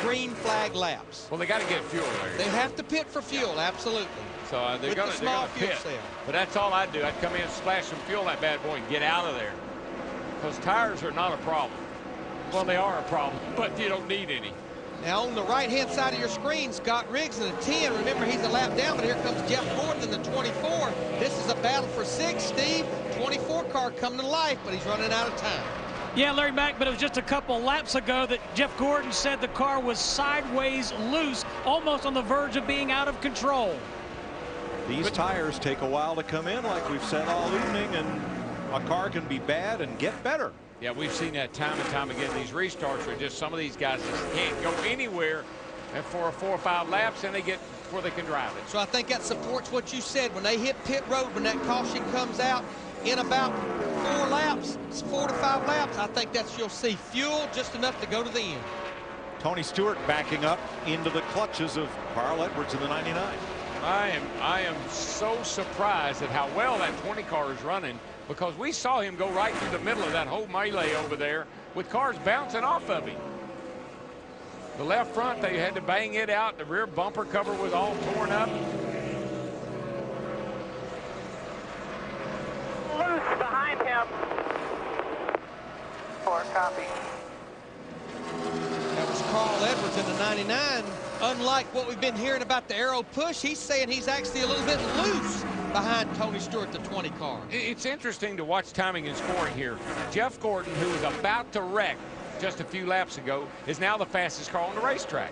green flag laps. Well, they got to get fuel there. They have to pit for fuel, absolutely. So they're going to pit. But that's all I'd do. I'd come in and splash some fuel in that bad boy and get out of there. Because tires are not a problem. Well, they are a problem, but you don't need any. Now on the right-hand side of your screen, Scott Riggs in a 10. Remember, he's a lap down, but here comes Jeff Gordon in the 24. This is a battle for 6, Steve. 24 car coming to life, but he's running out of time. Yeah, Larry Mack, but it was just a couple laps ago that Jeff Gordon said the car was sideways loose, almost on the verge of being out of control. These tires take a while to come in, like we've said all evening, and a car can be bad and get better. Yeah, we've seen that time and time again. These restarts are just, some of these guys just can't go anywhere and for 4 or 5 laps, and they get where they can drive it. So I think that supports what you said. When they hit pit road, when that caution comes out in about 4 laps, 4 to 5 laps, I think that's, you'll see fuel just enough to go to the end. Tony Stewart backing up into the clutches of Carl Edwards in the 99. I am so surprised at how well that 20 car is running, because we saw him go right through the middle of that whole melee over there with cars bouncing off of him. The left front, they had to bang it out. The rear bumper cover was all torn up. Loose behind him. 4 copy. That was Carl Edwards in the 99. Unlike what we've been hearing about the aero push, he's saying he's actually a little bit loose behind Tony Stewart, the 20 car. It's interesting to watch timing and scoring here. Jeff Gordon, who was about to wreck just a few laps ago, is now the fastest car on the racetrack.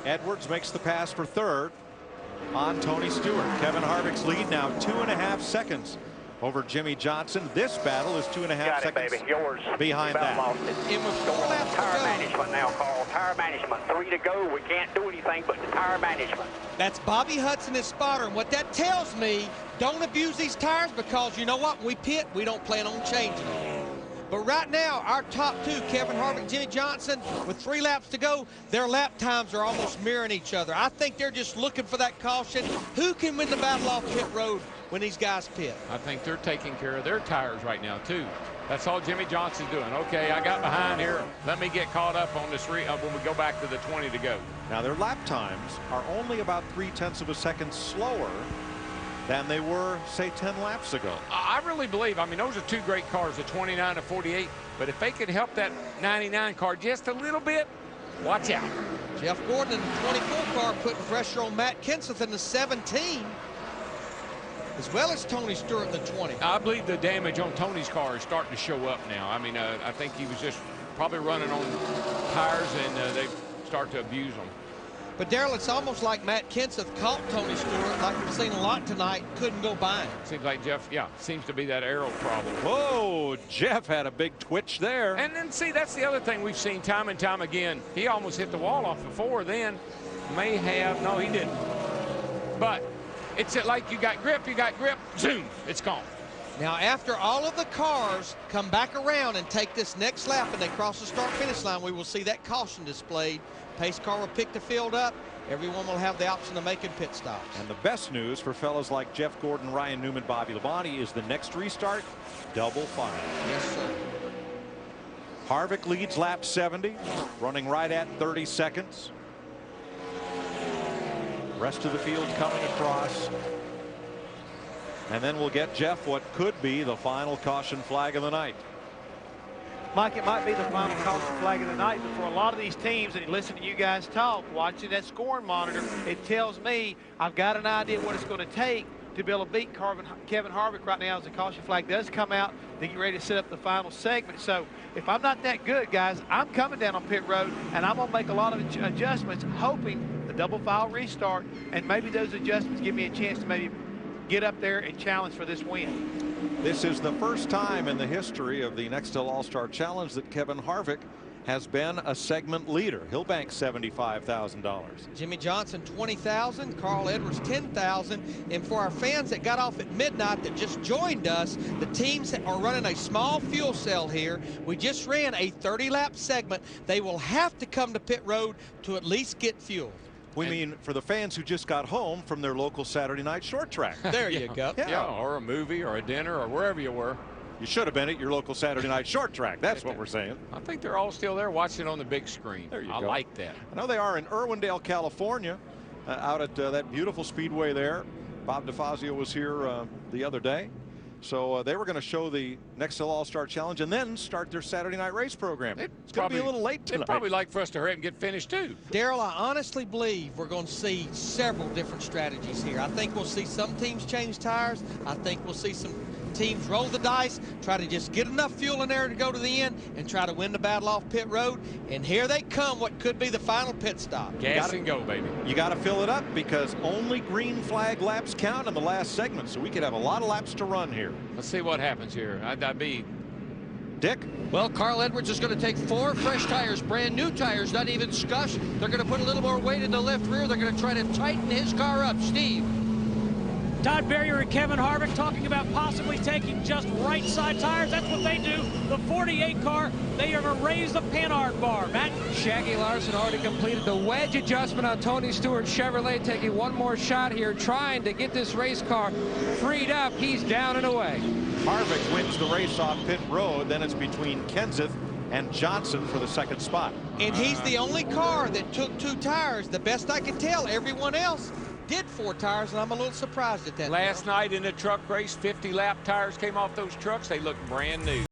Edwards makes the pass for 3rd on Tony Stewart. Kevin Harvick's lead now 2.5 seconds over Jimmy Johnson. This battle is 2.5 seconds baby. Yours. behind that. It was 4 laps to Tire go. management now, Carl. Tire management. 3 to go. We can't do anything but the tire management. That's Bobby Hudson, his spotter. And what that tells me, don't abuse these tires, because you know what? When we pit, we don't plan on changing them. But right now, our top two, Kevin Harvick, Jimmy Johnson, with 3 laps to go, their lap times are almost mirroring each other. I think they're just looking for that caution. Who can win the battle off pit road when these guys pit? I think they're taking care of their tires right now, too. That's all Jimmy Johnson's doing. Okay, I got behind here. Let me get caught up on this when we go back to the 20 to go. Now, their lap times are only about 0.3 of a second slower than they were, say, 10 laps ago. I really believe, I mean, those are 2 great cars, the 29 and 48, but if they could help that 99 car just a little bit, watch out. Jeff Gordon in the 24 car putting pressure on Matt Kenseth in the 17, as well as Tony Stewart in the 20. I believe the damage on Tony's car is starting to show up now. I mean, I think he was just probably running on tires, and they start to abuse them. But Darrell, it's almost like Matt Kenseth caught Tony Stewart, like we've seen a lot tonight, couldn't go by him. Seems like Jeff, seems to be that aero problem. Whoa, Jeff had a big twitch there. And then, see, that's the other thing we've seen time and time again. He almost hit the wall off before then. May have, no, he didn't. But it's like you got grip, zoom, it's gone. Now, after all of the cars come back around and take this next lap and they cross the start-finish line, we will see that caution displayed. Pace car will pick the field up. Everyone will have the option of making pit stops. And the best news for fellas like Jeff Gordon, Ryan Newman, Bobby Labonte is the next restart, double final. Yes, sir. Harvick leads lap 70, running right at 30 seconds. Rest of the field coming across. And then we'll get Jeff what could be the final caution flag of the night. Mike, it might be the final caution flag of the night, but for a lot of these teams, and listen to you guys talk, watching that scoring monitor, it tells me I've got an idea what it's going to take to be able to beat Kevin Harvick right now as the caution flag does come out to get ready to set up the final segment. So if I'm not that good, guys, I'm coming down on pit road, and I'm going to make a lot of adjustments, hoping the double file restart, and maybe those adjustments give me a chance to maybe get up there and challenge for this win. This is the first time in the history of the Nextel All-Star Challenge that Kevin Harvick has been a segment leader. He'll bank $75,000. Jimmy Johnson, $20,000. Carl Edwards, $10,000. And for our fans that got off at midnight that just joined us, the teams are running a small fuel cell here. We just ran a 30-lap segment. They will have to come to pit road to at least get fuel. We mean for the fans who just got home from their local Saturday night short track. There you go. Yeah, or a movie or a dinner or wherever you were. You should have been at your local Saturday night short track. That's what we're saying. I think they're all still there watching on the big screen. There you go. I like that. I know they are in Irwindale, California, out at that beautiful speedway there. Bob DeFazio was here the other day. So they were going to show the Nextel All-Star Challenge and then start their Saturday night race program. It's going to be a little late tonight. They'd probably like for us to hurry up and get finished too. Darrell, I honestly believe we're going to see several different strategies here. I think we'll see some teams change tires. I think we'll see some teams roll the dice, try to just get enough fuel in there to go to the end and try to win the battle off pit road. And here they come, what could be the final pit stop. Gas and go, baby. You got to fill it up because only green flag laps count in the last segment, so we could have a lot of laps to run here. Let's see what happens here. I'd be Dick? Well, Carl Edwards is going to take 4 fresh tires, brand new tires, not even scuffed. They're going to put a little more weight in the left rear. They're going to try to tighten his car up. Steve. Todd Berrier and Kevin Harvick talking about possibly taking just right side tires. That's what they do. The 48 car, they are going to raise the Panhard bar. Matt? Shaggy Larson already completed the wedge adjustment on Tony Stewart Chevrolet, taking one more shot here, trying to get this race car freed up. He's down and away. Harvick wins the race off pit road. Then it's between Kenseth and Johnson for the second spot. And he's the only car that took 2 tires. The best I can tell, everyone else did 4 tires, and I'm a little surprised at that. Last night in the truck race, 50-lap tires came off those trucks. They look brand new.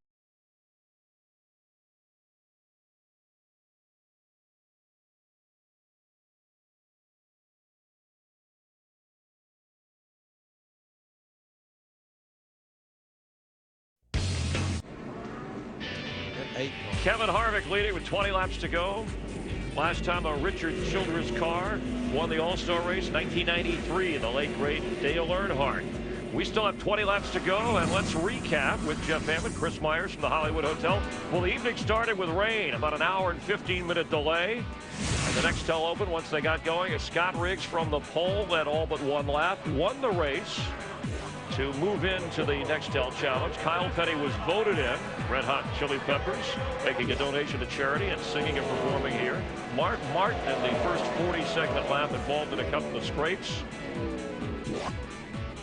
Kevin Harvick leading with 20 laps to go. Last time a Richard Childress car won the All-Star race, 1993, the late great Dale Earnhardt. We still have 20 laps to go, and let's recap with Jeff Hammond, Chris Myers from the Hollywood Hotel. Well, the evening started with rain, about an hour and 15-minute delay. And the Nextel Open, once they got going, is Scott Riggs from the pole, led all but one lap, won the race to move into the Nextel Challenge. Kyle Petty was voted in. Red Hot Chili Peppers making a donation to charity and singing and performing here. Mark Martin in the first 40-segment lap involved in a couple of scrapes.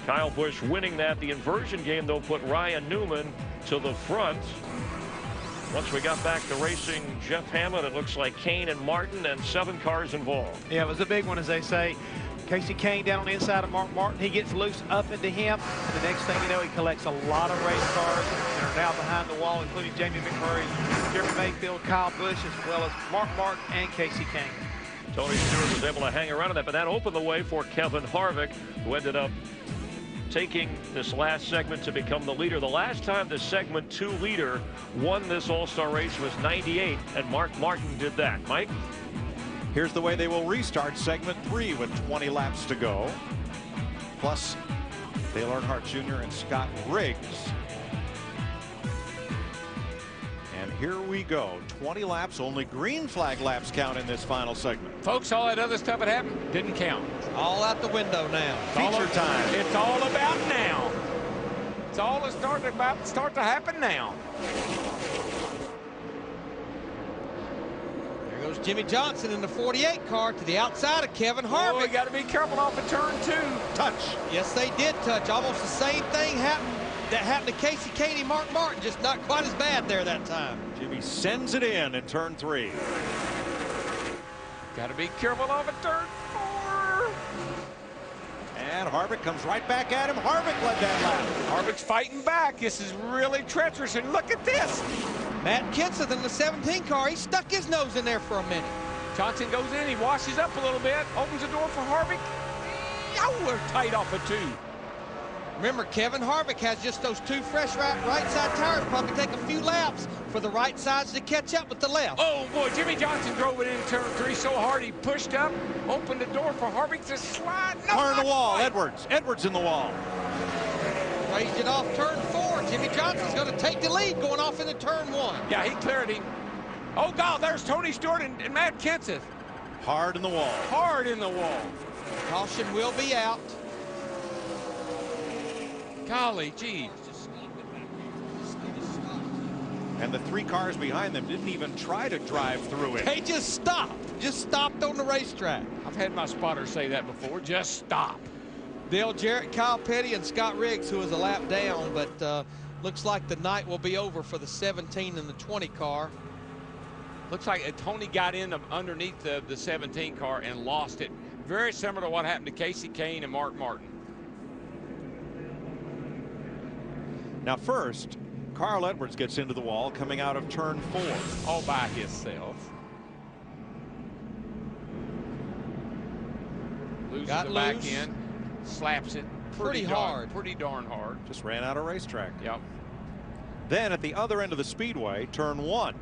Kyle Busch winning that. The inversion game, though, put Ryan Newman to the front. Once we got back to racing, Jeff Hammond, it looks like Kane and Martin and 7 cars involved. Yeah, it was a big one, as they say. Casey Kane down on the inside of Mark Martin. He gets loose up into him. And the next thing you know, he collects a lot of race cars that are now behind the wall, including Jamie Mcmurray, Jeremy Mayfield, Kyle Busch, as well as Mark Martin and Casey Kane. Tony Stewart was able to hang around in that, but that opened the way for Kevin Harvick, who ended up taking this last segment to become the leader. The last time the segment 2 leader won this All-Star race was '98, and Mark Martin did that. Mike? Here's the way they will restart segment 3 with 20 laps to go. Plus Dale Earnhardt Jr. and Scott Riggs. And here we go. 20 laps, only green flag laps count in this final segment. Folks, all that other stuff that happened didn't count. All out the window now. Feature time. It's all about now. It's all start to happen now. There goes Jimmy Johnson in the 48 car to the outside of Kevin Harvick. Oh, we got to be careful off of turn 2. Touch. Yes, they did touch. Almost the same thing that happened to Casey Kane and Mark Martin, just not quite as bad there that time. Jimmy sends it in turn 3. Got to be careful off of turn 4. And Harvick comes right back at him. Harvick led that lap. Harvick's fighting back. This is really treacherous, and look at this. Matt Kenseth in the 17 car, he stuck his nose in there for a minute. Johnson goes in, he washes up a little bit, opens the door for Harvick. Oh, we're tight off of 2. Remember, Kevin Harvick has just those 2 fresh right side tires. Probably take a few laps for the right sides to catch up with the left. Oh, boy, Jimmy Johnson drove it in turn 3 so hard he pushed up, opened the door for Harvick to slide. No, Turn the wall, quite. Edwards in the wall. Raised it off turn 4. Jimmy Johnson's going to take the lead going off into turn 1. Yeah, he cleared him. Oh, God, there's Tony Stewart and Matt Kenseth. Hard in the wall. Hard in the wall. Caution will be out. Golly gee. And the 3 cars behind them didn't even try to drive through it. They just stopped. Just stopped on the racetrack. I've had my spotter say that before. Just stop. Dale Jarrett, Kyle Petty, and Scott Riggs, who was a lap down, but looks like the night will be over for the 17 and the 20 car. Looks like Tony got in underneath the 17 car and lost it. Very similar to what happened to Casey Kane and Mark Martin. Now first, Carl Edwards gets into the wall coming out of turn 4. All by himself. Loses Got the loose. back end, slaps it Pretty hard. Pretty darn hard. Just ran out of racetrack. Yep. Then at the other end of the speedway, turn 1.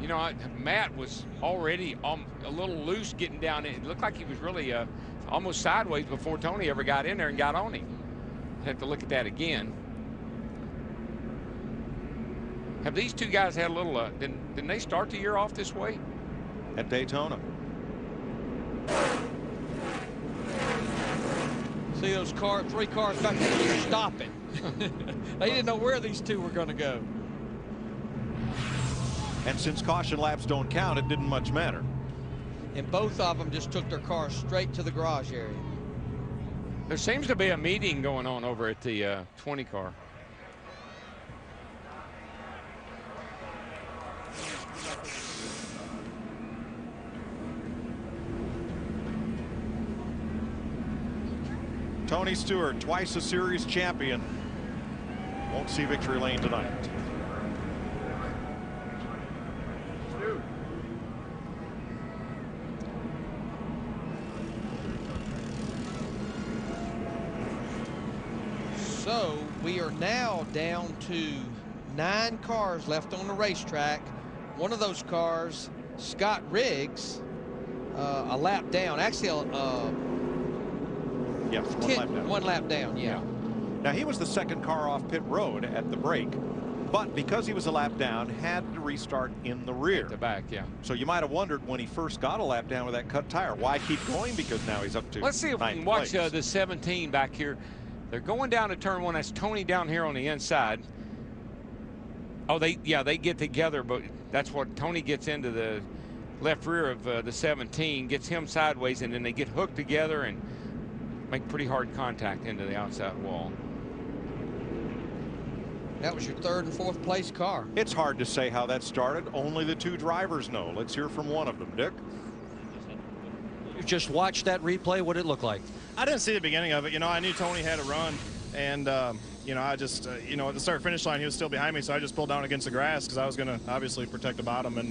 You know, Matt was already a little loose getting down in. It looked like he was really almost sideways before Tony ever got in there and got on him. I'd have to look at that again. Have these 2 guys had a little, didn't they start the year off this way? At Daytona. See those 3 cars back there just stopping. They didn't know where these 2 were going to go. And since caution laps don't count, it didn't much matter. And both of them just took their cars straight to the garage area. There seems to be a meeting going on over at the 20 car. Tony Stewart, twice a series champion, won't see victory lane tonight. So we are now down to 9 cars left on the racetrack. One of those cars, Scott Riggs, a lap down. Actually, yes, 1 lap down. 1 lap down, yeah. Now he was the 2nd car off pit road at the break. but because he was a lap down, had to restart in the rear. The back, yeah. So you might have wondered when he first got a lap down with that cut tire, why keep going? Because now he's up to Let's see if we can watch the 17 back here. They're going down to turn 1. That's Tony down here on the inside. Oh, they get together, but that's what Tony gets into the left rear of the 17, gets him sideways, and then they get hooked together and make pretty hard contact into the outside wall. That was your 3rd and 4th place car. It's hard to say how that started. Only the 2 drivers know. Let's hear from one of them. Dick? You just watched that replay. What did it look like? I didn't see the beginning of it. You know, I knew Tony had a run, and you know, I just you know, at the start-finish line, he was still behind me, so I just pulled down against the grass because I was going to obviously protect the bottom. And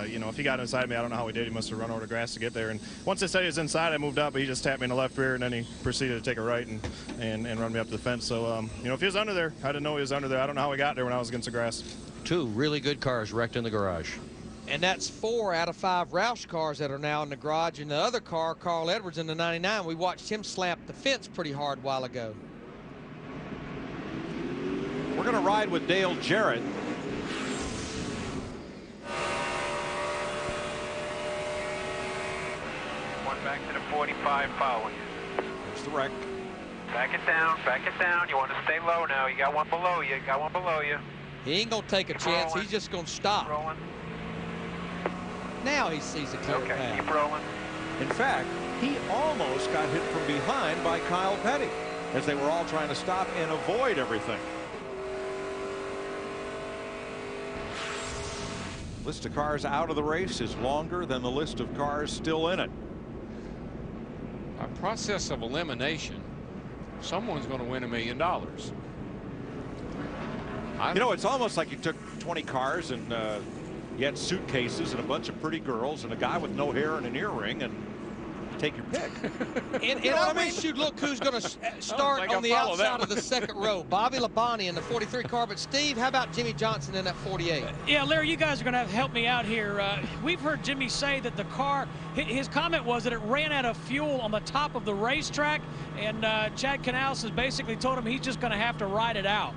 you know, if he got inside me, I don't know how he did. He must have run over the grass to get there. And once they said he was inside, I moved up, but he just tapped me in the left rear, and then he proceeded to take a right and run me up to the fence. So you know, if he was under there, I didn't know he was under there. I don't know how he got there when I was against the grass. 2 really good cars wrecked in the garage. And that's 4 out of 5 Roush cars that are now in the garage. And the other car, Carl Edwards in the 99, we watched him slap the fence pretty hard a while ago. We're going to ride with Dale Jarrett. One back to the 45 following. There's the wreck. Back it down, back it down. You want to stay low now. You got one below you. Got one below you. He ain't going to take a chance. He's just going to stop. Keep rolling. Now he sees a clear path. Keep rolling. In fact, he almost got hit from behind by Kyle Petty as they were all trying to stop and avoid everything. List of cars out of the race is longer than the list of cars still in it. By process of elimination, someone's going to win $1 million. You know, it's almost like you took 20 cars and you had suitcases and a bunch of pretty girls and a guy with no hair and an earring, and take your pick. And I wish you'd look who's going to start on the outside of the second row. Bobby Labonte in the 43 car. But, Steve, how about Jimmy Johnson in that 48? Yeah, Larry, you guys are going to have to help me out here. We've heard Jimmy say that the car, his comment was that it ran out of fuel on the top of the racetrack, and Chad Canales has basically told him he's just going to have to ride it out.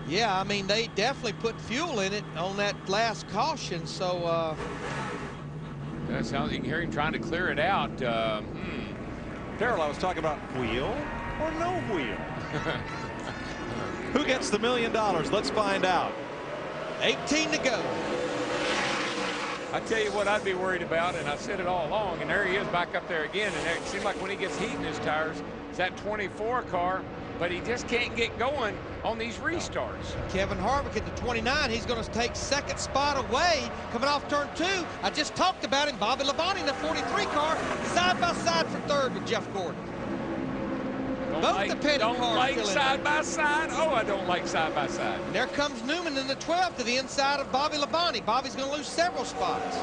Yeah, I mean, they definitely put fuel in it on that last caution, so... That sounds, you can hear him trying to clear it out. Darrell, I was talking about wheel or no wheel. Who gets the $1 million? Let's find out. 18 to go. I tell you what I'd be worried about, and I said it all along, and there he is back up there again. And it seems like when he gets heat in his tires, it's that 24 car, but he just can't get going on these restarts. Kevin Harvick at the 29, he's going to take second spot away coming off turn 2. I just talked about him. Bobby Labonte in the 43 car, side by side for third with Jeff Gordon. Both the Petty cars. Don't like side by side. Oh, I don't like side by side. And there comes Newman in the 12 to the inside of Bobby Labonte. Bobby's going to lose several spots.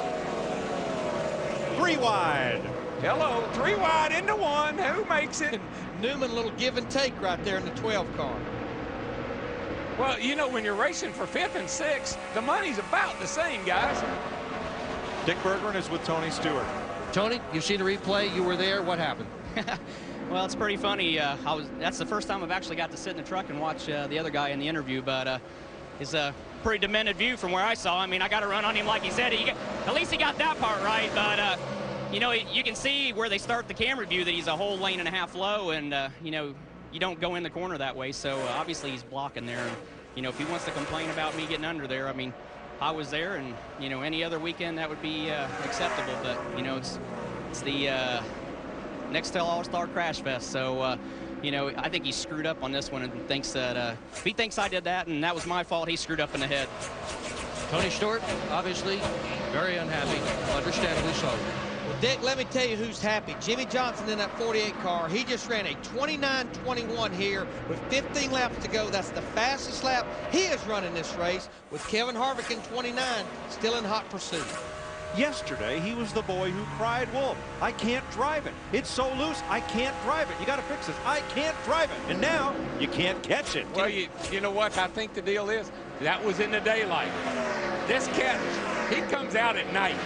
3 wide. Hello, 3 wide into 1. Who makes it? Newman, a little give and take right there in the 12 car. Well, you know, when you're racing for 5th and 6th, the money's about the same, guys. Dick Berggren is with Tony Stewart. Tony, you've seen the replay. You were there. What happened? Well, it's pretty funny. That's the first time I've actually got to sit in the truck and watch the other guy in the interview, but it's a pretty demented view from where I saw. I mean, I got to run on him like he said. At least he got that part right, but you know, you can see where they start the camera view that he's a whole lane and a half low, and you know, you don't go in the corner that way, so obviously he's blocking there. And, you know, if he wants to complain about me getting under there, I mean, I was there, and you know, any other weekend that would be acceptable, but you know, it's the Nextel All-Star Crash Fest, so you know, I think he screwed up on this one and thinks that if he thinks I did that and that was my fault, he screwed up in the head. Tony Stewart, obviously very unhappy, understandably so. Well, Dick, let me tell you who's happy. Jimmy Johnson in that 48 car. He just ran a 29.21 here with 15 laps to go. That's the fastest lap he is running this race, with Kevin Harvick in 29 still in hot pursuit. Yesterday, he was the boy who cried wolf. I can't drive it. It's so loose, I can't drive it. You got to fix this. I can't drive it. And now, you can't catch it. Well, you know what I think the deal is? That was in the daylight. This cat, he comes out at night.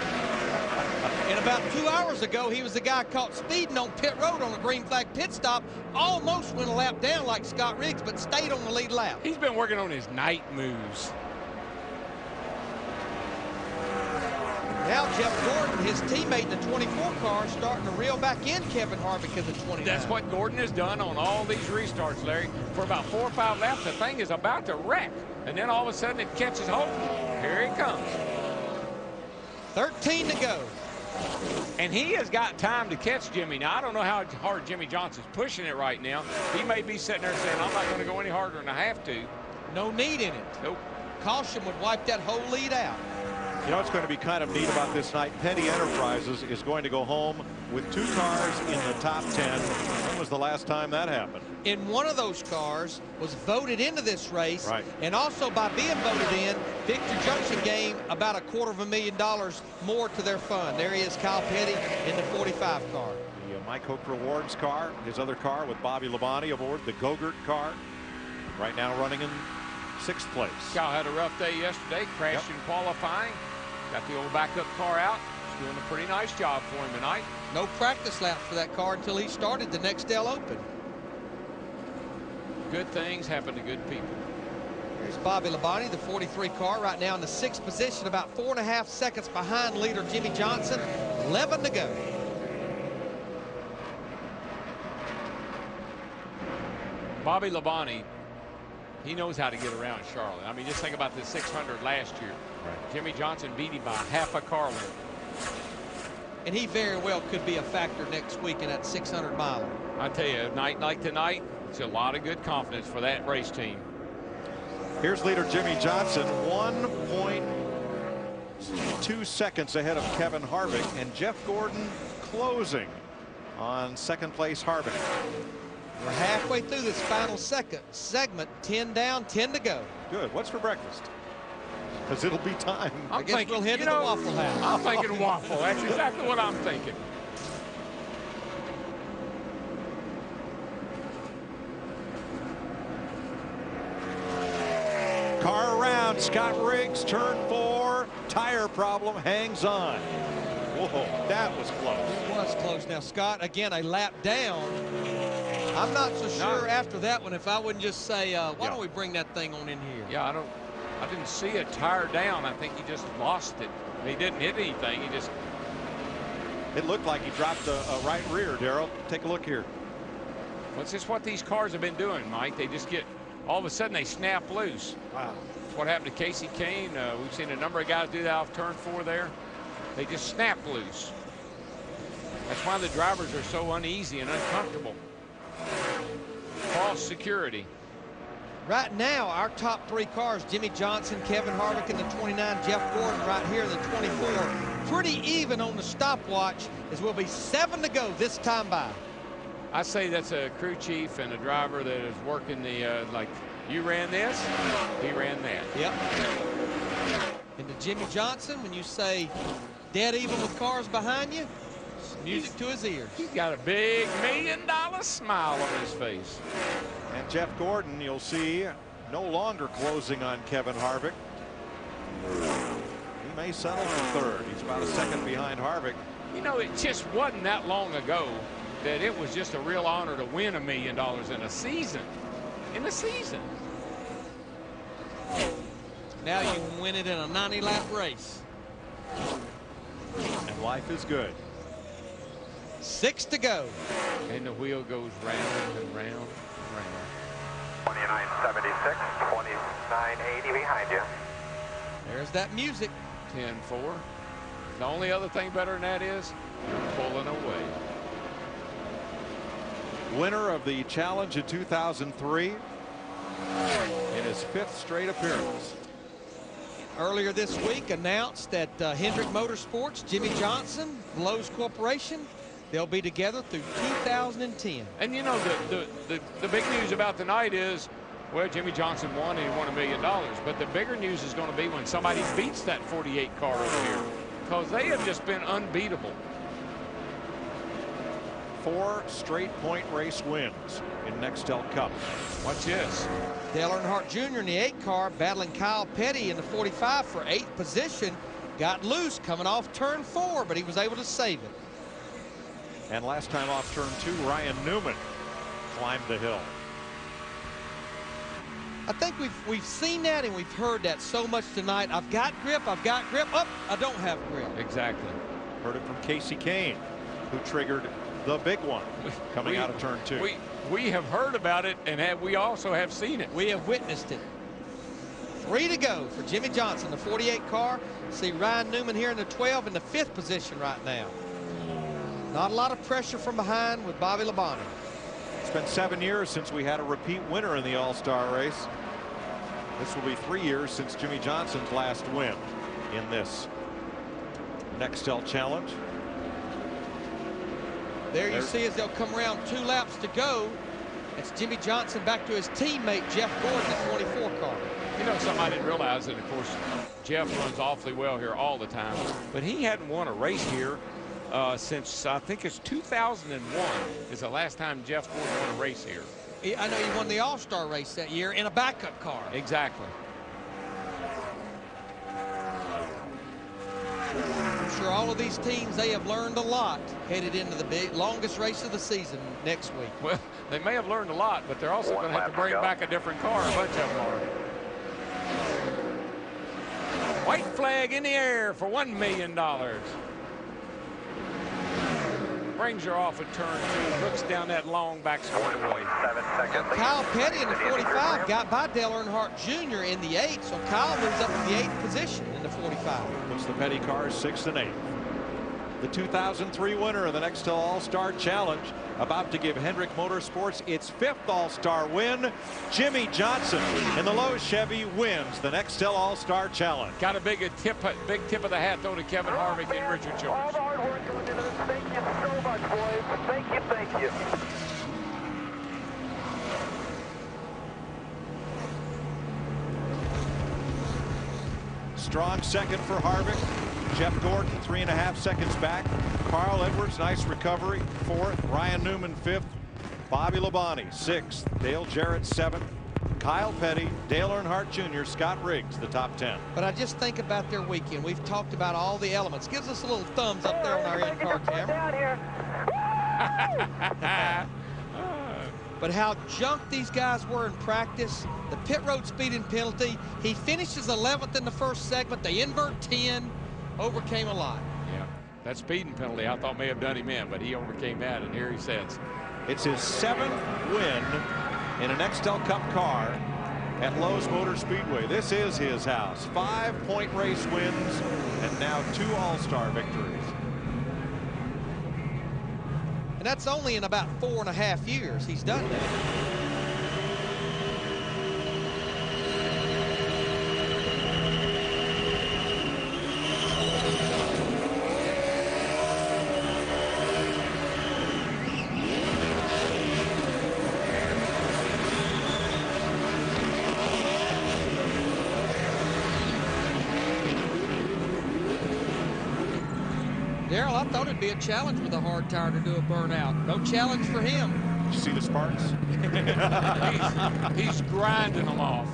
And about 2 hours ago, he was the guy caught speeding on pit road on a green flag pit stop. Almost went a lap down like Scott Riggs, but stayed on the lead lap. He's been working on his night moves. Now Jeff Gordon, his teammate in the 24 car, starting to reel back in Kevin Harvick in the 29. That's what Gordon has done on all these restarts, Larry. For about 4 or 5 laps, the thing is about to wreck. And then all of a sudden it catches hold. Here it comes. 13 to go. And he has got time to catch Jimmy. Now, I don't know how hard Jimmy Johnson's pushing it right now. He may be sitting there saying, I'm not going to go any harder than I have to. No need in it. Nope. Caution would wipe that whole lead out. You know what's going to be kind of neat about this night? Petty Enterprises is going to go home with 2 cars in the top 10. When was the last time that happened? In one of those cars was voted into this race. Right. And also by being voted in, Victor Junction gained about $250,000 more to their fund. There he is, Kyle Petty in the 45 car. The Mike Hook Rewards car, his other car with Bobby Labonte aboard, the Gogurt car, right now running in 6th place. Kyle had a rough day yesterday, crashed in qualifying. Got the old backup car out. He's doing a pretty nice job for him tonight. No practice laps for that car until he started the Nextel Open. Good things happen to good people. Here's Bobby Labonte, the 43 car, right now in the 6th position, about 4.5 seconds behind leader Jimmy Johnson. 11 to go. Bobby Labonte, he knows how to get around Charlotte. I mean, just think about the 600 last year. Right. Jimmy Johnson beat him by half a car length. And he very well could be a factor next week in that 600 miler. I tell you, a night like tonight, it's a lot of good confidence for that race team. Here's leader Jimmy Johnson, 1.2 seconds ahead of Kevin Harvick, and Jeff Gordon closing on 2nd place Harvick. We're halfway through this final segment. 10 down, 10 to go. Good. What's for breakfast? Because it'll be time. I guess we'll head to the Waffle House. I'm thinking waffle. That's exactly what I'm thinking. Car around. Scott Riggs, turn 4. Tire problem, hangs on. Whoa, that was close. It was close. Now, Scott, again, a lap down. I'm not so sure after that one if I wouldn't just say, why don't we bring that thing on in here? Yeah, I didn't see a tire down. I think he just lost it. He didn't hit anything. He just. It looked like he dropped a right rear, Darrell. Take a look here. Well, it's just what these cars have been doing, Mike. They just get, all of a sudden, they snap loose. Wow. That's what happened to Casey Kane. We've seen a number of guys do that off turn 4 there. They just snap loose. That's why the drivers are so uneasy and uncomfortable. False security. Right now, our top 3 cars, Jimmy Johnson, Kevin Harvick in the 29, Jeff Gordon right here in the 24. Pretty even on the stopwatch, as we'll be 7 to go this time by. I say that's a crew chief and a driver that is working the, like, you ran this, he ran that. Yep. And to Jimmy Johnson, when you say dead even with cars behind you, music to his ears. He's got a big $1 million smile on his face. And Jeff Gordon, you'll see, no longer closing on Kevin Harvick. He may settle for 3rd. He's about a second behind Harvick. You know, it just wasn't that long ago that it was just a real honor to win $1 million in a season. In a season. Now you can win it in a 90-lap race. And life is good. 6 to go. And the wheel goes round and round and round. 2976, 2980 behind you. There's that music. 10-4. The only other thing better than that is you're pulling away. Winner of the challenge in 2003 in his 5th straight appearance. Earlier this week announced that Hendrick Motorsports, Jimmy Johnson, Lowe's Corporation, they'll be together through 2010. And you know, the big news about tonight is, well, Jimmy Johnson won and he won $1 million. But the bigger news is going to be when somebody beats that 48 car over here, because they have just been unbeatable. 4 straight point race wins in Nextel Cup. Watch this. Dale Earnhardt Jr. in the 8 car battling Kyle Petty in the 45 for 8th position. got loose coming off turn 4, but he was able to save it. And last time off turn 2, Ryan Newman climbed the hill. I think we've seen that and we've heard that so much tonight. I've got grip, I've got grip. Oh, I don't have grip. Exactly. Heard it from Casey Kane, who triggered the big one coming out of turn 2. We have heard about it, and we also have seen it. We have witnessed it. 3 to go for Jimmy Johnson, the 48 car. See Ryan Newman here in the 12 in the 5th position right now. Not a lot of pressure from behind with Bobby Labonte. It's been 7 years since we had a repeat winner in the All-Star race. This will be 3 years since Jimmy Johnson's last win in this Nextel Challenge. There you see as they'll come around 2 laps to go. It's Jimmy Johnson back to his teammate Jeff Gordon, the 24 car. You know, something I didn't realize, and of course, Jeff runs awfully well here all the time, but he hadn't won a race here since I think it's 2001 is the last time Jeff Gordon won a race here. I know he won the All-Star race that year in a backup car. Exactly. I'm sure all of these teams, they have learned a lot headed into the longest race of the season next week. Well, they may have learned a lot, but they're also going to have to bring back a different car. A bunch of them are. White flag in the air for $1 million. Brings her off at turn 2, looks down that long back straightaway. Kyle Petty in the 45 got by Dale Earnhardt Jr. in the 8, so Kyle moves up to the 8th position in the 45. Puts the Petty cars 6th and 8th. The 2003 winner of the Nextel All-Star Challenge, about to give Hendrick Motorsports its 5th All-Star win. Jimmy Johnson in the low Chevy wins the Nextel All-Star Challenge. Got a big tip of the hat though to Kevin Harvick and Richard George. All the hard work going into this. Thank you so much, boys. Thank you, thank you. Strong second for Harvick. Jeff Gordon 3.5 seconds back. Carl Edwards, nice recovery, 4th. Ryan Newman 5th. Bobby Labonte 6th. Dale Jarrett 7th. Kyle Petty, Dale Earnhardt Jr., Scott Riggs, the top 10. But I just think about their weekend. We've talked about all the elements. Gives us a little thumbs up there on our in-car camera. But how junk these guys were in practice. The pit road speeding penalty. He finishes 11th in the first segment. They invert 10. Overcame a lot. Yeah, that speeding penalty I thought may have done him in, but he overcame that, and here he sits. It's his 7th win in an Nextel Cup car at Lowe's Motor Speedway. This is his house. 5-point race wins and now 2 All-Star victories. And that's only in about 4.5 years he's done that. Darrell, I thought it'd be a challenge with a hard tire to do a burnout. No challenge for him. Did you see the sparks? he's grinding them off.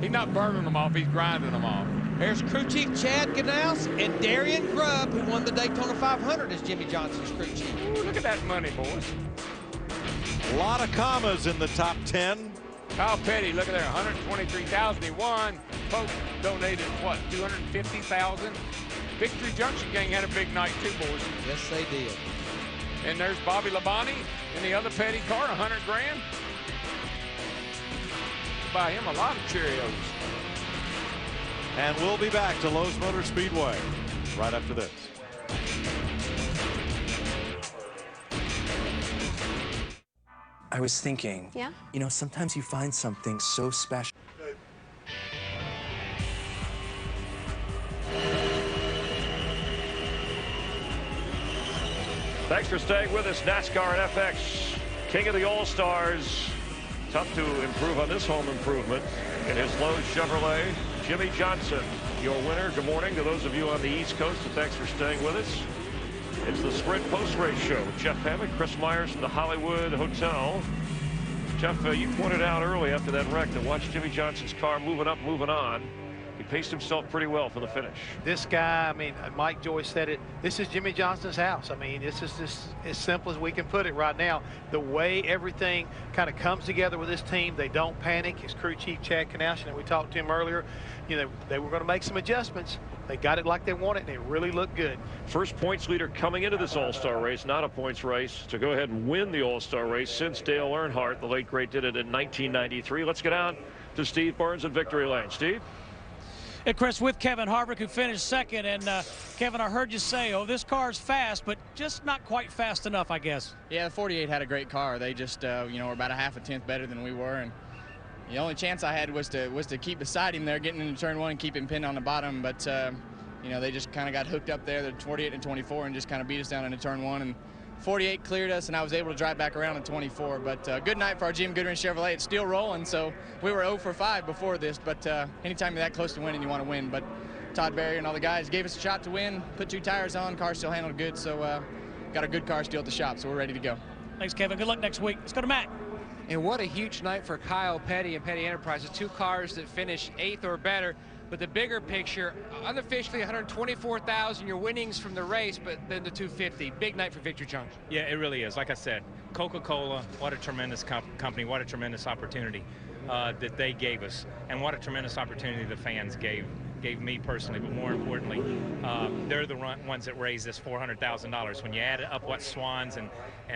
He's not burning them off, he's grinding them off. There's crew chief Chad Gnaus and Darian Grubb, who won the Daytona 500 as Jimmy Johnson's crew chief. Ooh, look at that money, boys. A lot of commas in the top 10. Kyle Petty, look at there, $123,000 he won. Folks donated, what, $250,000? Victory Junction Gang had a big night too, boys. Yes, they did. And there's Bobby Labonte in the other Petty car, $100 grand. Buy him a lot of Cheerios. And we'll be back to Lowe's Motor Speedway right after this. I was thinking, you know, sometimes you find something so special. Thanks for staying with us, NASCAR and FX. King of the All-Stars. Tough to improve on this home improvement in his Lowe's Chevrolet. Jimmy Johnson, your winner. Good morning to those of you on the East Coast, and thanks for staying with us. It's the Sprint post-race show with Jeff Hammond, Chris Myers from the Hollywood Hotel. Jeff, you pointed out early after that wreck to watch Jimmy Johnson's car moving up, moving on. he paced himself pretty well for the finish. This guy, I mean, Mike Joyce said it, this is Jimmy Johnson's house. I mean, this is just as simple as we can put it right now. The way everything kind of comes together with this team, they don't panic. His crew chief, Chad Knaushin, and we talked to him earlier, you know, they were going to make some adjustments. They got it like they wanted, and it really looked good. First points leader coming into this All-Star race, not a points race, to go ahead and win the All-Star race since Dale Earnhardt, the late great, did it in 1993. Let's get out to Steve Burns at Victory Lane. Steve? Hey, Chris, with Kevin Harvick, who finished second. And, Kevin, I heard you say, oh, this car's fast, but just not quite fast enough, I guess. Yeah, the 48 had a great car. They just, you know, were about a half a tenth better than we were. And the only chance I had was to keep beside him there, getting into turn one and keep him pinned on the bottom. But, you know, they just kind of got hooked up there, the 48 and 24, and just kind of beat us down into turn one. And 48 cleared us, and I was able to drive back around in 24. But good night for our Jim Goodwin Chevrolet. It's still rolling, so we were 0 for 5 before this. But anytime you're that close to winning, you want to win. But Todd Berry and all the guys gave us a shot to win, put 2 tires on, car still handled good. So got a good car still at the shop, so we're ready to go. Thanks, Kevin. Good luck next week. Let's go to Matt. And what a huge night for Kyle Petty and Petty Enterprises. 2 cars that finished 8th or better. But the bigger picture, unofficially 124,000, your winnings from the race, but then the 250. Big night for Victory Junction. Yeah, it really is. Like I said, Coca-Cola, what a tremendous company, what a tremendous opportunity that they gave us, and what a tremendous opportunity the fans gave me personally, but more importantly, they're the ones that raised this $400,000. When you add up what Swans and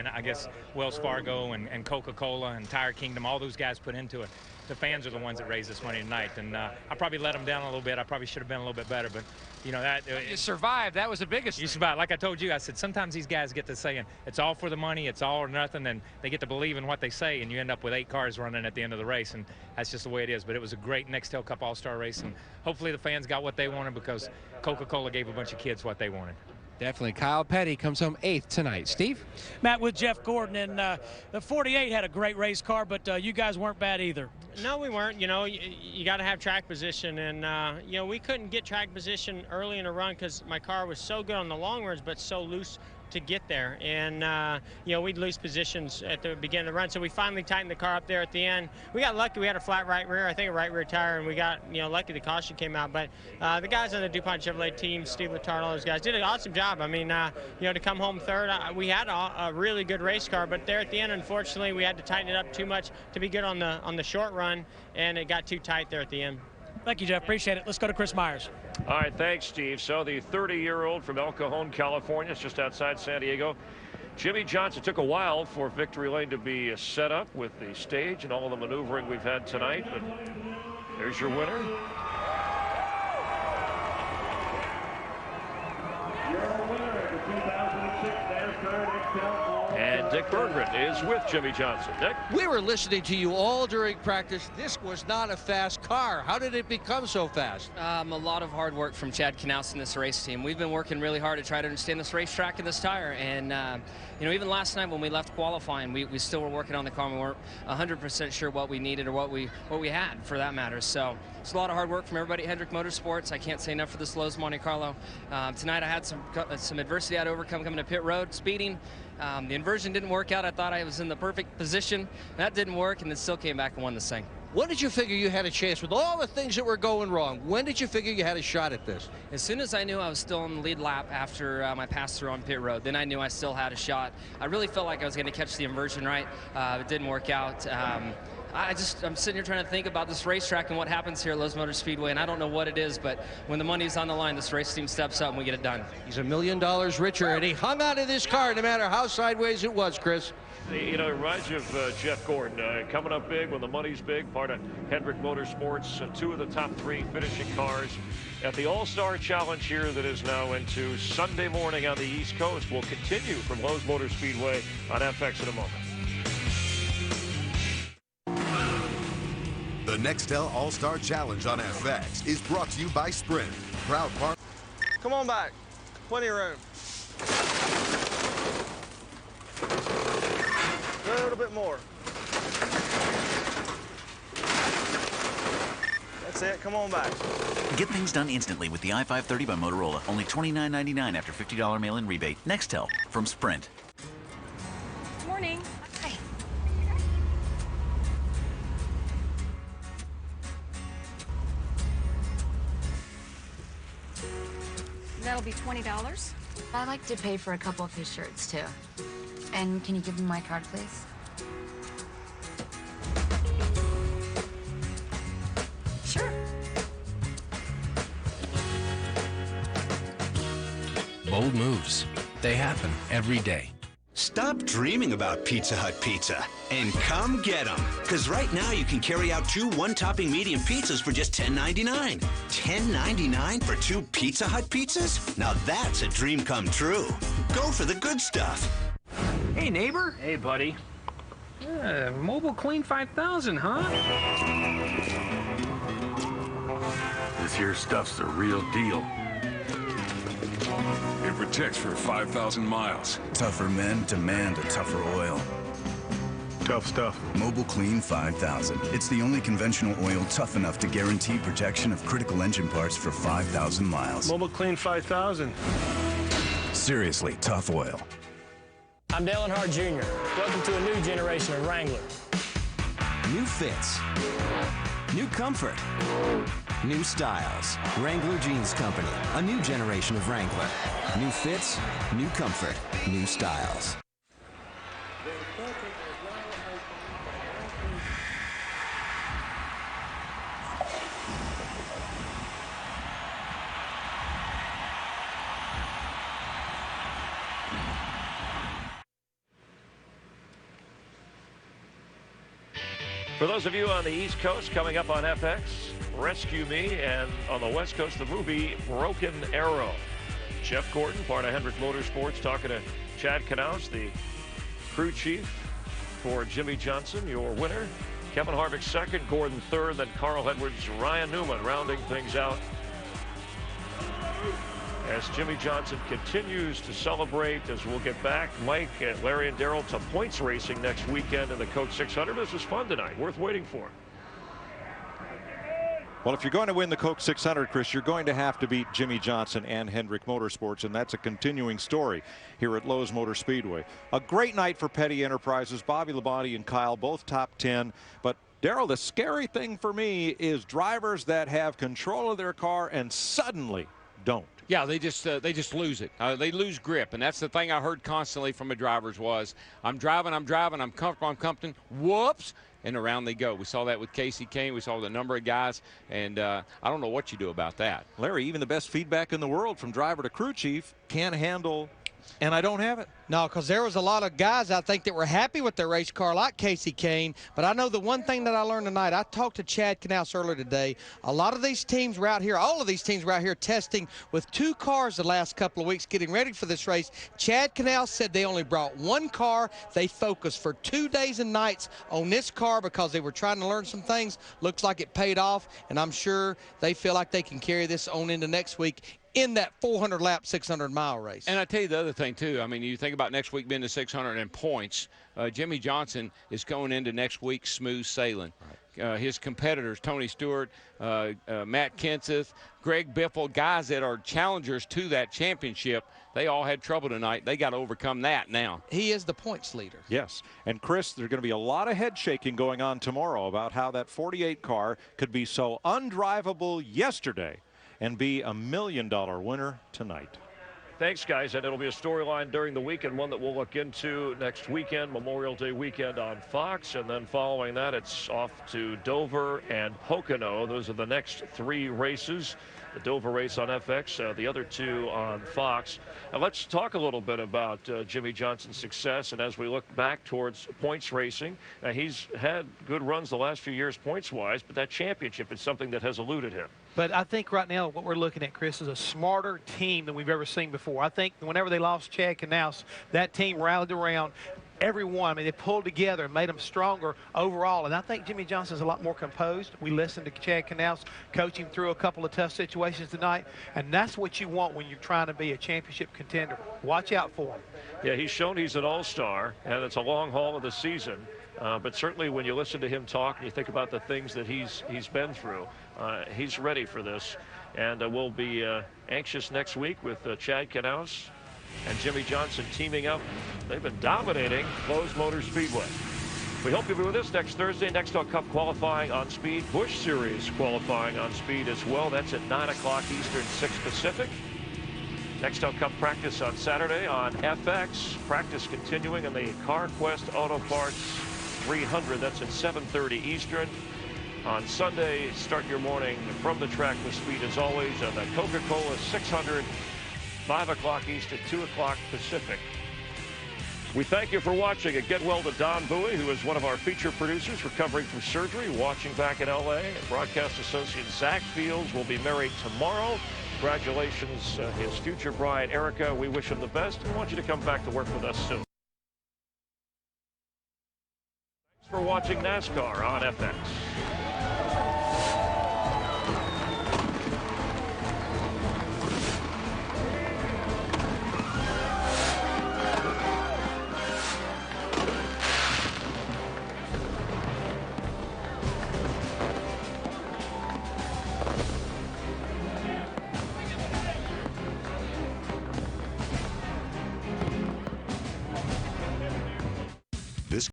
I guess Wells Fargo and Coca-Cola and Tire Kingdom, all those guys put into it, the fans are the ones that raised this money tonight. And I probably let them down a little bit. I probably should have been a little bit better, but you know that you survived. That was the biggest. You survived. Like I told you, I said sometimes these guys get to saying it's all for the money, it's all or nothing, and they get to believe in what they say, and you end up with 8 cars running at the end of the race, and that's just the way it is. But it was a great Nextel Cup All-Star race, and hopefully the fans got what they wanted because Coca-Cola gave a bunch of kids what they wanted. Definitely. Kyle Petty comes home 8th tonight. Steve? Matt, with Jeff Gordon, and the 48 had a great race car, but you guys weren't bad either. No, we weren't. You know, you got to have track position, and you know, we couldn't get track position early in the run because my car was so good on the long runs, but so loose to get there. And you know, we'd lose positions at the beginning of the run, so we finally tightened the car up there at the end. We got lucky. We had a flat right rear, I think a right rear tire, and we got, you know, lucky the caution came out. But the guys on the DuPont Chevrolet team, Steve Latardo, those guys did an awesome job. I mean, you know, to come home third, we had a really good race car, but there at the end, unfortunately, we had to tighten it up too much to be good on the short run, and it got too tight there at the end. Thank you, Jeff. Appreciate it. Let's go to Chris Myers. All right, thanks, Steve. So the 30-year-old from El Cajon, California, it's just outside San Diego. Jimmy Johnson. Took a while for Victory Lane to be set up with the stage and all the maneuvering we've had tonight, but there's your winner. Your winner of the 2006 NASCAR Nextel. And Dick Berggren is with Jimmy Johnson. Dick? We were listening to you all during practice. This was not a fast car. How did it become so fast? A lot of hard work from Chad Knaushin and this race team. We've been working really hard to try to understand this racetrack and this tire. And, you know, even last night when we left qualifying, we still were working on the car. We weren't 100% sure what we needed or what we had, for that matter. So it's a lot of hard work from everybody at Hendrick Motorsports. I can't say enough for this Lowe's Monte Carlo. Tonight I had some adversity I had to overcome coming to pit road, speeding. The inversion didn't work out. I thought I was in the perfect position. That didn't work, and then still came back and won this thing. When did you figure you had a chance with all the things that were going wrong? When did you figure you had a shot at this? As soon as I knew I was still on the lead lap after my pass through on pit road, then I knew I still had a shot. I really felt like I was going to catch the inversion right. It didn't work out. I'm sitting here trying to think about this racetrack and what happens here at Lowe's Motor Speedway, and I don't know what it is, but when the money's on the line, this race team steps up and we get it done. He's $1 million richer, and he hung on to this car no matter how sideways it was, Chris. You know, it reminds you of Jeff Gordon coming up big when the money's big, part of Hendrick Motorsports, 2 of the top 3 finishing cars at the All-Star Challenge here that is now into Sunday morning on the East Coast. We'll continue from Lowe's Motor Speedway on FX in a moment. The Nextel All-Star Challenge on FX is brought to you by Sprint. Proud partner. Come on back. Plenty of room. A little bit more. That's it. Come on back. Get things done instantly with the i530 by Motorola. Only $29.99 after $50 mail-in rebate. Nextel from Sprint. Morning. Hi. That'll be $20. I'd like to pay for a couple of his shirts, too. And can you give me my card, please? Sure. Bold moves. They happen every day. Stop dreaming about Pizza Hut pizza and come get them. Because right now you can carry out 2 one-topping medium pizzas for just $10.99. $10.99 for 2 Pizza Hut pizzas? Now that's a dream come true. Go for the good stuff. Hey, neighbor. Hey, buddy. Mobile Clean 5000, huh? This here stuff's the real deal. It protects for 5,000 miles. Tougher men demand a tougher oil. Tough stuff. Mobile Clean 5000. It's the only conventional oil tough enough to guarantee protection of critical engine parts for 5,000 miles. Mobile Clean 5000. Seriously, tough oil. I'm Dale Earnhardt Jr. Welcome to a new generation of Wrangler. New fits. New comfort. New styles. Wrangler Jeans Company. A new generation of Wrangler. New fits, new comfort, new styles. For those of you on the East Coast, coming up on FX, Rescue Me, and on the West Coast, the movie Broken Arrow. Jeff Gordon, part of Hendrick Motorsports, talking to Chad Knaus, the crew chief for Jimmy Johnson, your winner. Kevin Harvick second, Gordon third, then Carl Edwards, Ryan Newman rounding things out. As Jimmy Johnson continues to celebrate, as we'll get back, Mike and Larry and Darrell, to points racing next weekend in the Coke 600. This was fun tonight, worth waiting for. Well, if you're going to win the Coke 600, Chris, you're going to have to beat Jimmy Johnson and Hendrick Motorsports, and that's a continuing story here at Lowe's Motor Speedway. A great night for Petty Enterprises. Bobby Labonte and Kyle both top 10. But, Darrell, the scary thing for me is drivers that have control of their car and suddenly don't. Yeah, they just lose it. They lose grip, and that's the thing I heard constantly from the drivers was, I'm driving, I'm comfortable, whoops, and around they go. We saw that with Casey Kane. We saw the number of guys, and I don't know what you do about that. Larry, even the best feedback in the world from driver to crew chief can't handle, and I don't have it. No, because there was a lot of guys, I think, that were happy with their race car, like Casey Kane. But I know the one thing that I learned tonight, I talked to Chad Knaus earlier today. A lot of these teams were out here, all of these teams were out here testing with 2 cars the last couple of weeks, getting ready for this race. Chad Knaus said they only brought 1 car. They focused for 2 days and nights on this car because they were trying to learn some things. Looks like it paid off, and I'm sure they feel like they can carry this on into next week in that 400-lap, 600-mile race. And I tell you the other thing, too. I mean, you think about next week being the 600 and points. Jimmy Johnson is going into next week smooth sailing. Right. His competitors, Tony Stewart, Matt Kenseth, Greg Biffle, guys that are challengers to that championship, they all had trouble tonight. They got to overcome that now. He is the points leader. Yes. And, Chris, there's going to be a lot of head shaking going on tomorrow about how that 48 car could be so undrivable yesterday and be a $1 million winner tonight. Thanks, guys, and it'll be a storyline during the week and one that we'll look into next weekend, Memorial Day weekend on Fox, and then following that it's off to Dover and Pocono. Those are the next 3 races. The Dover race on FX, the other 2 on Fox. Now let's talk a little bit about Jimmy Johnson's success, and as we look back towards points racing, he's had good runs the last few years points-wise, but that championship is something that has eluded him. But I think right now what we're looking at, Chris, is a smarter team than we've ever seen before. I think whenever they lost Chad Knaus, that team rallied around everyone. I mean, they pulled together and made them stronger overall. And I think Jimmy Johnson's a lot more composed. We listened to Chad Knaus coach him through a couple of tough situations tonight. And that's what you want when you're trying to be a championship contender. Watch out for him. Yeah, he's shown he's an all-star, and it's a long haul of the season. But certainly when you listen to him talk and you think about the things that he's been through, he's ready for this. And we'll be anxious next week with Chad Knaus and Jimmy Johnson teaming up. They've been dominating Lowe's Motor Speedway. We hope you'll be with us next Thursday. Nextel Cup qualifying on speed. Busch Series qualifying on speed as well. That's at 9 o'clock Eastern, 6 Pacific. Nextel Cup practice on Saturday on FX. Practice continuing in the CarQuest Auto Parts 300. That's at 7:30 Eastern. On Sunday, start your morning from the track with speed as always on the Coca-Cola 600, 5 o'clock Eastern, 2 o'clock Pacific. We thank you for watching and get well to Don Bowie, who is one of our feature producers recovering from surgery, watching back in LA. Broadcast associate Zach Fields will be married tomorrow. Congratulations, his future bride, Erica. We wish him the best and want you to come back to work with us soon. Thanks for watching NASCAR on FX.